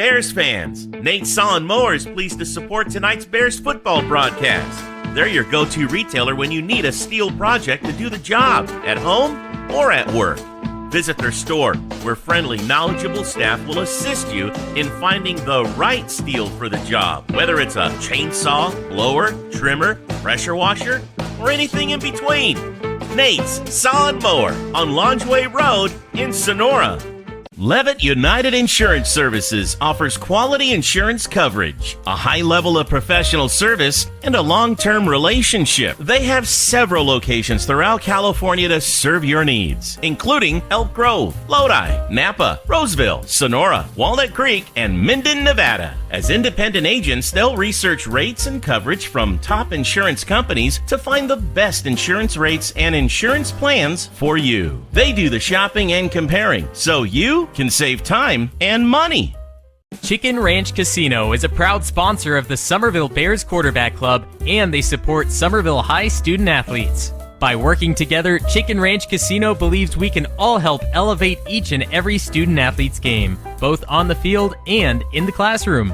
Bears fans, Nate Saw Mower is pleased to support tonight's Bears football broadcast. They're your go-to retailer when you need a steel project to do the job, at home or at work. Visit their store, where friendly, knowledgeable staff will assist you in finding the right steel for the job, whether it's a chainsaw, blower, trimmer, pressure washer, or anything in between. Nate's Saw Mower on Longeway Road in Sonora. Levitt United Insurance Services offers quality insurance coverage, a high level of professional service, and a long-term relationship. They have several locations throughout California to serve your needs, including Elk Grove, Lodi, Napa, Roseville, Sonora, Walnut Creek, and Minden, Nevada. As independent agents, they'll research rates and coverage from top insurance companies to find the best insurance rates and insurance plans for you. They do the shopping and comparing, so you can save time and money. Chicken Ranch Casino is a proud sponsor of the Summerville Bears Quarterback Club, and they support Summerville High student athletes. By working together, Chicken Ranch Casino believes we can all help elevate each and every student athlete's game, both on the field and in the classroom.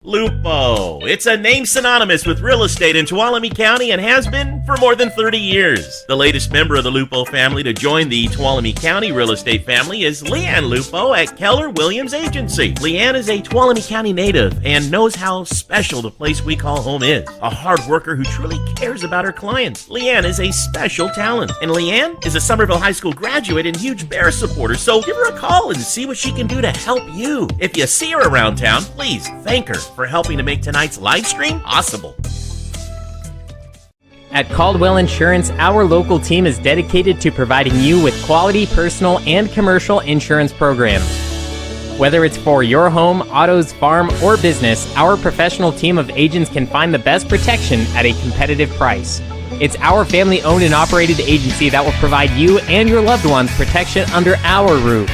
Lupo. It's a name synonymous with real estate in Tuolumne County and has been for more than 30 years. The latest member of the Lupo family to join the Tuolumne County real estate family is LeAnn Lupo at Keller Williams Agency. LeAnn is a Tuolumne County native and knows how special the place we call home is. A hard worker who truly cares about her clients. LeAnn is a special talent, and LeAnn is a Summerville High School graduate and huge Bear supporter, so give her a call and see what she can do to help you. If you see her around town, please thank her for helping to make tonight's live stream possible. At Caldwell Insurance, our local team is dedicated to providing you with quality personal and commercial insurance programs. Whether it's for your home, autos, farm, or business, our professional team of agents can find the best protection at a competitive price. It's our family-owned and operated agency that will provide you and your loved ones protection under our roof.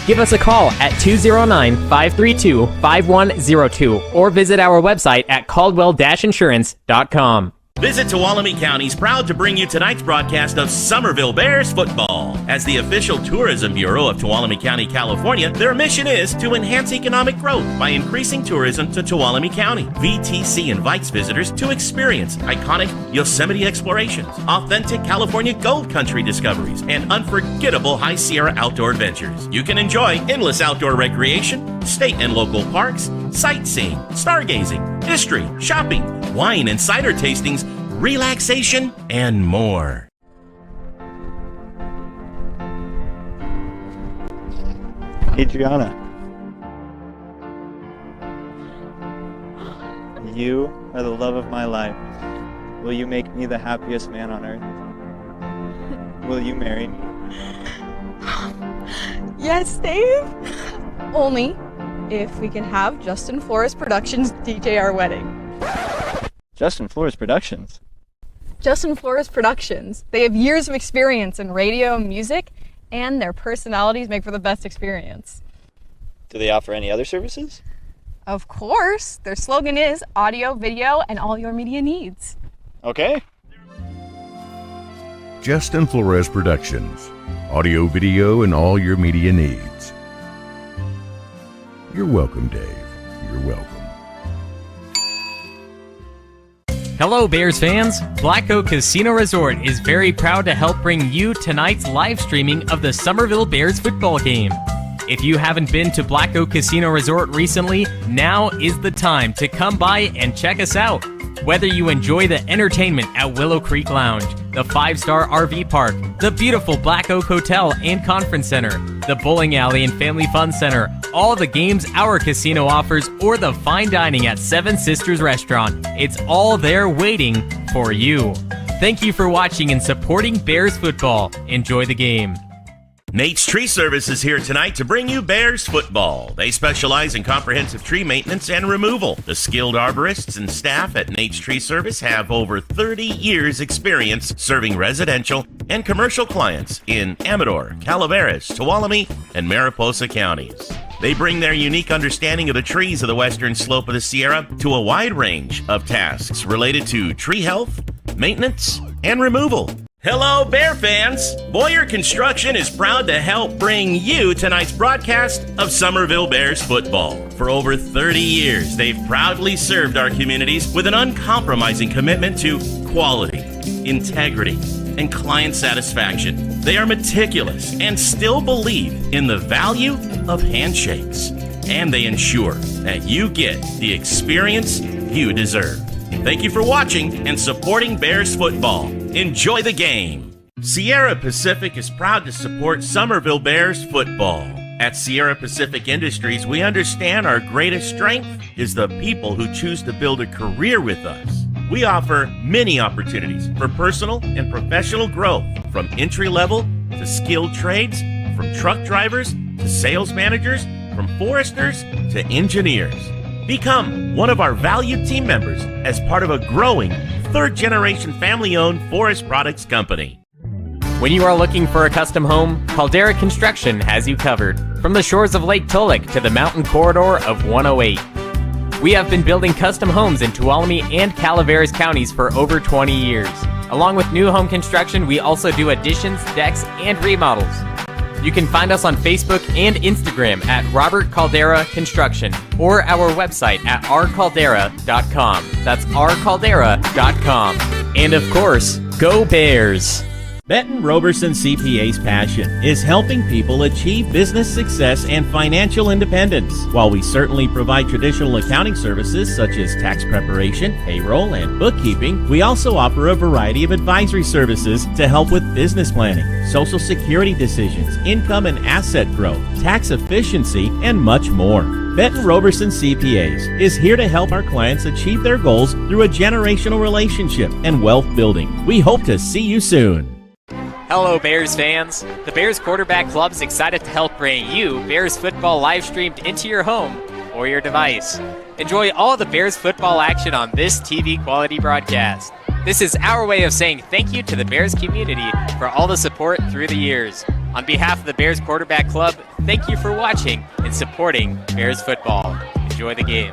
Give us a call at 209-532-5102 or visit our website at caldwell-insurance.com. Visit Tuolumne County's proud to bring you tonight's broadcast of Summerville Bears football. As the official tourism bureau of Tuolumne County, California, their mission is to enhance economic growth by increasing tourism to Tuolumne County. VTC invites visitors to experience iconic Yosemite explorations, authentic California gold country discoveries, and unforgettable High Sierra outdoor adventures. You can enjoy endless outdoor recreation, state and local parks, sightseeing, stargazing, history, shopping, wine and cider tastings, relaxation, and more. Adriana, you are the love of my life. Will you make me the happiest man on earth? Will you marry me? Yes, Dave. Only if we can have Justin Flores Productions DJ our wedding. Justin Flores Productions? Justin Flores Productions. They have years of experience in radio and music, and their personalities make for the best experience. Do they offer any other services? Of course. Their slogan is audio, video, and all your media needs. Okay. Justin Flores Productions. Audio, video, and all your media needs. You're welcome, Dave. You're welcome. Hello, Bears fans! Black Oak Casino Resort is very proud to help bring you tonight's live streaming of the Summerville Bears football game. If you haven't been to Black Oak Casino Resort recently, now is the time to come by and check us out. Whether you enjoy the entertainment at Willow Creek Lounge, the 5-star RV park, the beautiful Black Oak Hotel and Conference Center, the bowling alley and family fun center, all the games our casino offers, or the fine dining at Seven Sisters Restaurant, it's all there waiting for you. Thank you for watching and supporting Bears football. Enjoy the game. Nate's Tree Service is here tonight to bring you Bears football. They specialize in comprehensive tree maintenance and removal. The skilled arborists and staff at Nate's Tree Service have over 30 years experience serving residential and commercial clients in Amador, Calaveras, Tuolumne, and Mariposa counties. They bring their unique understanding of the trees of the western slope of the Sierra to a wide range of tasks related to tree health, maintenance, and removal. Hello, Bear fans! Boyer Construction is proud to help bring you tonight's broadcast of Somerville Bears football. For over 30 years, they've proudly served our communities with an uncompromising commitment to quality, integrity, and client satisfaction. They are meticulous and still believe in the value of handshakes. And they ensure that you get the experience you deserve. Thank you for watching and supporting Bears football. Enjoy the game. Sierra Pacific is proud to support Somerville Bears football. At Sierra Pacific Industries, we understand our greatest strength is the people who choose to build a career with us. We offer many opportunities for personal and professional growth, from entry level to skilled trades, from truck drivers to sales managers, from foresters to engineers. Become one of our valued team members as part of a growing third-generation family-owned forest products company. When you are looking for a custom home, Caldera Construction has you covered. From the shores of Lake Tulloch to the mountain corridor of 108. We have been building custom homes in Tuolumne and Calaveras counties for over 20 years. Along with new home construction, we also do additions, decks, and remodels. You can find us on Facebook and Instagram at Robert Caldera Construction or our website at rcaldera.com. That's rcaldera.com. And of course, go Bears! Benton Roberson CPA's passion is helping people achieve business success and financial independence. While we certainly provide traditional accounting services such as tax preparation, payroll, and bookkeeping, we also offer a variety of advisory services to help with business planning, social security decisions, income and asset growth, tax efficiency, and much more. Benton Roberson CPAs is here to help our clients achieve their goals through a generational relationship and wealth building. We hope to see you soon. Hello, Bears fans. The Bears Quarterback Club is excited to help bring you Bears football live streamed into your home or your device. Enjoy all the Bears football action on this TV quality broadcast. This is our way of saying thank you to the Bears community for all the support through the years. On behalf of the Bears Quarterback Club, thank you for watching and supporting Bears football. Enjoy the game.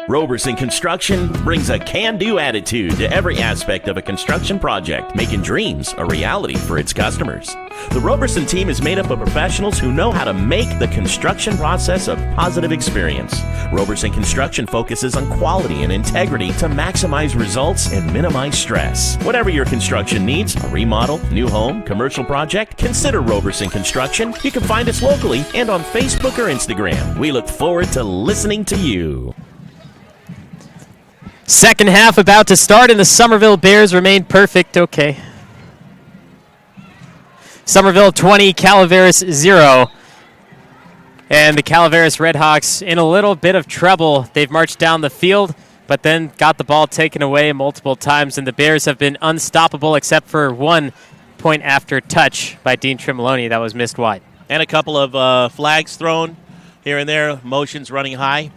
Roberson Construction brings a can-do attitude to every aspect of a construction project, making dreams a reality for its customers. The Roberson team is made up of professionals who know how to make the construction process a positive experience. Roberson Construction focuses on quality and integrity to maximize results and minimize stress. Whatever your construction needs, a remodel, new home, commercial project, consider Roberson Construction. You can find us locally and on Facebook or Instagram. We look forward to listening to you. Second half about to start, and the Somerville Bears remain perfect. Okay. Somerville 20, Calaveras 0. And the Calaveras Redhawks in a little bit of trouble. They've marched down the field, but then got the ball taken away multiple times, and the Bears have been unstoppable except for 1 point after touch by Dean Tremoloni that was missed wide. And a couple of flags thrown here and there, motions running high.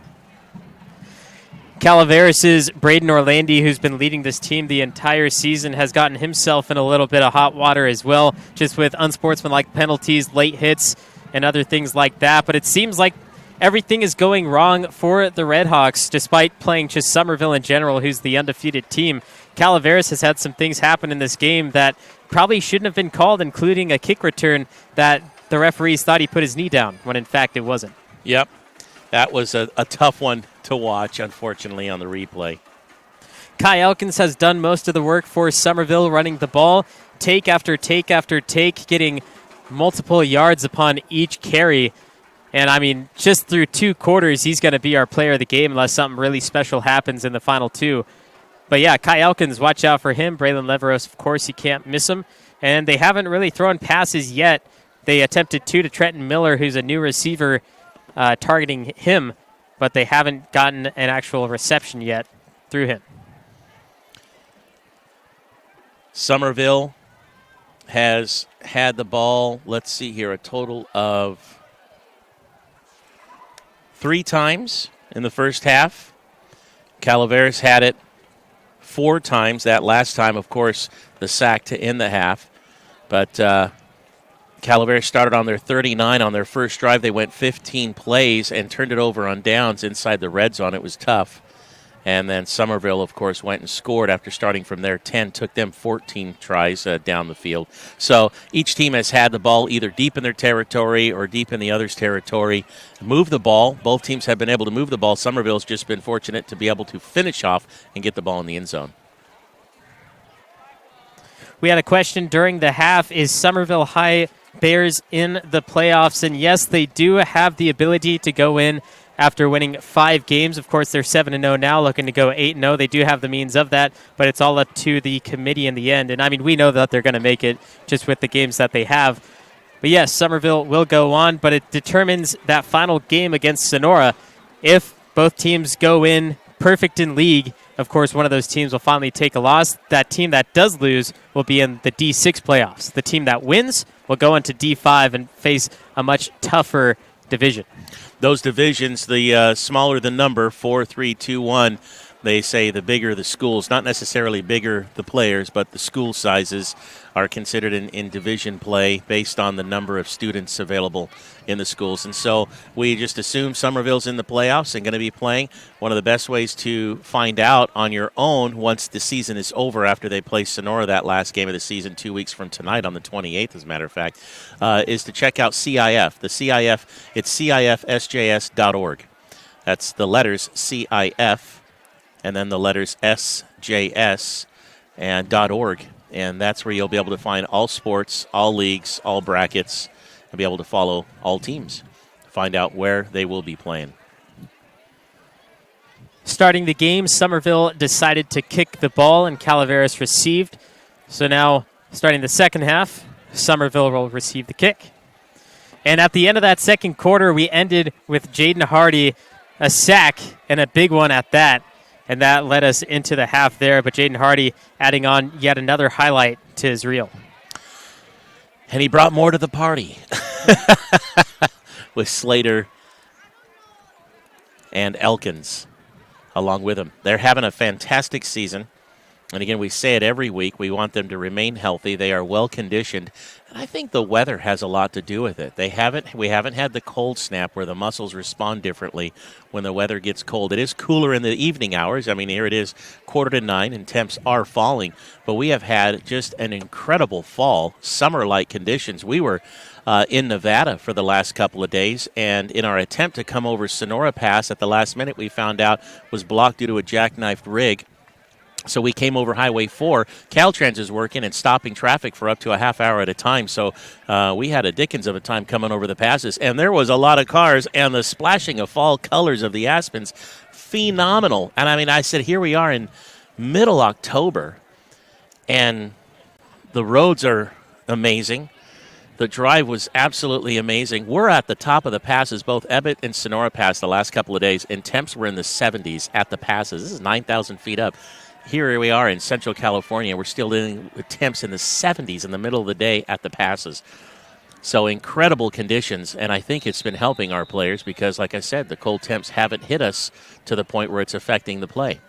Calaveras' Braden Orlandi, who's been leading this team the entire season, has gotten himself in a little bit of hot water as well, just with unsportsmanlike penalties, late hits, and other things like that. But it seems like everything is going wrong for the Redhawks, despite playing just Somerville in general, who's the undefeated team. Calaveras has had some things happen in this game that probably shouldn't have been called, including a kick return that the referees thought he put his knee down, when in fact it wasn't. Yep, that was a tough one to watch, unfortunately, on the replay. Kai Elkins has done most of the work for Somerville, running the ball, take after take after take, getting multiple yards upon each carry. And, I mean, just through 2 quarters, he's going to be our player of the game unless something really special happens in the final 2. But, yeah, Kai Elkins, watch out for him. Braylon Leveros, of course, you can't miss him. And they haven't really thrown passes yet. They attempted 2 to Trenton Miller, who's a new receiver, targeting him, but they haven't gotten an actual reception yet through him. Somerville has had the ball, let's see here, a total of 3 times in the first half. Calaveras had it 4 times. That last time, of course, the sack to end the half. But Calaveras started on their 39 on their first drive. They went 15 plays and turned it over on downs inside the red zone. It was tough. And then Summerville, of course, went and scored after starting from their 10, took them 14 tries down the field. So each team has had the ball either deep in their territory or deep in the other's territory. Move the ball. Both teams have been able to move the ball. Summerville's just been fortunate to be able to finish off and get the ball in the end zone. We had a question during the half. Is Summerville High Bears in the playoffs? And yes, they do have the ability to go in after winning 5 games. Of course, they're 7-0 now, looking to go 8-0. They do have the means of that, but it's all up to the committee in the end. And, I mean, we know that they're going to make it just with the games that they have. But, yes, Summerville will go on, but it determines that final game against Sonora. If both teams go in perfect in league, of course, one of those teams will finally take a loss. That team that does lose will be in the D6 playoffs. The team that wins will go into D5 and face a much tougher division. Those divisions, the smaller the number, 4, 3, 2, 1, they say the bigger the schools. Not necessarily bigger the players, but the school sizes are considered in division play based on the number of students available in the schools. And so we just assume Summerville's in the playoffs and going to be playing. One of the best ways to find out on your own once the season is over after they play Sonora that last game of the season 2 weeks from tonight on the 28th, as a matter of fact, is to check out CIF. The CIF, it's CIFSJS.org. That's the letters CIF and then the letters SJS and .org. And that's where you'll be able to find all sports, all leagues, all brackets, and be able to follow all teams, find out where they will be playing. Starting the game, Summerville decided to kick the ball, and Calaveras received. So now, starting the second half, Summerville will receive the kick. And at the end of that second quarter, we ended with Jaden Hardy, a sack, and a big one at that. And that led us into the half there. But Jaden Hardy adding on yet another highlight to his reel. And he brought more to the party with Slater and Elkins along with him. They're having a fantastic season. And again, we say it every week. We want them to remain healthy. They are well conditioned. And I think the weather has a lot to do with it. We haven't had the cold snap where the muscles respond differently when the weather gets cold. It is cooler in the evening hours. I mean, here it is 8:45 and temps are falling. But we have had just an incredible fall, summer-like conditions. We were in Nevada for the last couple of days, and in our attempt to come over Sonora Pass at the last minute, we found out was blocked due to a jackknifed rig. So we came over Highway 4. Caltrans is working and stopping traffic for up to a half hour at a time. So we had a dickens of a time coming over the passes. And there was a lot of cars, and the splashing of fall colors of the aspens, phenomenal. And, I mean, I said, here we are in middle October, and the roads are amazing. The drive was absolutely amazing. We're at the top of the passes, both Ebbett and Sonora Pass the last couple of days, and temps were in the 70s at the passes. This is 9,000 feet up. Here we are in Central California. We're still dealing with temps in the 70s in the middle of the day at the passes. So incredible conditions, and I think it's been helping our players because, like I said, the cold temps haven't hit us to the point where it's affecting the play.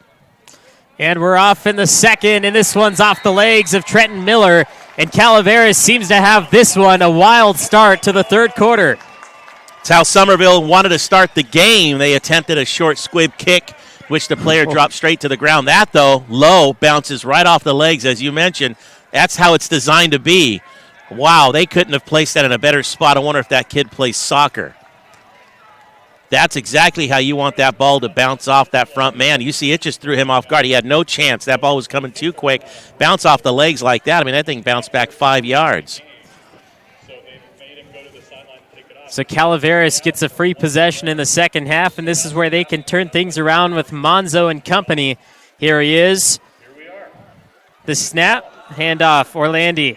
And we're off in the second, and this one's off the legs of Trenton Miller. And Calaveras seems to have this one, a wild start to the third quarter. It's how Summerville wanted to start the game. They attempted a short squib kick, which the player dropped straight to the ground. That, though, low, bounces right off the legs, as you mentioned. That's how it's designed to be. Wow, they couldn't have placed that in a better spot. I wonder if that kid plays soccer. That's exactly how you want that ball to bounce off that front man. You see, it just threw him off guard. He had no chance. That ball was coming too quick. Bounce off the legs like that. I mean, that thing bounced back 5 yards. So Calaveras gets a free possession in the second half, and this is where they can turn things around with Monzo and company. Here he is. The snap, handoff, Orlandi.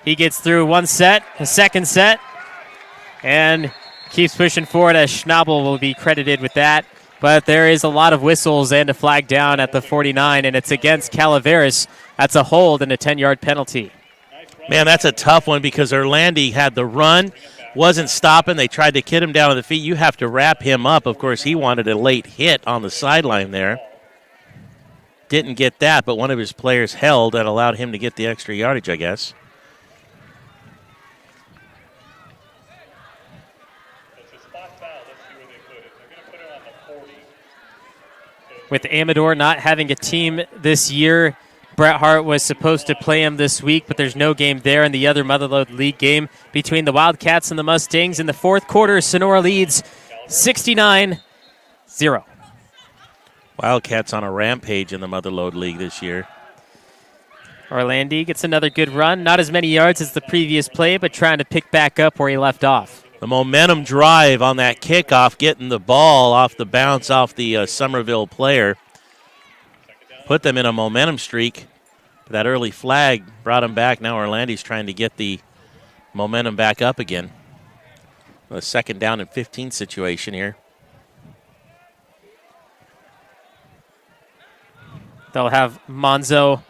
He gets through one set, a second set, and keeps pushing forward as Schnabel will be credited with that. But there is a lot of whistles and a flag down at the 49, and it's against Calaveras. That's a hold and a 10-yard penalty. Man, that's a tough one because Orlandi had the run, wasn't stopping. They tried to kid him down to the feet. You have to wrap him up. Of course, he wanted a late hit on the sideline there. Didn't get that, but one of his players held and allowed him to get the extra yardage, I guess. It's a spot foul. Let's see where they put it. They're going to put it on the 40. So With Amador not having a team this year, Bret Hart was supposed to play him this week, but there's no game there in the other Motherlode League game between the Wildcats and the Mustangs. In the fourth quarter, Sonora leads 69-0. Wildcats on a rampage in the Motherlode League this year. Orlandi gets another good run. Not as many yards as the previous play, but trying to pick back up where he left off. The momentum drive on that kickoff, getting the ball off the bounce off the Summerville player. Put them in a momentum streak. That early flag brought them back. Now Orlandi's trying to get the momentum back up again. A second down and 15 situation here. They'll have Monzo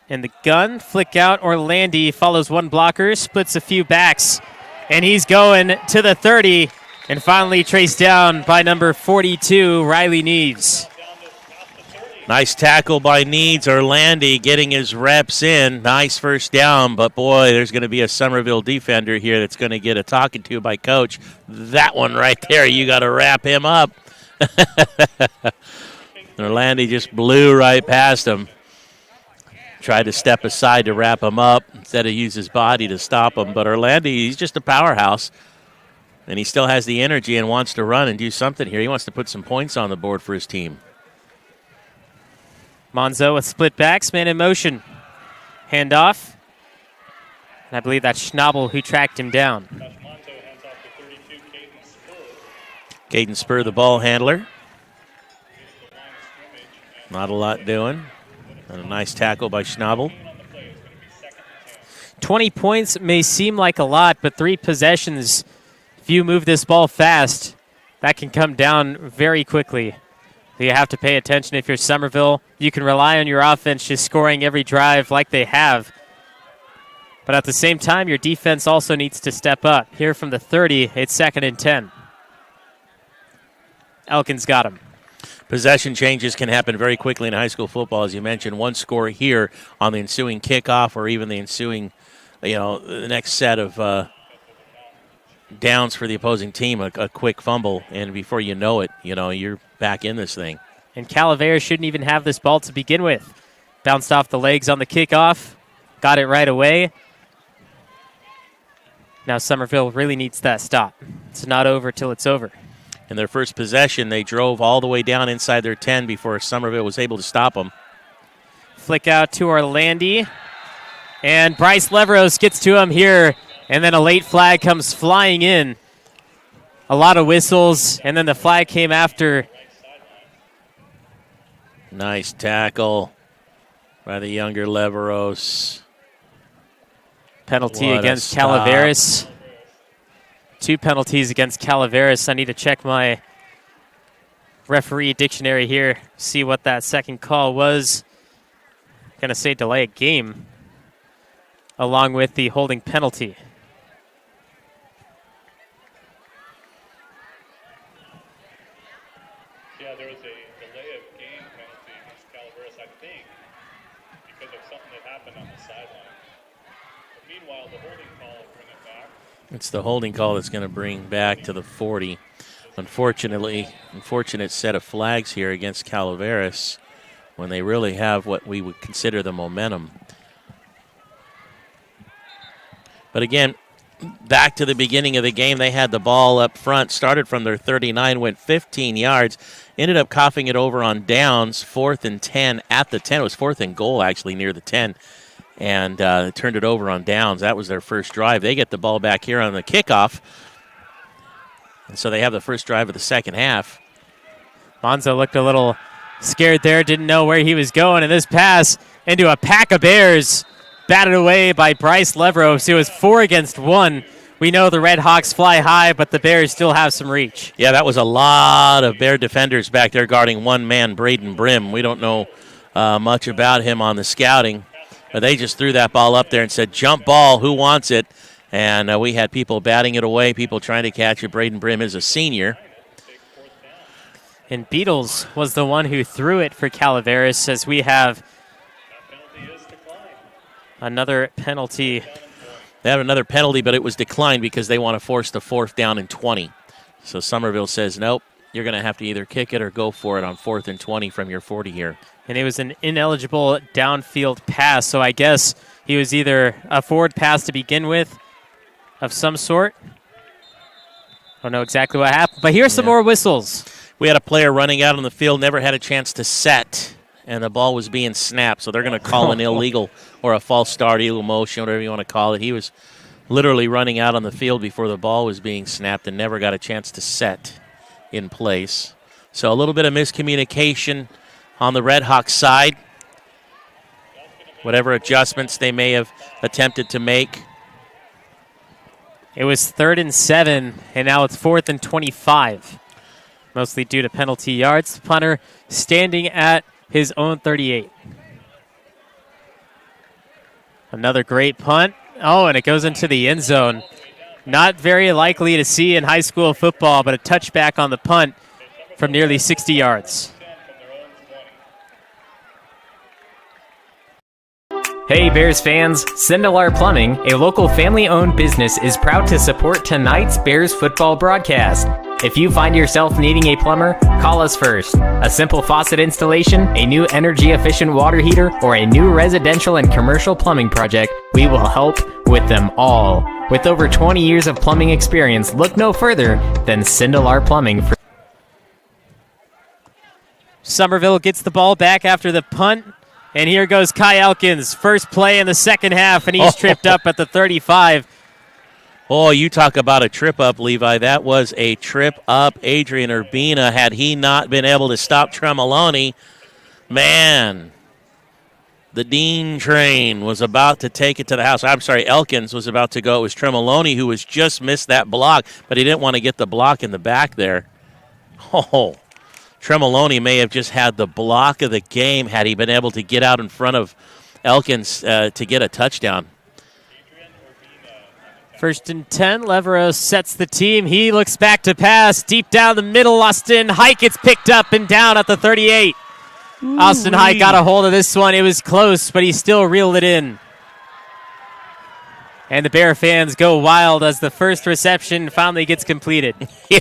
in the gun. Flick out. Orlandi follows one blocker, splits a few backs, and he's going to the 30 and finally traced down by number 42, Riley Neves. Nice tackle by Needs. Orlandi getting his reps in. Nice first down, but boy, there's going to be a Summerville defender here that's going to get a talking to by Coach. That one right there, you got to wrap him up. Orlandi just blew right past him. Tried to step aside to wrap him up instead of use his body to stop him. But Orlandi, he's just a powerhouse, and he still has the energy and wants to run and do something here. He wants to put some points on the board for his team. Monzo with split backs, man in motion. Handoff. And I believe that's Schnabel who tracked him down. Caden Spur, the ball handler. Not a lot doing. And a nice tackle by Schnabel. 20 points may seem like a lot, but 3 possessions, if you move this ball fast, that can come down very quickly. You have to pay attention if you're Summerville. You can rely on your offense just scoring every drive like they have. But at the same time, your defense also needs to step up. Here from the 30, it's 2nd and 10. Elkins got him. Possession changes can happen very quickly in high school football. As you mentioned, one score here on the ensuing kickoff or even the ensuing, the next set of downs for the opposing team, a quick fumble, and before you know it, you're back in this thing. And Calaveras shouldn't even have this ball to begin with. Bounced off the legs on the kickoff, got it right away. Now Summerville really needs that stop. It's not over till it's over. In their first possession, they drove all the way down inside their 10 before Summerville was able to stop them. Flick out to Orlandi. And Bryce Leveros gets to him here. And then a late flag comes flying in. A lot of whistles. And then the flag came after. Nice tackle by the younger Leveros. Penalty against Calaveras. 2 penalties against Calaveras. I need to check my referee dictionary here, see what that second call was. Going to say delay a game along with the holding penalty. Yeah, there was a delay of game penalty against Calaveras, I think, because of something that happened on the sideline. But meanwhile, the holding call will bring it back. It's the holding call that's going to bring back to the 40. Unfortunate set of flags here against Calaveras when they really have what we would consider the momentum. But again, back to the beginning of the game, they had the ball up front, started from their 39, went 15 yards, ended up coughing it over on downs, 4th and 10 at the 10. It was 4th and goal, actually, near the 10. And turned it over on downs. That was their first drive. They get the ball back here on the kickoff. And so they have the first drive of the second half. Monzo looked a little scared there, didn't know where he was going. And this pass into a pack of Bears, batted away by Bryce Leveros. It was 4 against 1. We know the Red Hawks fly high, but the Bears still have some reach. Yeah, that was a lot of Bear defenders back there guarding one man, Braden Brim. We don't know much about him on the scouting. But they just threw that ball up there and said, jump ball, who wants it? And we had people batting it away, people trying to catch it. Braden Brim is a senior. And Beatles was the one who threw it for Calaveras, as we have another penalty. They have another penalty, but it was declined because they want to force the 4th down and 20. So Summerville says, nope, you're going to have to either kick it or go for it on 4th and 20 from your 40 here. And it was an ineligible downfield pass, so I guess he was either a forward pass to begin with of some sort. Don't know exactly what happened, but here's some more whistles. We had a player running out on the field, never had a chance to set, and the ball was being snapped, so they're going to call an illegal or a false start, illegal motion, whatever you want to call it. He was literally running out on the field before the ball was being snapped and never got a chance to set in place. So a little bit of miscommunication on the Redhawks side. Whatever adjustments they may have attempted to make. It was 3rd and 7, and now it's 4th and 25. Mostly due to penalty yards. Punter standing at his own 38. Another great punt. Oh, and it goes into the end zone. Not very likely to see in high school football, but a touchback on the punt from nearly 60 yards. Hey Bears fans, Sindelar Plumbing, a local family-owned business, is proud to support tonight's Bears football broadcast. If you find yourself needing a plumber, call us first. A simple faucet installation, a new energy-efficient water heater, or a new residential and commercial plumbing project, we will help with them all. With over 20 years of plumbing experience, look no further than Sindelar Plumbing. Summerville gets the ball back after the punt. And here goes Kai Elkins. First play in the second half, and he's tripped up at the 35. Oh, you talk about a trip up, Levi. That was a trip up. Adrian Urbina, had he not been able to stop Tremoloni, man, the Dean train was about to take it to the house. I'm sorry, Elkins was about to go. It was Tremoloni who was just missed that block, but he didn't want to get the block in the back there. Oh, Tremoloni may have just had the block of the game had he been able to get out in front of Elkins to get a touchdown. 1st and 10, Leveros sets the team. He looks back to pass. Deep down the middle, Austin Hike gets picked up and down at the 38. Austin Hike got a hold of this one. It was close, but he still reeled it in. And the Bear fans go wild as the first reception finally gets completed. Yeah.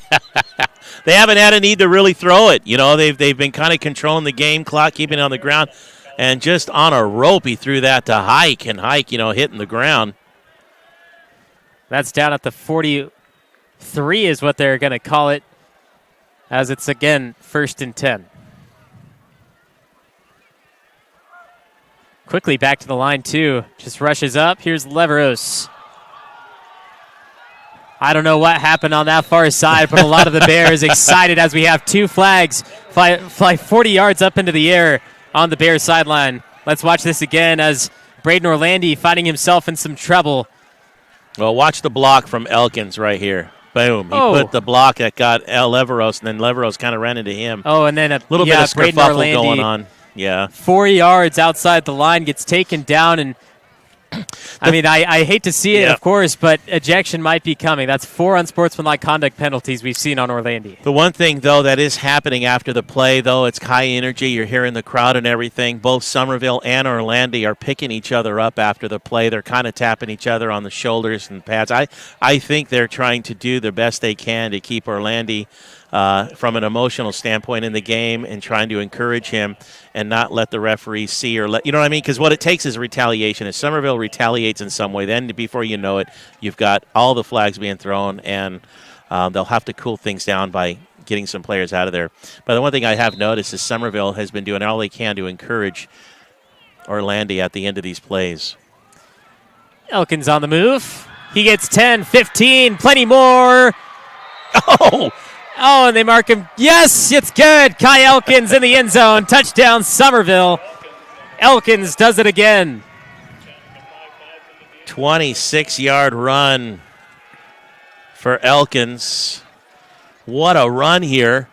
They haven't had a need to really throw it. You know, they've been kind of controlling the game clock, keeping it on the ground, and just on a rope he threw that to Hike, and Hike, hitting the ground. That's down at the 43 is what they're going to call it, as it's, again, 1st and 10. Quickly back to the line, too. Just rushes up. Here's Leveros. I don't know what happened on that far side, but a lot of the Bears excited as we have 2 flags fly 40 yards up into the air on the Bears sideline. Let's watch this again as Braden Orlandi finding himself in some trouble. Well, watch the block from Elkins right here. Boom. He put the block that got Leveros, and then Leveros kind of ran into him. Oh, and then a little bit of Braden kerfuffle Orlandi, going on. Yeah. 4 yards outside the line, gets taken down, and I mean, I hate to see it, of course, but ejection might be coming. That's 4 unsportsmanlike conduct penalties we've seen on Orlandi. The one thing, though, that is happening after the play, though, it's high energy. You're hearing the crowd and everything. Both Summerville and Orlandi are picking each other up after the play. They're kind of tapping each other on the shoulders and pads. I think they're trying to do the best they can to keep Orlandi from an emotional standpoint in the game and trying to encourage him and not let the referee see or let, you know what I mean? Because what it takes is retaliation. If Summerville retaliates in some way, then before you know it, you've got all the flags being thrown, and they'll have to cool things down by getting some players out of there. But the one thing I have noticed is Summerville has been doing all they can to encourage Orlandi at the end of these plays. Elkins on the move. He gets 10, 15, plenty more. Oh, and they mark him. Yes, it's good. Kai Elkins in the end zone. Touchdown, Summerville. Elkins does it again. 26-yard run for Elkins. What a run here.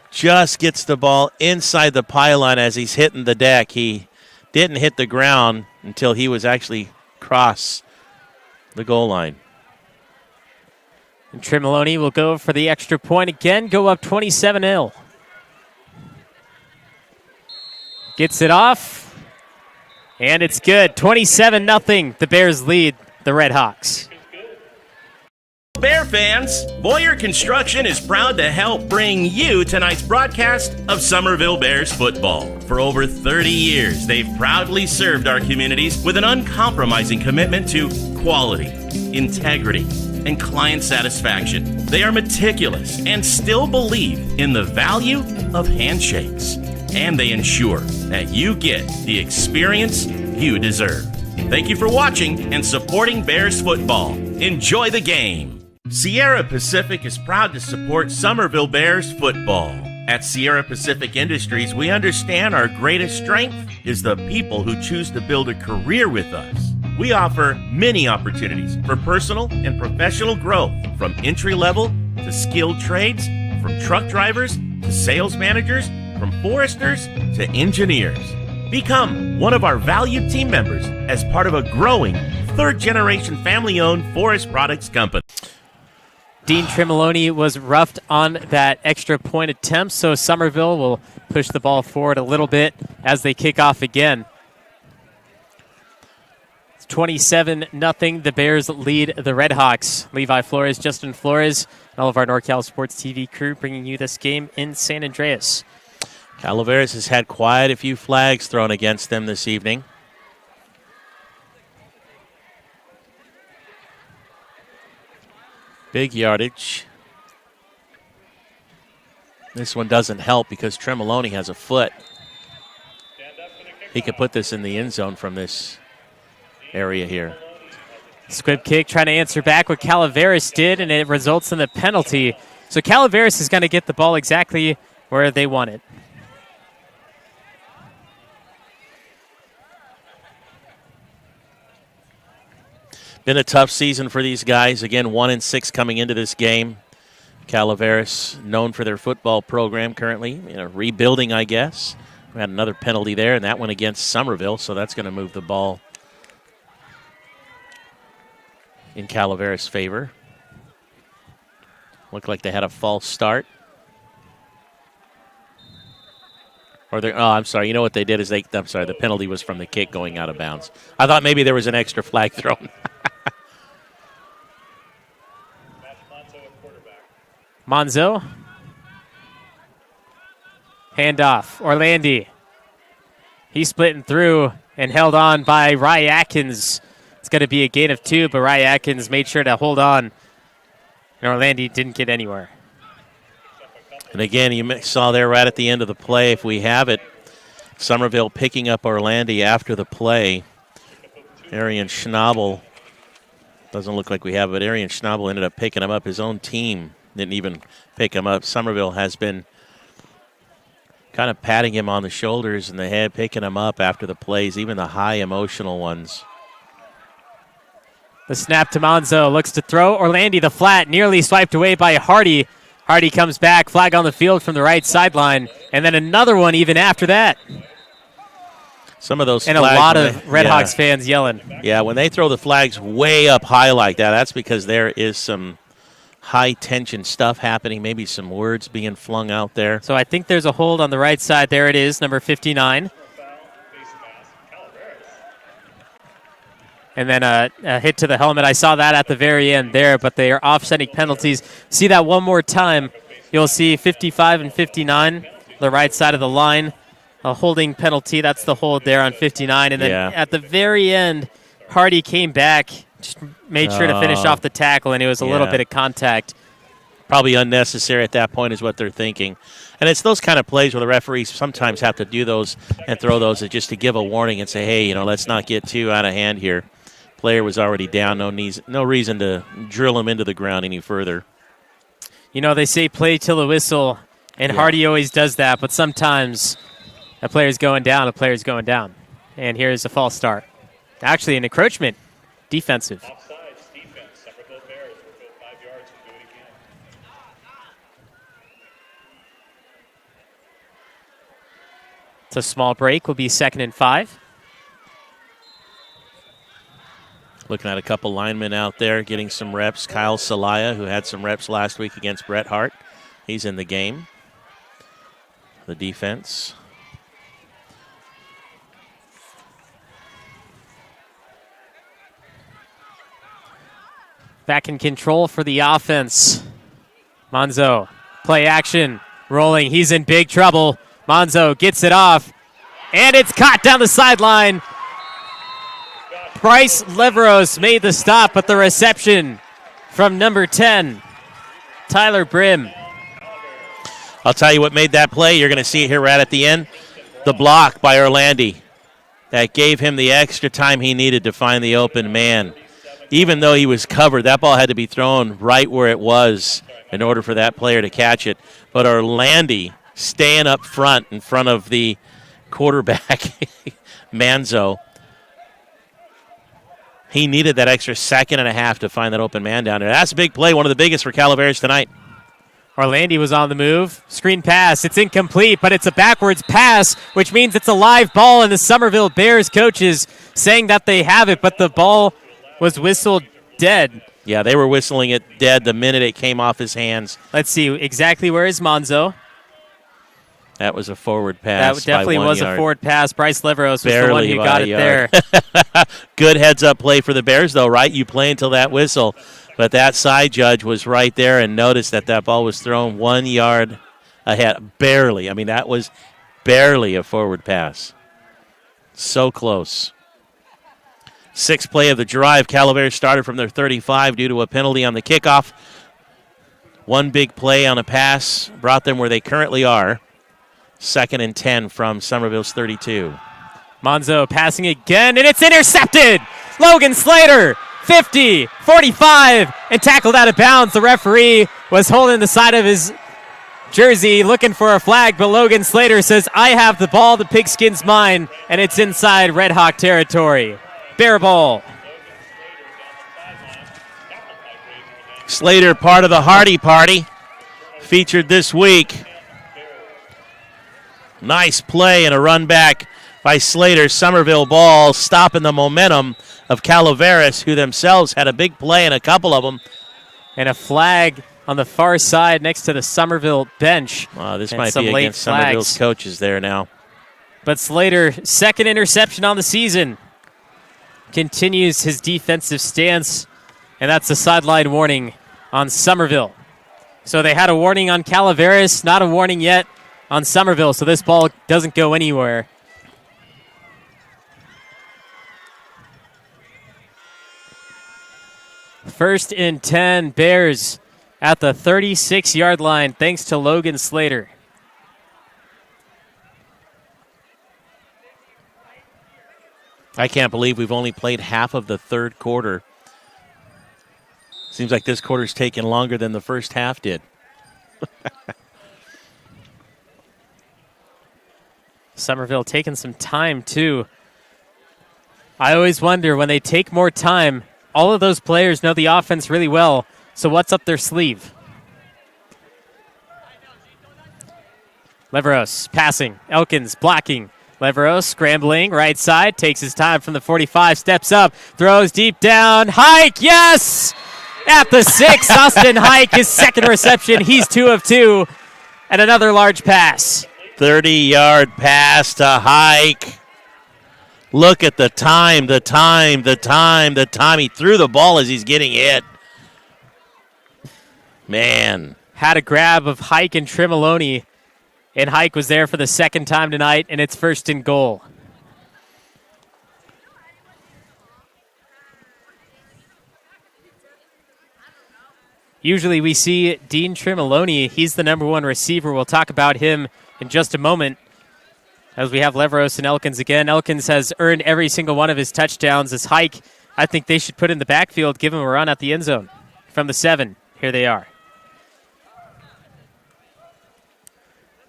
Just gets the ball inside the pylon as he's hitting the deck. He didn't hit the ground until he was actually across the goal line. And Tremoloni will go for the extra point again, go up 27-0. Gets it off, and it's good. 27-0. The Bears lead the Red Hawks. Bear fans, Boyer Construction is proud to help bring you tonight's broadcast of Summerville Bears football. For over 30 years, they've proudly served our communities with an uncompromising commitment to quality, integrity, and client satisfaction. They are meticulous and still believe in the value of handshakes. And they ensure that you get the experience you deserve. Thank you for watching and supporting Bears football. Enjoy the game. Sierra Pacific is proud to support Summerville Bears football. At Sierra Pacific Industries, we understand our greatest strength is the people who choose to build a career with us. We offer many opportunities for personal and professional growth, from entry-level to skilled trades, from truck drivers to sales managers, from foresters to engineers. Become one of our valued team members as part of a growing third-generation family-owned forest products company. Dean Tremoloni was roughed on that extra point attempt, so Summerville will push the ball forward a little bit as they kick off again. It's 27-0. The Bears lead the Redhawks. Levi Flores, Justin Flores, and all of our NorCal Sports TV crew bringing you this game in San Andreas. Calaveras has had quite a few flags thrown against them this evening. Big yardage. This one doesn't help because Tremoloni has a foot. He could put this in the end zone from this area here. Squib kick trying to answer back what Calaveras did, and it results in the penalty. So Calaveras is going to get the ball exactly where they want it. Been a tough season for these guys. Again, 1-6 coming into this game. Calaveras, known for their football program currently, rebuilding, I guess. We had another penalty there, and that one against Summerville, so that's going to move the ball in Calaveras' favor. Looked like they had a false start. I'm sorry. You know what they did is the penalty was from the kick going out of bounds. I thought maybe there was an extra flag thrown. Monzo. Handoff. Orlandi. He's splitting through and held on by Rye Atkins. It's going to be a gain of 2, but Rye Atkins made sure to hold on. And Orlandi didn't get anywhere. And again, you saw there right at the end of the play, if we have it, Summerville picking up Orlandi after the play. Arian Schnabel, doesn't look like we have it, but Arian Schnabel ended up picking him up. His own team didn't even pick him up. Summerville has been kind of patting him on the shoulders and the head, picking him up after the plays, even the high emotional ones. The snap to Monzo, looks to throw. Orlandi, the flat, nearly swiped away by Hardy. Hardy comes back, flag on the field from the right sideline, and then another one even after that. Some of those and flags, a lot of Redhawks fans yelling. Yeah, when they throw the flags way up high like that, that's because there is some high-tension stuff happening, maybe some words being flung out there. So I think there's a hold on the right side. There it is, number 59. And then a hit to the helmet. I saw that at the very end there, but they are offsetting penalties. See that one more time. You'll see 55 and 59, the right side of the line. A holding penalty. That's the hold there on 59. And then at the very end, Hardy came back, just made sure to finish off the tackle, and it was a little bit of contact. Probably unnecessary at that point is what they're thinking. And it's those kind of plays where the referees sometimes have to do those and throw those just to give a warning and say, hey, let's not get too out of hand here. Player was already down, no reason to drill him into the ground any further. They say play till the whistle, and Hardy always does that, but sometimes a player's going down, And here's a false start. Actually, an encroachment, defensive. Offsides, defense, Summerville Bears will go 5 yards and do it again. It's a small break, will be 2nd and 5. Looking at a couple linemen out there getting some reps. Kyle Salaya, who had some reps last week against Bret Hart. He's in the game. The defense. Back in control for the offense. Monzo, play action, rolling. He's in big trouble. Monzo gets it off, and it's caught down the sideline. Bryce Leveros made the stop, but the reception from number 10, Tyler Brim. I'll tell you what made that play. You're going to see it here right at the end. The block by Orlandi. That gave him the extra time he needed to find the open man. Even though he was covered, that ball had to be thrown right where it was in order for that player to catch it. But Orlandi staying up front in front of the quarterback, Manzo. He needed that extra second and a half to find that open man down there. That's a big play, one of the biggest for Calaveras tonight. Orlandi was on the move. Screen pass. It's incomplete, but it's a backwards pass, which means it's a live ball, and the Summerville Bears coaches saying that they have it, but the ball was whistled dead. Yeah, they were whistling it dead the minute it came off his hands. Let's see exactly where is Monzo. That was a forward pass. That definitely by 1 was yard. a forward pass. Bryce Leveros was Barely the one who by got a it yard. there. Good heads-up play for the Bears, though, right? You play until that whistle. But that side judge was right there and noticed that ball was thrown 1 yard ahead. Barely. I mean, that was barely a forward pass. So close. Sixth play of the drive. Calaveras started from their 35 due to a penalty on the kickoff. One big play on a pass brought them where they currently are. 2nd and 10 from Summerville's 32. Monzo passing again, and it's intercepted. Logan Slater, 50, 45, and tackled out of bounds. The referee was holding the side of his jersey looking for a flag, but Logan Slater says, I have the ball, the pigskin's mine, and it's inside Red Hawk territory. Bear ball. Slater, part of the Hardy Party, featured this week. Nice play and a run back by Slater. Summerville ball stopping the momentum of Calaveras, who themselves had a big play and a couple of them. And a flag on the far side next to the Summerville bench. This and might be against Summerville's coaches there now. But Slater, second interception on the season, continues his defensive stance, and that's a sideline warning on Summerville. So they had a warning on Calaveras, not a warning yet on Summerville, so this ball doesn't go anywhere. First and 10, Bears at the 36-yard line, thanks to Logan Slater. I can't believe we've only played half of the third quarter. Seems like this quarter's taken longer than the first half did. Summerville taking some time, too. I always wonder, when they take more time, all of those players know the offense really well, so what's up their sleeve? Leveros passing, Elkins blocking. Leveros scrambling, right side, takes his time from the 45, steps up, throws deep down. Hike, yes! At the 6, Austin Hike, his second reception. He's 2 of 2, and another large pass. 30-yard pass to Hike. Look at the time. He threw the ball as he's getting hit. Man. Had a grab of Hike and Tremoloni, and Hike was there for the second time tonight, and it's 1st and goal. Usually we see Dean Tremoloni. He's the number 1 receiver. We'll talk about him in just a moment as we have Leveros and Elkins again. Elkins has earned every single one of his touchdowns. This Hike, I think they should put in the backfield, give him a run at the end zone. From the 7, here they are.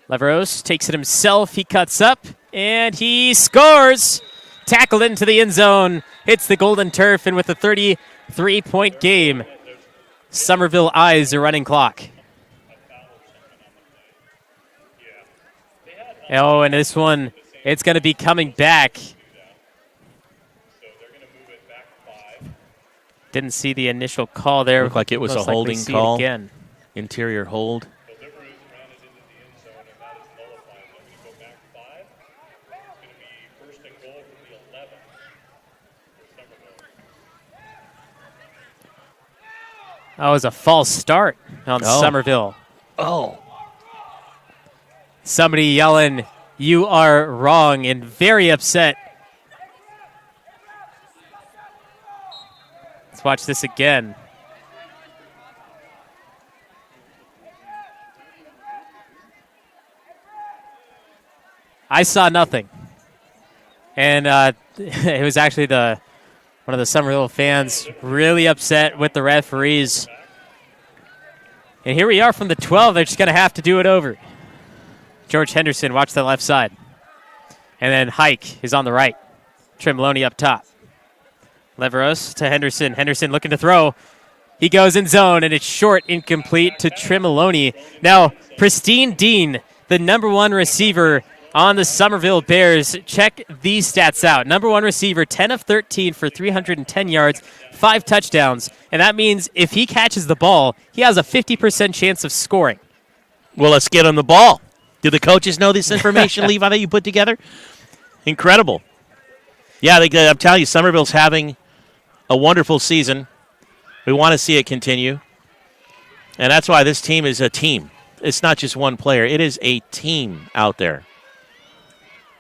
Leveros takes it himself. He cuts up, and he scores. Tackled into the end zone. Hits the golden turf, and with a 33-point game, Summerville eyes a running clock. Oh, and this one, it's going to be coming back. Didn't see the initial call there. Looked like it was Most a holding likely see call. it again. Interior hold. That was a false start on Summerville. Oh. Somebody yelling, "You are wrong," and very upset. Let's watch this again. I saw nothing. And it was actually one of the Summerville fans really upset with the referees. And here we are from the 12. They're just going to have to do it over. George Henderson, watch the left side. And then Hike is on the right. Tremolone up top. Leveros to Henderson. Henderson looking to throw. He goes in zone, and it's short, incomplete to Tremolone. Now, Pristine Dean, the number one receiver on the Summerville Bears. Check these stats out. Number one receiver, 10 of 13 for 310 yards, 5 touchdowns. And that means if he catches the ball, he has a 50% chance of scoring. Well, let's get him the ball. Do the coaches know this information, Levi, that you put together? Incredible. Yeah, I'm telling you, Summerville's having a wonderful season. We want to see it continue. And that's why this team is a team. It's not just one player. It is a team out there.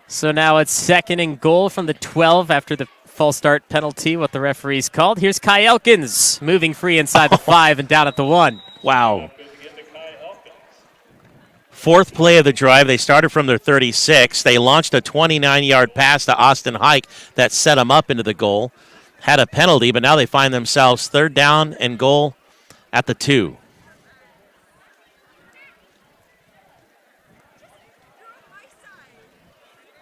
So now it's 2nd and goal from the 12 after the false start penalty, what the referees called. Here's Kai Elkins moving free inside the 5 and down at the 1. Wow. 4th play of the drive. They started from their 36. They launched a 29-yard pass to Austin Hike that set them up into the goal. Had a penalty, but now they find themselves 3rd down and goal at the 2.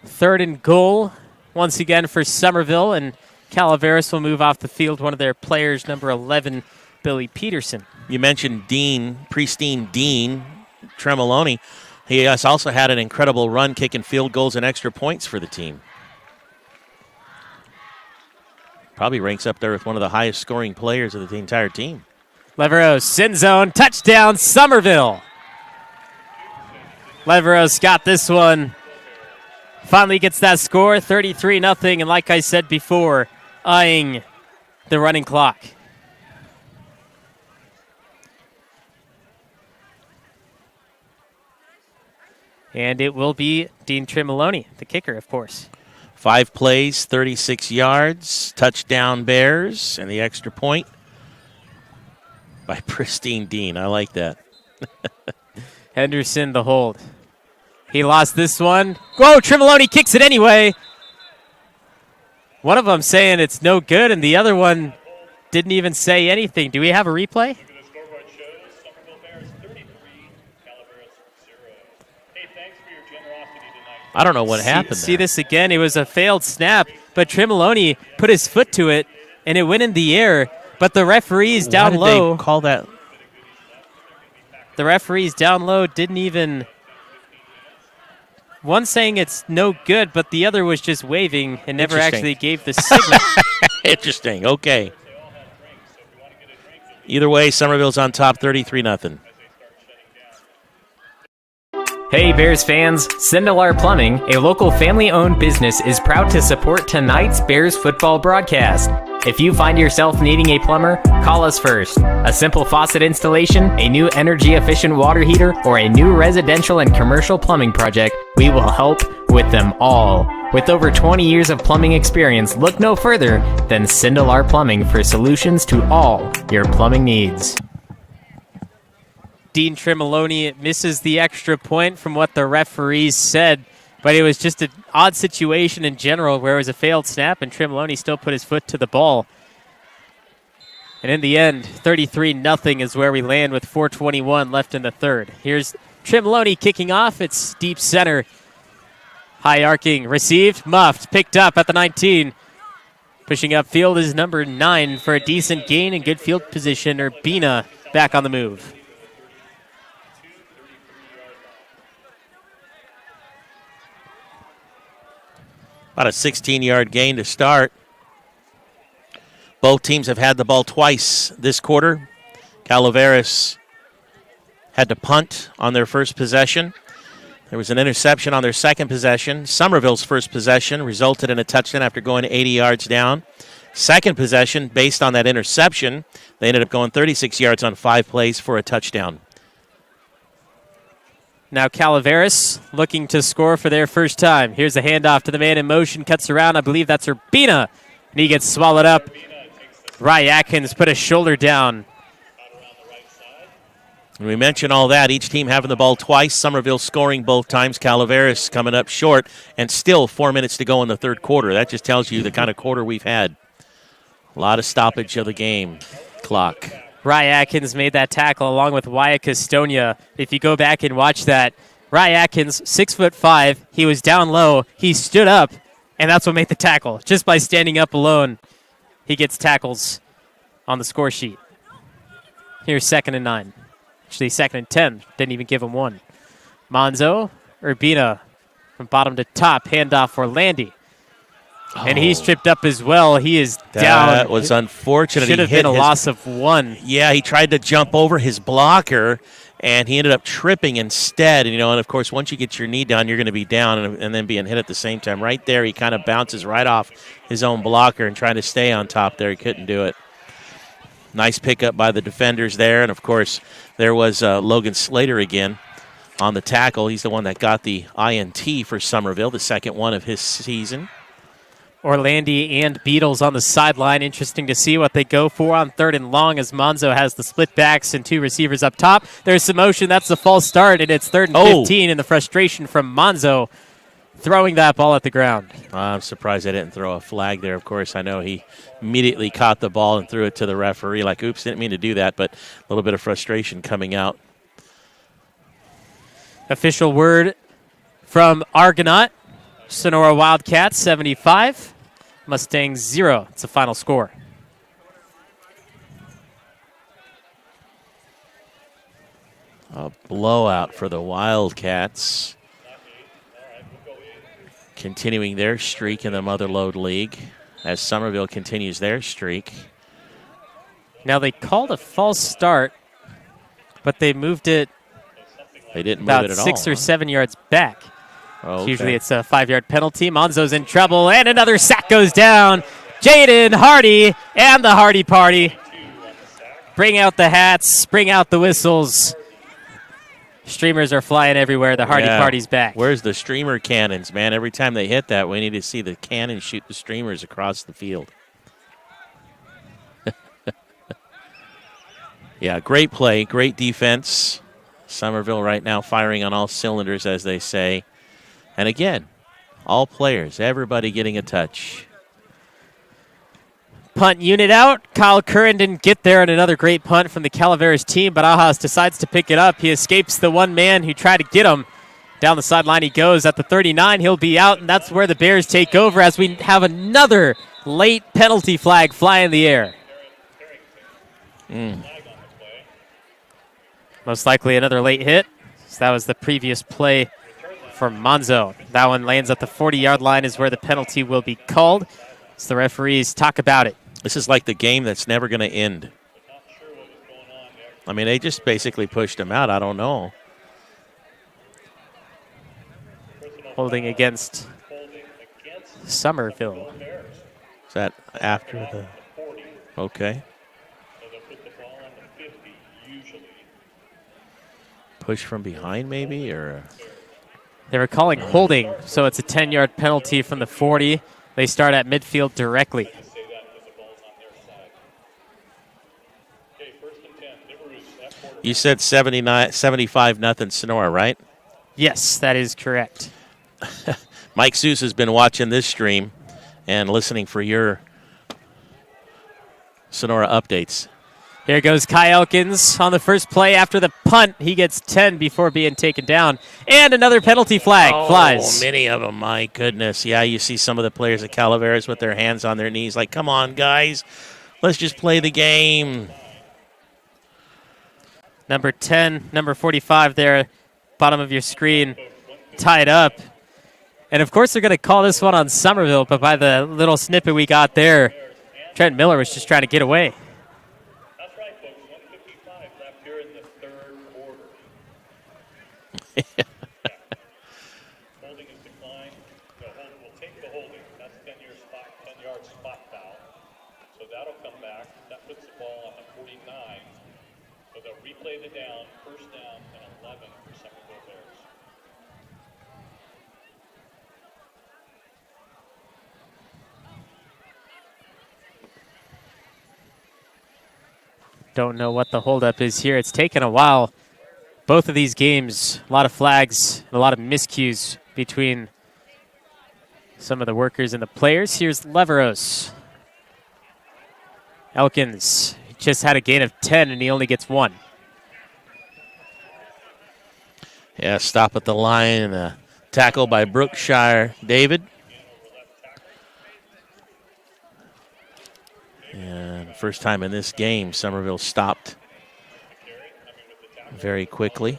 Third and goal once again for Summerville, and Calaveras will move off the field. One of their players, number 11, Billy Peterson. You mentioned Dean, Pristine Dean, Tremolone. He has also had an incredible run, kicking field goals and extra points for the team. Probably ranks up there with one of the highest scoring players of the entire team. Leveros, sin zone, touchdown, Summerville. Leveros got this one. Finally gets that score, 33-0, and like I said before, eyeing the running clock. And it will be Dean Tremolone, the kicker, of course. 5 plays, 36 yards, touchdown Bears, and the extra point by Pristine Dean. I like that. Henderson, the hold. He lost this one. Whoa, Tremolone kicks it anyway. One of them saying it's no good, and the other one didn't even say anything. Do we have a replay? The scoreboard shows Summerville Bears 33, Calaveras 0. Hey, thanks for your generosity tonight. I don't know what happened See there. this again. It was a failed snap, but Tremolone put his foot to it, and it went in the air. But the referees down Why did low. they call that? The referees down low didn't even. One saying it's no good, but the other was just waving and never actually gave the signal. Interesting. Okay. Either way, Summerville's on top, 33-0. Hey Bears fans, Sindelar Plumbing, a local family-owned business, is proud to support tonight's Bears football broadcast. If you find yourself needing a plumber, call us first. A simple faucet installation, a new energy-efficient water heater, or a new residential and commercial plumbing project, we will help with them all. With over 20 years of plumbing experience, look no further than Sindelar Plumbing for solutions to all your plumbing needs. Dean Tremolone misses the extra point from what the referees said, but it was just an odd situation in general where it was a failed snap and Tremolone still put his foot to the ball. And in the end, 33-0 is where we land with 4:21 left in the third. Here's Tremolone kicking off. It's deep center. High arcing, received, muffed, picked up at the 19. Pushing upfield is number 9 for a decent gain and good field position. Urbina back on the move. About a 16-yard gain to start. Both teams have had the ball twice this quarter. Calaveras had to punt on their first possession. There was an interception on their second possession. Summerville's first possession resulted in a touchdown after going 80 yards down. second possession, based on that interception, they ended up going 36 yards on 5 plays for a touchdown. Now Calaveras looking to score for their first time. Here's a handoff to the man in motion, cuts around. I believe that's Urbina, and he gets swallowed up. Rye Atkins put a shoulder down. And we mentioned all that. Each team having the ball twice. Summerville scoring both times. Calaveras coming up short, and still 4 minutes to go in the third quarter. That just tells you the kind of quarter we've had. A lot of stoppage of the game clock. Rye Atkins made that tackle along with Wyatt Custonia. If you go back and watch that, Rye Atkins, 6'5", he was down low, he stood up, and that's what made the tackle. Just by standing up alone, he gets tackles on the score sheet. Here's 2nd and 9. Actually, 2nd and 10. Didn't even give him one. Monzo, Urbina from bottom to top, handoff for Landy. And he's tripped up as well. He is down. That was unfortunate. Should have been a loss of 1. Yeah, he tried to jump over his blocker, and he ended up tripping instead. And of course, once you get your knee down, you're going to be down and then being hit at the same time. Right there, he kind of bounces right off his own blocker and trying to stay on top there. He couldn't do it. Nice pickup by the defenders there. And, of course, there was Logan Slater again on the tackle. He's the one that got the INT for Summerville, the second one of his season. Orlandi and Beatles on the sideline. Interesting to see what they go for on 3rd and long as Monzo has the split backs and 2 receivers up top. There's some motion. That's the false start, and it's 3rd and 15, and the frustration from Monzo throwing that ball at the ground. I'm surprised they didn't throw a flag there. Of course, I know he immediately caught the ball and threw it to the referee like, oops, didn't mean to do that, but a little bit of frustration coming out. Official word from Argonaut. Sonora Wildcats 75, Mustangs 0. It's the final score. A blowout for the Wildcats. Continuing their streak in the Motherlode League as Summerville continues their streak. Now they called a false start, but they moved it They didn't move about it at all. 6 or 7 yards back. Oh, okay. Usually it's a 5-yard penalty. Monzo's in trouble, and another sack goes down. Jaden Hardy and the Hardy Party. Bring out the hats, bring out the whistles. Streamers are flying everywhere. The Hardy Party's back. Where's the streamer cannons, man? Every time they hit that, we need to see the cannons shoot the streamers across the field. Yeah, great play, great defense. Summerville right now firing on all cylinders, as they say. And again, all players, everybody getting a touch. Punt unit out. Kyle Curran didn't get there, and another great punt from the Calaveras team, but Ajas decides to pick it up. He escapes the one man who tried to get him. Down the sideline he goes. At the 39, he'll be out, and that's where the Bears take over as we have another late penalty flag fly in the air. Most likely another late hit. So that was the previous play for Monzo. That one lands at the 40-yard line is where the penalty will be called. So the referees talk about it. This is like the game that's never going to end. I mean, they just basically pushed him out. I don't know. Holding against Summerville. Is that after the... Okay. Push from behind maybe, or... They were calling holding, so it's a 10-yard penalty from the 40. They start at midfield directly. You said 75-0 Sonora, right? Yes, that is correct. Mike Seuss has been watching this stream and listening for your Sonora updates. Here goes Kai Elkins on the first play after the punt. He gets 10 before being taken down. And another penalty flag flies. Many of them, my goodness. Yeah, you see some of the players at Calaveras with their hands on their knees like, come on, guys, let's just play the game. Number 10, number 45 there, bottom of your screen, tied up. And, of course, they're going to call this one on Summerville, but by the little snippet we got there, Trent Miller was just trying to get away. That's right, folks. 1:55 left here in the third quarter. Holding is declined. The holder will take the holding. That's 10-yard spot foul. Don't know what the holdup is here. It's taken a while. Both of these games, a lot of flags, a lot of miscues between some of the workers and the players. Here's Leveros. Elkins just had a gain of 10, and he only gets 1. Yeah, stop at the line and a tackle by Brookshire David. And first time in this game, Summerville stopped very quickly.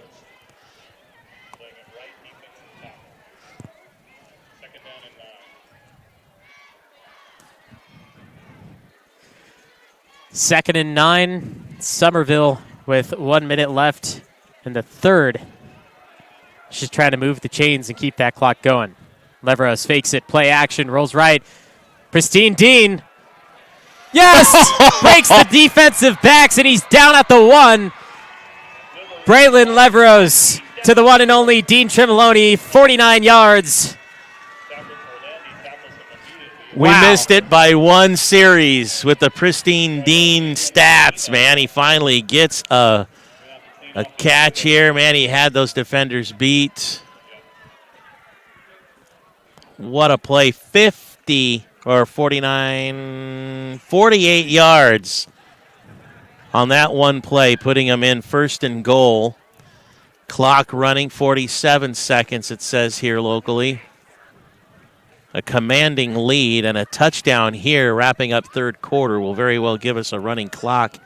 Second and 9, Summerville with 1 minute left in the third. She's trying to move the chains and keep that clock going. Leveros fakes it, play action, rolls right. Pristine Dean. Yes! Breaks the defensive backs, and he's down at the 1. Braylon Leveros to the one and only Dean Tremoloni, 49 yards. We missed it by 1 series with the Pristine Dean stats, man. He finally gets a catch here. Man, he had those defenders beat. What a play. 50 or 49, 48 yards on that one play, putting him in first and goal. Clock running 47 seconds, it says here locally. A commanding lead and a touchdown here, wrapping up third quarter, will very well give us a running clock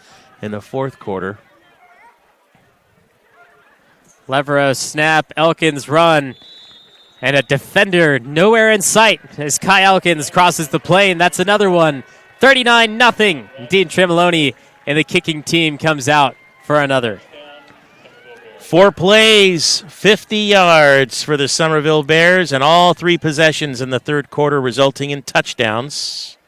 in the fourth quarter. Leveros snap, Elkins run, and a defender nowhere in sight as Kai Elkins crosses the plane. That's another one. 39-0. Dean Tremoloni and the kicking team comes out for another. 4 plays, 50 yards for the Summerville Bears, and all 3 possessions in the third quarter resulting in touchdowns.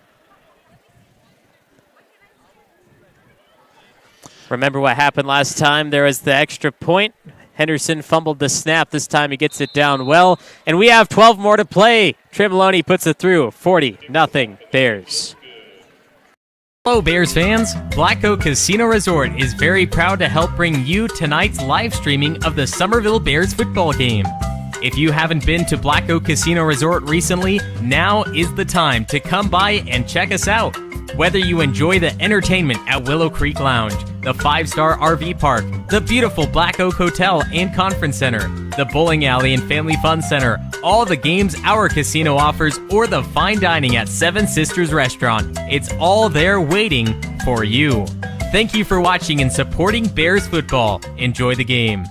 Remember what happened last time? There was the extra point. Henderson fumbled the snap. This time he gets it down well. And we have 12 more to play. Tremoloni puts it through. 40-0 Bears. Hello, Bears fans. Black Oak Casino Resort is very proud to help bring you tonight's live streaming of the Summerville Bears football game. If you haven't been to Black Oak Casino Resort recently, now is the time to come by and check us out. Whether you enjoy the entertainment at Willow Creek Lounge, the 5-star RV park, the beautiful Black Oak Hotel and Conference Center, the bowling alley and family fun center, all the games our casino offers, or the fine dining at Seven Sisters Restaurant, it's all there waiting for you. Thank you for watching and supporting Bears football. Enjoy the game.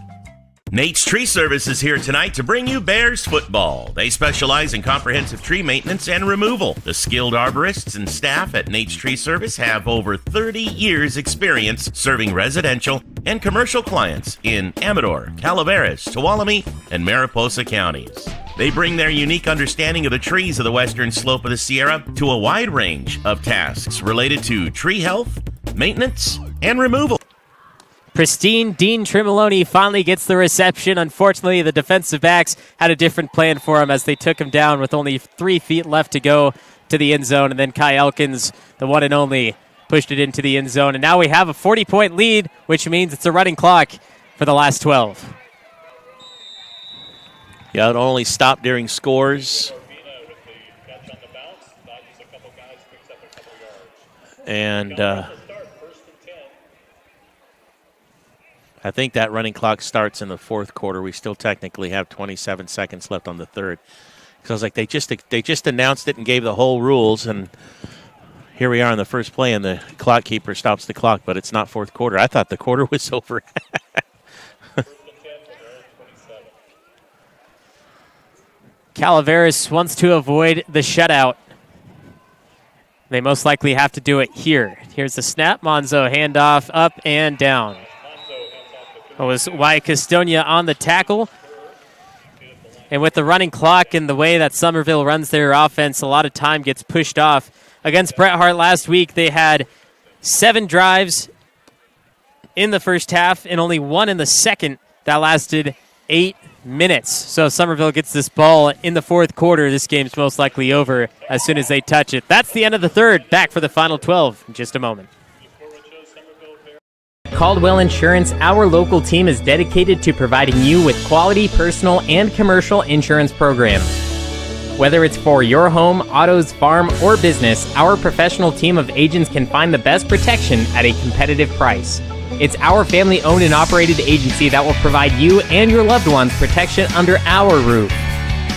Nate's Tree Service is here tonight to bring you Bears football. They specialize in comprehensive tree maintenance and removal. The skilled arborists and staff at Nate's Tree Service have over 30 years experience serving residential and commercial clients in Amador, Calaveras, Tuolumne, and Mariposa counties. They bring their unique understanding of the trees of the western slope of the Sierra to a wide range of tasks related to tree health, maintenance, and removal. Pristine Dean Tremoloni finally gets the reception. Unfortunately, the defensive backs had a different plan for him as they took him down with only 3 feet left to go to the end zone. And then Kai Elkins, the one and only, pushed it into the end zone. And now we have a 40-point lead, which means it's a running clock for the last 12. Yeah, it only stopped during scores. And I think that running clock starts in the fourth quarter. We still technically have 27 seconds left on the third. Because I was like, they just announced it and gave the whole rules, and here we are in the first play, and the clock keeper stops the clock, but it's not fourth quarter. I thought the quarter was over. Calaveras wants to avoid the shutout. They most likely have to do it here. Here's the snap. Monzo handoff up and down. It was Wyatt Castonia on the tackle. And with the running clock and the way that Summerville runs their offense, a lot of time gets pushed off. Against Bret Hart last week, they had 7 drives in the first half and only 1 in the second that lasted 8 minutes. So Summerville gets this ball in the fourth quarter. This game's most likely over as soon as they touch it. That's the end of the third. Back for the final 12 in just a moment. Caldwell Insurance, our local team is dedicated to providing you with quality personal and commercial insurance programs. Whether it's for your home, autos, farm, or business, our professional team of agents can find the best protection at a competitive price. It's our family-owned and operated agency that will provide you and your loved ones protection under our roof.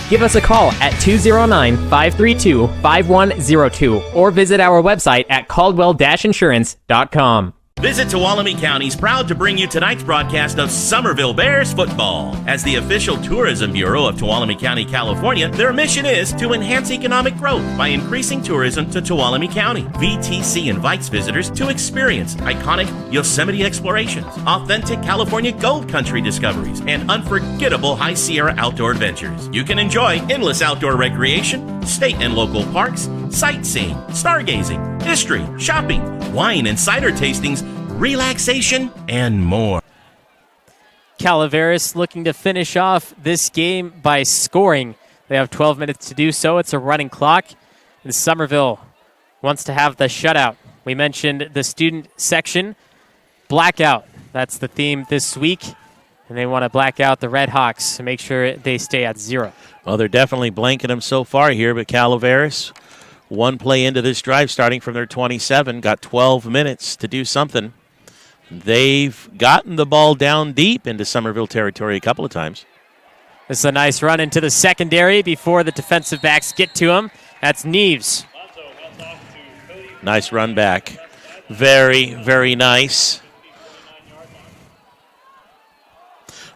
Give us a call at 209-532-5102 or visit our website at caldwell-insurance.com. Visit Tuolumne County's proud to bring you tonight's broadcast of Summerville Bears football. As the official tourism bureau of Tuolumne County, California, their mission is to enhance economic growth by increasing tourism to Tuolumne County. VTC invites visitors to experience iconic Yosemite explorations, authentic California gold country discoveries, and unforgettable High Sierra outdoor adventures. You can enjoy endless outdoor recreation, state and local parks, sightseeing, stargazing, history, shopping, wine and cider tastings, relaxation, and more. Calaveras looking to finish off this game by scoring. They have 12 minutes to do so. It's a running clock. And Summerville wants to have the shutout. We mentioned the student section. Blackout. That's the theme this week. And they want to black out the Red Hawks to make sure they stay at 0. Well, they're definitely blanking them so far here, but Calaveras, one play into this drive, starting from their 27, got 12 minutes to do something. They've gotten the ball down deep into Summerville territory a couple of times. This is a nice run into the secondary before the defensive backs get to him. That's Neves. Nice run back. Very, very nice.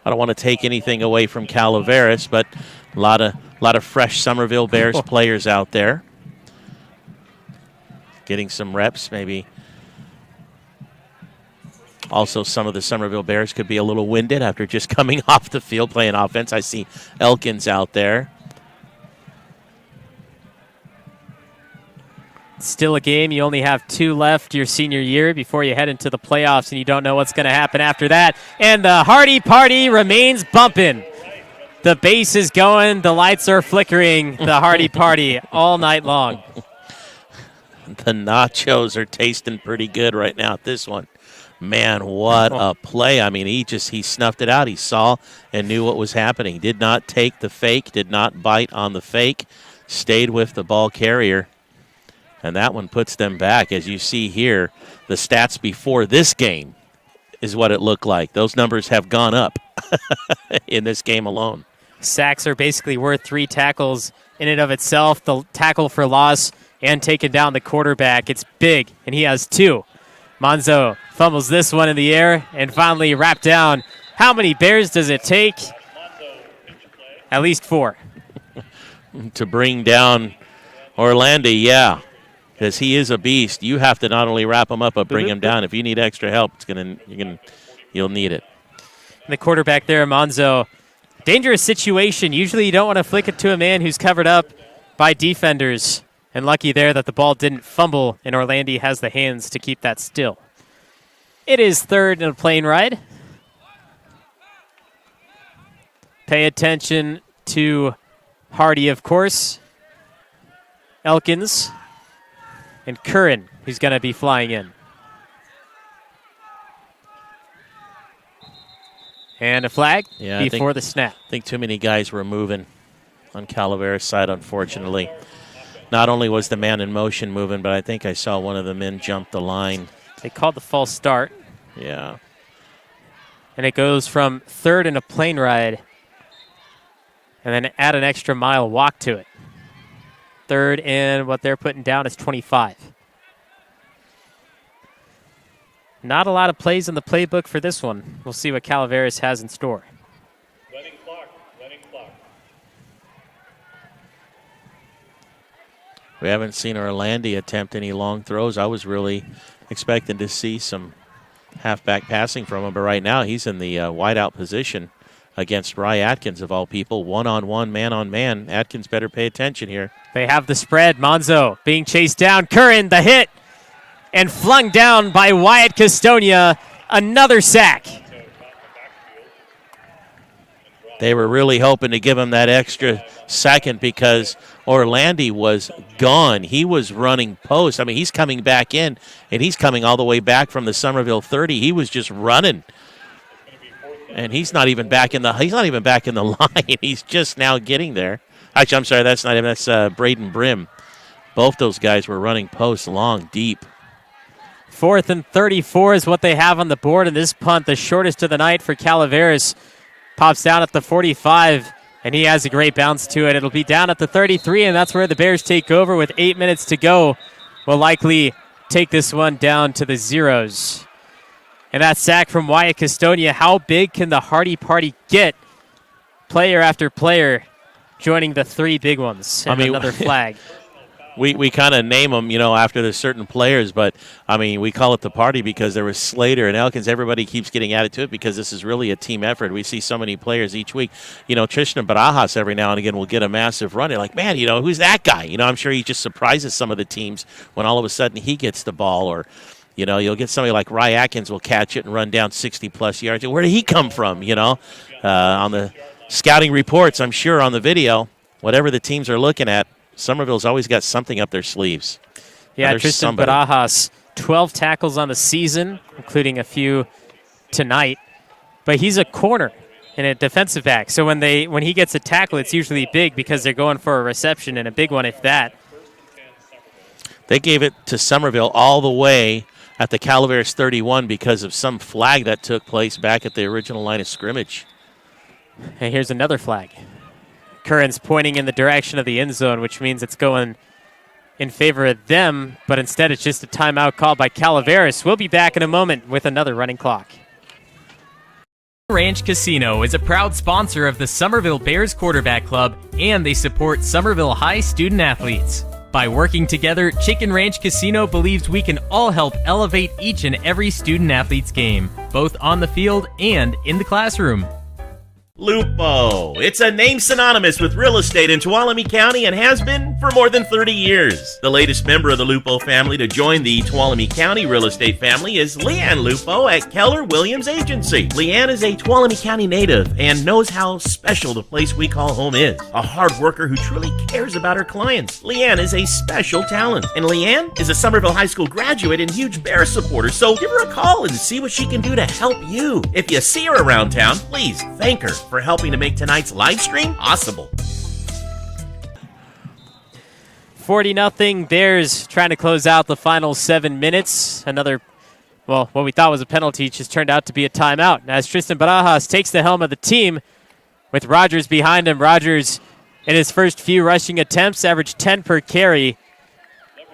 I don't want to take anything away from Calaveras, but a lot of fresh Summerville Bears players out there. Getting some reps, maybe. Also, some of the Summerville Bears could be a little winded after just coming off the field playing offense. I see Elkins out there. Still a game. You only have 2 left your senior year before you head into the playoffs, and you don't know what's going to happen after that. And the Hardy Party remains bumping. The bass is going. The lights are flickering. The Hardy Party all night long. The nachos are tasting pretty good right now at this one. Man, what a play. I mean, he snuffed it out. He saw and knew what was happening. Did not take the fake, did not bite on the fake, stayed with the ball carrier. And that one puts them back. As you see here, the stats before this game is what it looked like. Those numbers have gone up in this game alone. Sacks are basically worth 3 tackles in and of itself. The tackle for loss and taking down the quarterback. It's big, and he has 2. Monzo fumbles this one in the air and finally wrapped down. How many Bears does it take? At least 4. To bring down Orlando, yeah, because he is a beast. You have to not only wrap him up, but bring him down. If you need extra help, you'll need it. And the quarterback there, Monzo. Dangerous situation. Usually you don't want to flick it to a man who's covered up by defenders. And lucky there that the ball didn't fumble, and Orlando has the hands to keep that still. It is 3rd in a plane ride. Pay attention to Hardy, of course. Elkins. And Curran, who's going to be flying in. And a flag before the snap. I think too many guys were moving on Calaveras' side, unfortunately. Not only was the man in motion moving, but I think I saw one of the men jump the line. They called the false start. Yeah. And it goes from 3rd in a plane ride and then add an extra mile walk to it. 3rd and what they're putting down is 25. Not a lot of plays in the playbook for this one. We'll see what Calaveras has in store. Running clock. We haven't seen Orlando attempt any long throws. I was really expecting to see some halfback passing from him, but right now he's in the wideout position against Rye Atkins, of all people. One-on-one, man-on-man. Atkins better pay attention here. They have the spread. Monzo being chased down. Curran, the hit, and flung down by Wyatt Custonia. Another sack. They were really hoping to give him that extra second because Orlandi was gone. He was running post. I mean, he's coming back in, and he's coming all the way back from the Summerville 30. He was just running. And he's not even back in the line. He's just now getting there. Actually, I'm sorry, that's not him. That's Braden Brim. Both those guys were running post long, deep. 4th and 34 is what they have on the board, and this punt, the shortest of the night for Calaveras, pops down at the 45, and he has a great bounce to it. It'll be down at the 33, and that's where the Bears take over with 8 minutes to go. Will likely take this one down to the zeros. And that sack from Wyatt Custodia, how big can the Hardy Party get? Player after player joining the three big ones. And another flag. We kind of name them, after the certain players, but, we call it the party because there was Slater and Elkins. Everybody keeps getting added to it because this is really a team effort. We see so many players each week. Tristan Barajas every now and again will get a massive run. You're like, man, who's that guy? I'm sure he just surprises some of the teams when all of a sudden he gets the ball. Or, you'll get somebody like Rye Atkins will catch it and run down 60-plus yards. Where did he come from, On the scouting reports, I'm sure, on the video, whatever the teams are looking at, Summerville's always got something up their sleeves. Yeah, Tristan Barajas, 12 tackles on the season, including a few tonight. But he's a corner and a defensive back. So when he gets a tackle, it's usually big because they're going for a reception and a big one if that. They gave it to Summerville all the way at the Calaveras 31 because of some flag that took place back at the original line of scrimmage. And here's another flag. Curran's pointing in the direction of the end zone, which means it's going in favor of them, but instead it's just a timeout called by Calaveras. We'll be back in a moment with another running clock. Ranch Casino is a proud sponsor of the Summerville Bears Quarterback Club, and they support Summerville High student athletes. By working together, Chicken Ranch Casino believes we can all help elevate each and every student athlete's game, both on the field and in the classroom. Lupo. It's a name synonymous with real estate in Tuolumne County and has been for more than 30 years. The latest member of the Lupo family to join the Tuolumne County real estate family is LeAnn Lupo at Keller Williams Agency. LeAnn is a Tuolumne County native and knows how special the place we call home is. A hard worker who truly cares about her clients. LeAnn is a special talent, and LeAnn is a Summerville High School graduate and huge Bear supporter, so give her a call and see what she can do to help you. If you see her around town, please thank her for helping to make tonight's live stream possible. 40-0 Bears trying to close out the final 7 minutes. What we thought was a penalty just turned out to be a timeout. As Tristan Barajas takes the helm of the team with Rogers behind him. Rogers, in his first few rushing attempts, averaged 10 per carry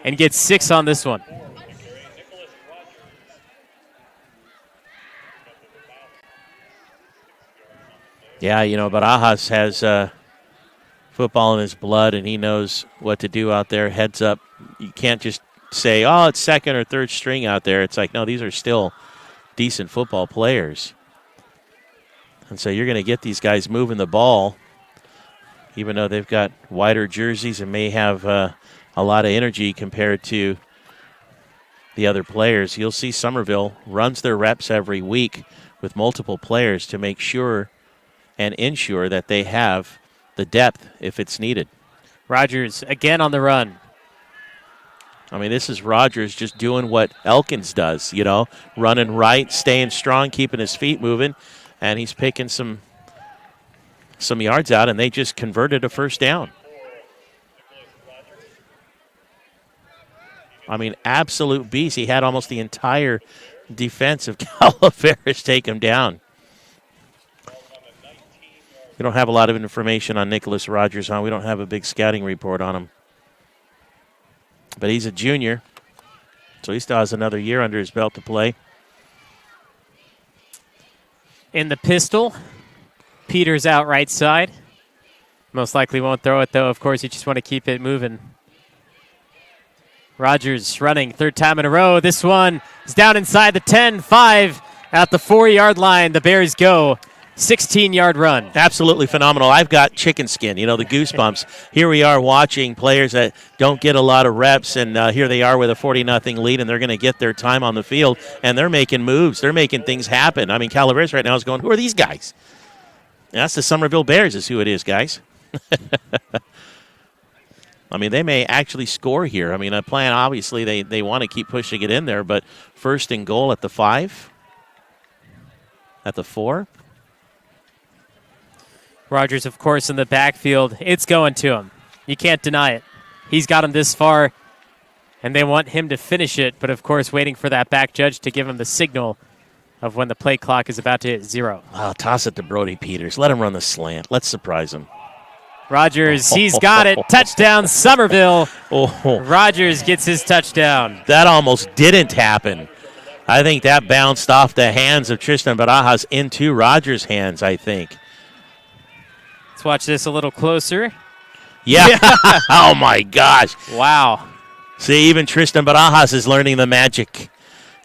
and gets 6 on this one. Yeah, Barajas has football in his blood, and he knows what to do out there. Heads up. You can't just say, it's second or third string out there. It's like, no, these are still decent football players. And so you're going to get these guys moving the ball, even though they've got wider jerseys and may have a lot of energy compared to the other players. You'll see Summerville runs their reps every week with multiple players to make sure and ensure that they have the depth if it's needed. Rogers again on the run. This is Rogers just doing what Elkins does, running right, staying strong, keeping his feet moving, and he's picking some yards out, and they just converted a first down. Absolute beast. He had almost the entire defense of Calaveras take him down. We don't have a lot of information on Nicholas Rogers, huh? We don't have a big scouting report on him. But he's a junior, so he still has another year under his belt to play. In the pistol, Peters out right side. Most likely won't throw it, though. Of course, you just want to keep it moving. Rogers running, third time in a row. This one is down inside the 10, 5 at the 4-yard line. The Bears go. 16-yard run. Absolutely phenomenal. I've got chicken skin, the goosebumps. Here we are watching players that don't get a lot of reps, and here they are with a 40-0 lead, and they're going to get their time on the field, and they're making moves. They're making things happen. Calaveras right now is going, who are these guys? That's the Summerville Bears is who it is, guys. I mean, they may actually score here. I mean, a plan, obviously, they want to keep pushing it in there, but first and goal at the 5, at the 4. Rogers, of course, in the backfield. It's going to him. You can't deny it. He's got him this far, and they want him to finish it, but, of course, waiting for that back judge to give him the signal of when the play clock is about to hit 0. Oh, toss it to Brody Peters. Let him run the slant. Let's surprise him. Rogers, he's got it. Touchdown, Summerville. Rogers gets his touchdown. That almost didn't happen. I think that bounced off the hands of Tristan Barajas into Rogers' hands, I think. Let's watch this a little closer. Yeah. Oh, my gosh. Wow. See, even Tristan Barajas is learning the magic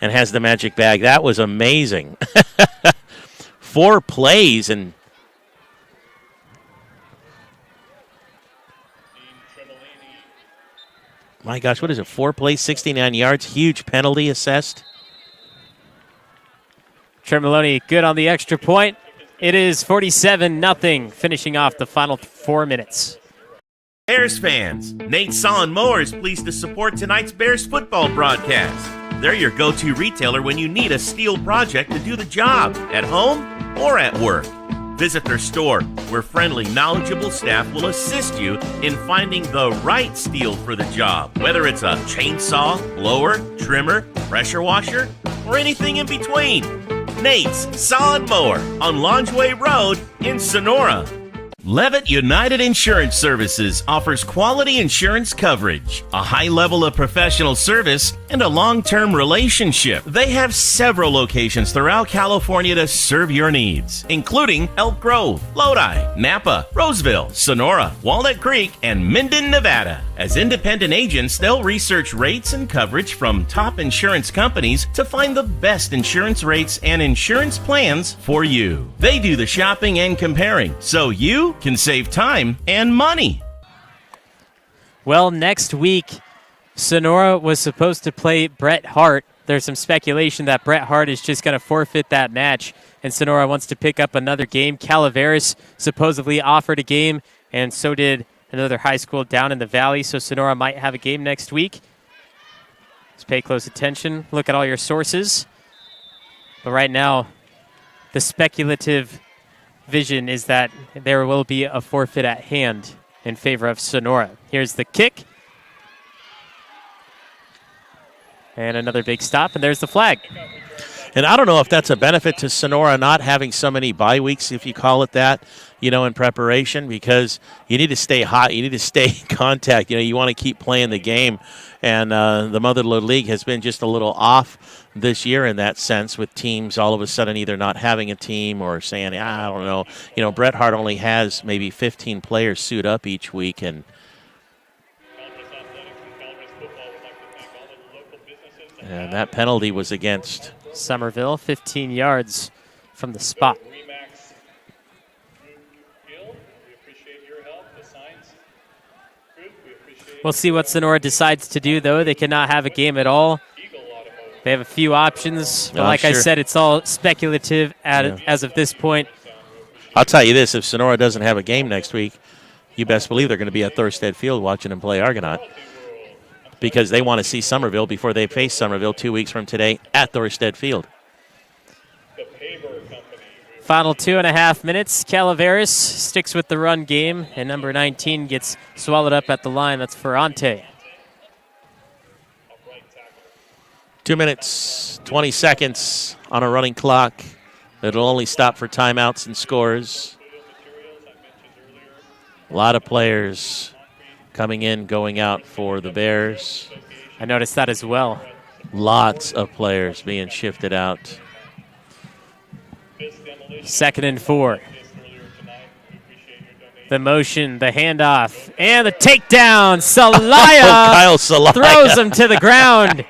and has the magic bag. That was amazing. 4 plays and my gosh, what is it? 4 plays, 69 yards, huge penalty assessed. Tremoloni good on the extra point. It is 47-0, finishing off the final 4 minutes. Bears fans, Nate Saw Mower is pleased to support tonight's Bears football broadcast. They're your go-to retailer when you need a steel project to do the job, at home or at work. Visit their store, where friendly, knowledgeable staff will assist you in finding the right steel for the job, whether it's a chainsaw, blower, trimmer, pressure washer, or anything in between. Nate's Saw Mower on Longeway Road in Sonora. Levitt United Insurance Services offers quality insurance coverage, a high level of professional service, and a long-term relationship. They have several locations throughout California to serve your needs, including Elk Grove, Lodi, Napa, Roseville, Sonora, Walnut Creek, and Minden, Nevada. As independent agents, they'll research rates and coverage from top insurance companies to find the best insurance rates and insurance plans for you. They do the shopping and comparing, so you can save time and money. Well, next week, Sonora was supposed to play Bret Hart. There's some speculation that Bret Hart is just going to forfeit that match, and Sonora wants to pick up another game. Calaveras supposedly offered a game, and so did another high school down in the valley, so Sonora might have a game next week. Just pay close attention. Look at all your sources. But right now, the speculative vision is that there will be a forfeit at hand in favor of Sonora. Here's the kick. And another big stop, and there's the flag. And I don't know if that's a benefit to Sonora not having so many bye weeks, if you call it that, in preparation, because you need to stay hot. You need to stay in contact. You want to keep playing the game. And the Motherlode League has been just a little off this year in that sense, with teams all of a sudden either not having a team or saying, I don't know. Bret Hart only has maybe 15 players suit up each week. And that penalty was against Summerville, 15 yards from the spot. We'll see what Sonora decides to do, though. They cannot have a game at all. They have a few options. But I said, it's all speculative as of this point. I'll tell you this, if Sonora doesn't have a game next week, you best believe they're going to be at Thorstead Field watching them play Argonaut, because they want to see Summerville before they face Summerville 2 weeks from today at Thorstead Field. Final 2.5 minutes. Calaveras sticks with the run game, and number 19 gets swallowed up at the line. That's Ferrante. 2 minutes, 20 seconds on a running clock. It'll only stop for timeouts and scores. A lot of players coming in, going out for the Bears. I noticed that as well. Lots of players being shifted out. 2nd and 4. The motion, the handoff, and the takedown. Salaya Kyle Salaya throws him to the ground.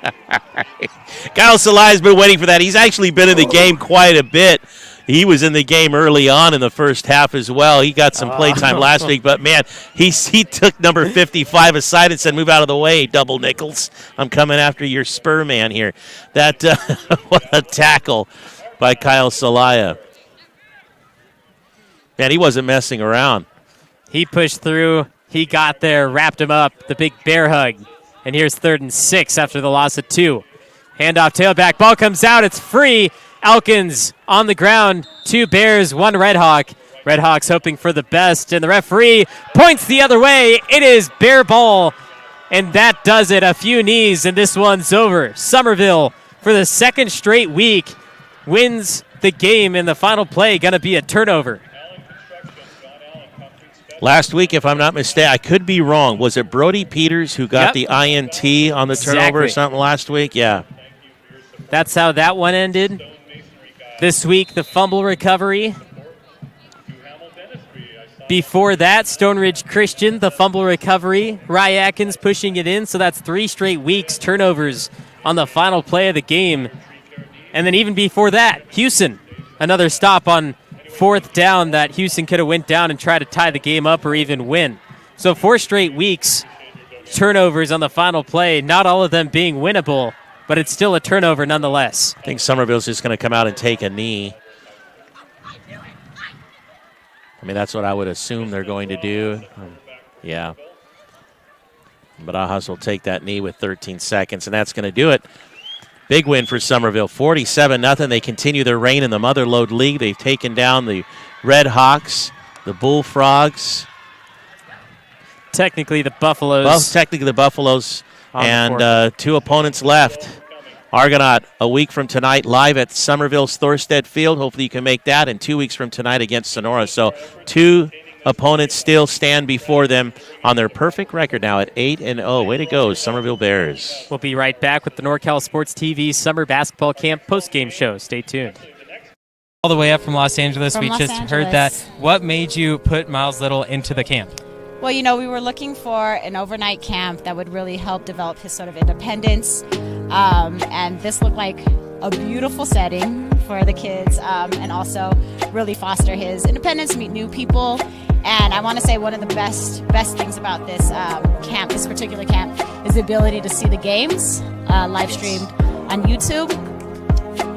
Kyle Salaya's been waiting for that. He's actually been in the game quite a bit. He was in the game early on in the first half as well. He got some play time last week, but, man, he took number 55 aside and said, move out of the way, double nickels. I'm coming after your spur man here. That what a tackle by Kyle Salaya. Man, he wasn't messing around. He pushed through. He got there, wrapped him up, the big bear hug. And here's 3rd and 6 after the loss of 2. Handoff, tailback, ball comes out, it's free. Elkins on the ground, 2 Bears, 1 Red Hawk. Red Hawks hoping for the best, and the referee points the other way. It is Bear ball, and that does it. A few knees, and this one's over. Summerville, for the 2nd straight week, wins the game, and the final play going to be a turnover. Last week, if I'm not mistaken, I could be wrong. Was it Brody Peters who got the INT on the turnover or something last week? Yeah. That's how that one ended. This week, the fumble recovery. Before that, Stone Ridge Christian, the fumble recovery. Rye Atkins pushing it in, so that's 3 straight weeks turnovers on the final play of the game. And then even before that, Houston, another stop on 4th down that Houston could have went down and tried to tie the game up or even win. So 4 straight weeks, turnovers on the final play, not all of them being winnable, but it's still a turnover nonetheless. I think Summerville's just going to come out and take a knee. I mean, that's what I would assume they're going to do. Yeah. Barajas will take that knee with 13 seconds, and that's going to do it. Big win for Summerville, 47-0. They continue their reign in the Motherlode League. They've taken down the Red Hawks, the Bullfrogs. Technically the Buffaloes. And 2 opponents left. Argonaut, a week from tonight, live at Summerville's Thorstead Field. Hopefully you can make that. And 2 weeks from tonight against Sonora. So 2 opponents still stand before them on their perfect record now at 8-0. Way to go, Summerville Bears. We'll be right back with the NorCal Sports TV Summer Basketball Camp postgame show. Stay tuned. All the way up from Los Angeles. We just heard that. What made you put Miles Little into the camp? Well, you know, we were looking for an overnight camp that would really help develop his sort of independence. And this looked like a beautiful setting for the kids and also really foster his independence, meet new people. And I want to say one of the best things about this camp, this particular camp, is the ability to see the games live streamed on YouTube.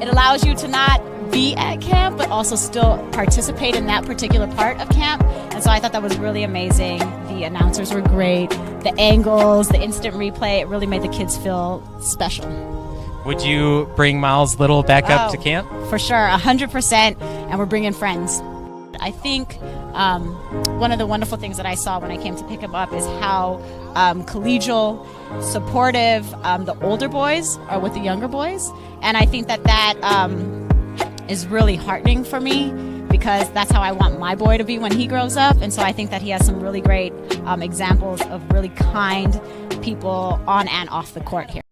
It allows you to not be at camp, but also still participate in that particular part of camp. And so I thought that was really amazing. The announcers were great. The angles, the instant replay, it really made the kids feel special. Would you bring Miles Little back up to camp? For sure, 100%, and we're bringing friends. I think one of the wonderful things that I saw when I came to pick him up is how collegial, supportive the older boys are with the younger boys. And I think that is really heartening for me because that's how I want my boy to be when he grows up. And so I think that he has some really great examples of really kind people on and off the court here.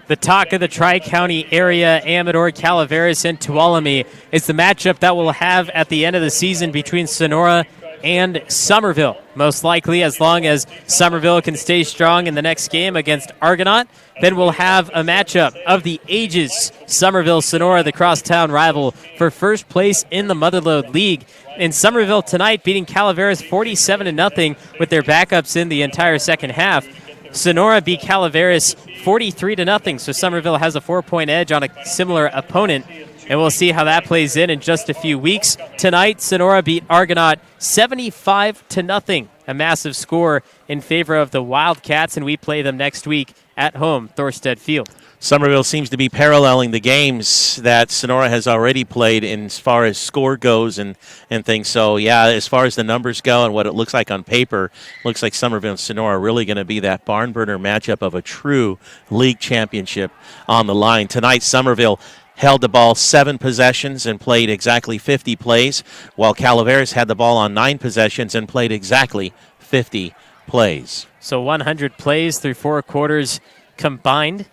The talk of the Tri-County area, Amador, Calaveras, and Tuolumne is the matchup that we'll have at the end of the season between Sonora and Summerville. Most likely, as long as Summerville can stay strong in the next game against Argonaut, then we'll have a matchup of the ages. Summerville, Sonora, the crosstown rival for first place in the Motherlode League. In Summerville tonight, beating Calaveras 47-0 with their backups in the entire second half. Sonora beat Calaveras 43-0, so Summerville has a 4-point edge on a similar opponent, and we'll see how that plays in just a few weeks. Tonight, Sonora beat Argonaut 75-0, a massive score in favor of the Wildcats, and we play them next week at home, Thorstead Field. Summerville seems to be paralleling the games that Sonora has already played in as far as score goes and things. So, yeah, as far as the numbers go and what it looks like on paper, looks like Summerville and Sonora are really going to be that barn burner matchup of a true league championship on the line. Tonight, Summerville held the ball 7 possessions and played exactly 50 plays, while Calaveras had the ball on 9 possessions and played exactly 50 plays. So 100 plays through 4 quarters combined.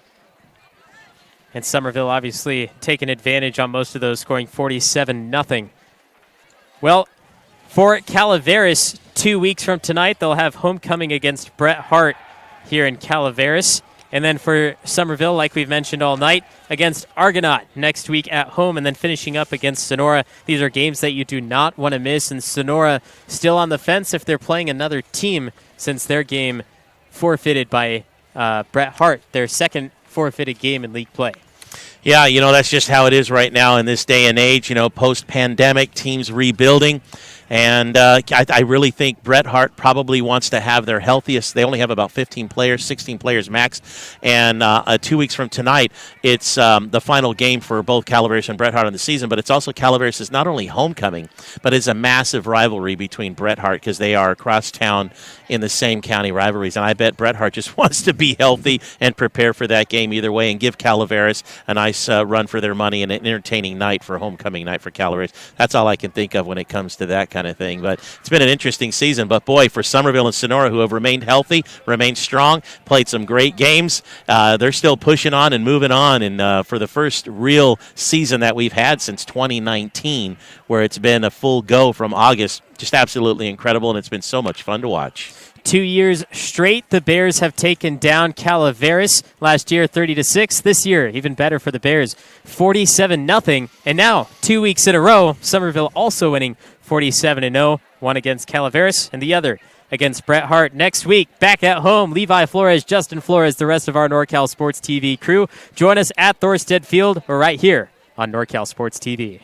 And Summerville obviously taking advantage on most of those, scoring 47-0. Well, for Calaveras, 2 weeks from tonight, they'll have homecoming against Bret Hart here in Calaveras. And then for Summerville, like we've mentioned all night, against Argonaut next week at home, and then finishing up against Sonora. These are games that you do not want to miss, and Sonora still on the fence if they're playing another team since their game forfeited by Bret Hart, their second forfeited game in league play. Yeah, that's just how it is right now in this day and age, post-pandemic, teams rebuilding. And I really think Bret Hart probably wants to have their healthiest. They only have about 15 players, 16 players max. And 2 weeks from tonight, it's the final game for both Calaveras and Bret Hart in the season. But it's also Calaveras is not only homecoming, but it's a massive rivalry between Bret Hart because they are across town in the same county rivalries. And I bet Bret Hart just wants to be healthy and prepare for that game either way and give Calaveras a nice run for their money and an entertaining night for homecoming night for Calaveras. That's all I can think of when it comes to that kind of thing. But it's been an interesting season. But, boy, for Summerville and Sonora, who have remained healthy, remained strong, played some great games, they're still pushing on and moving on. And for the first real season that we've had since 2019, where it's been a full go from August, just absolutely incredible, and it's been so much fun to watch. 2 years straight, the Bears have taken down Calaveras. Last year, 30-6. This year, even better for the Bears, 47-0. And now, 2 weeks in a row, Summerville also winning 47-0. One against Calaveras and the other against Bret Hart. Next week, back at home, Levi Flores, Justin Flores, the rest of our NorCal Sports TV crew. Join us at Thorstead Field or right here on NorCal Sports TV.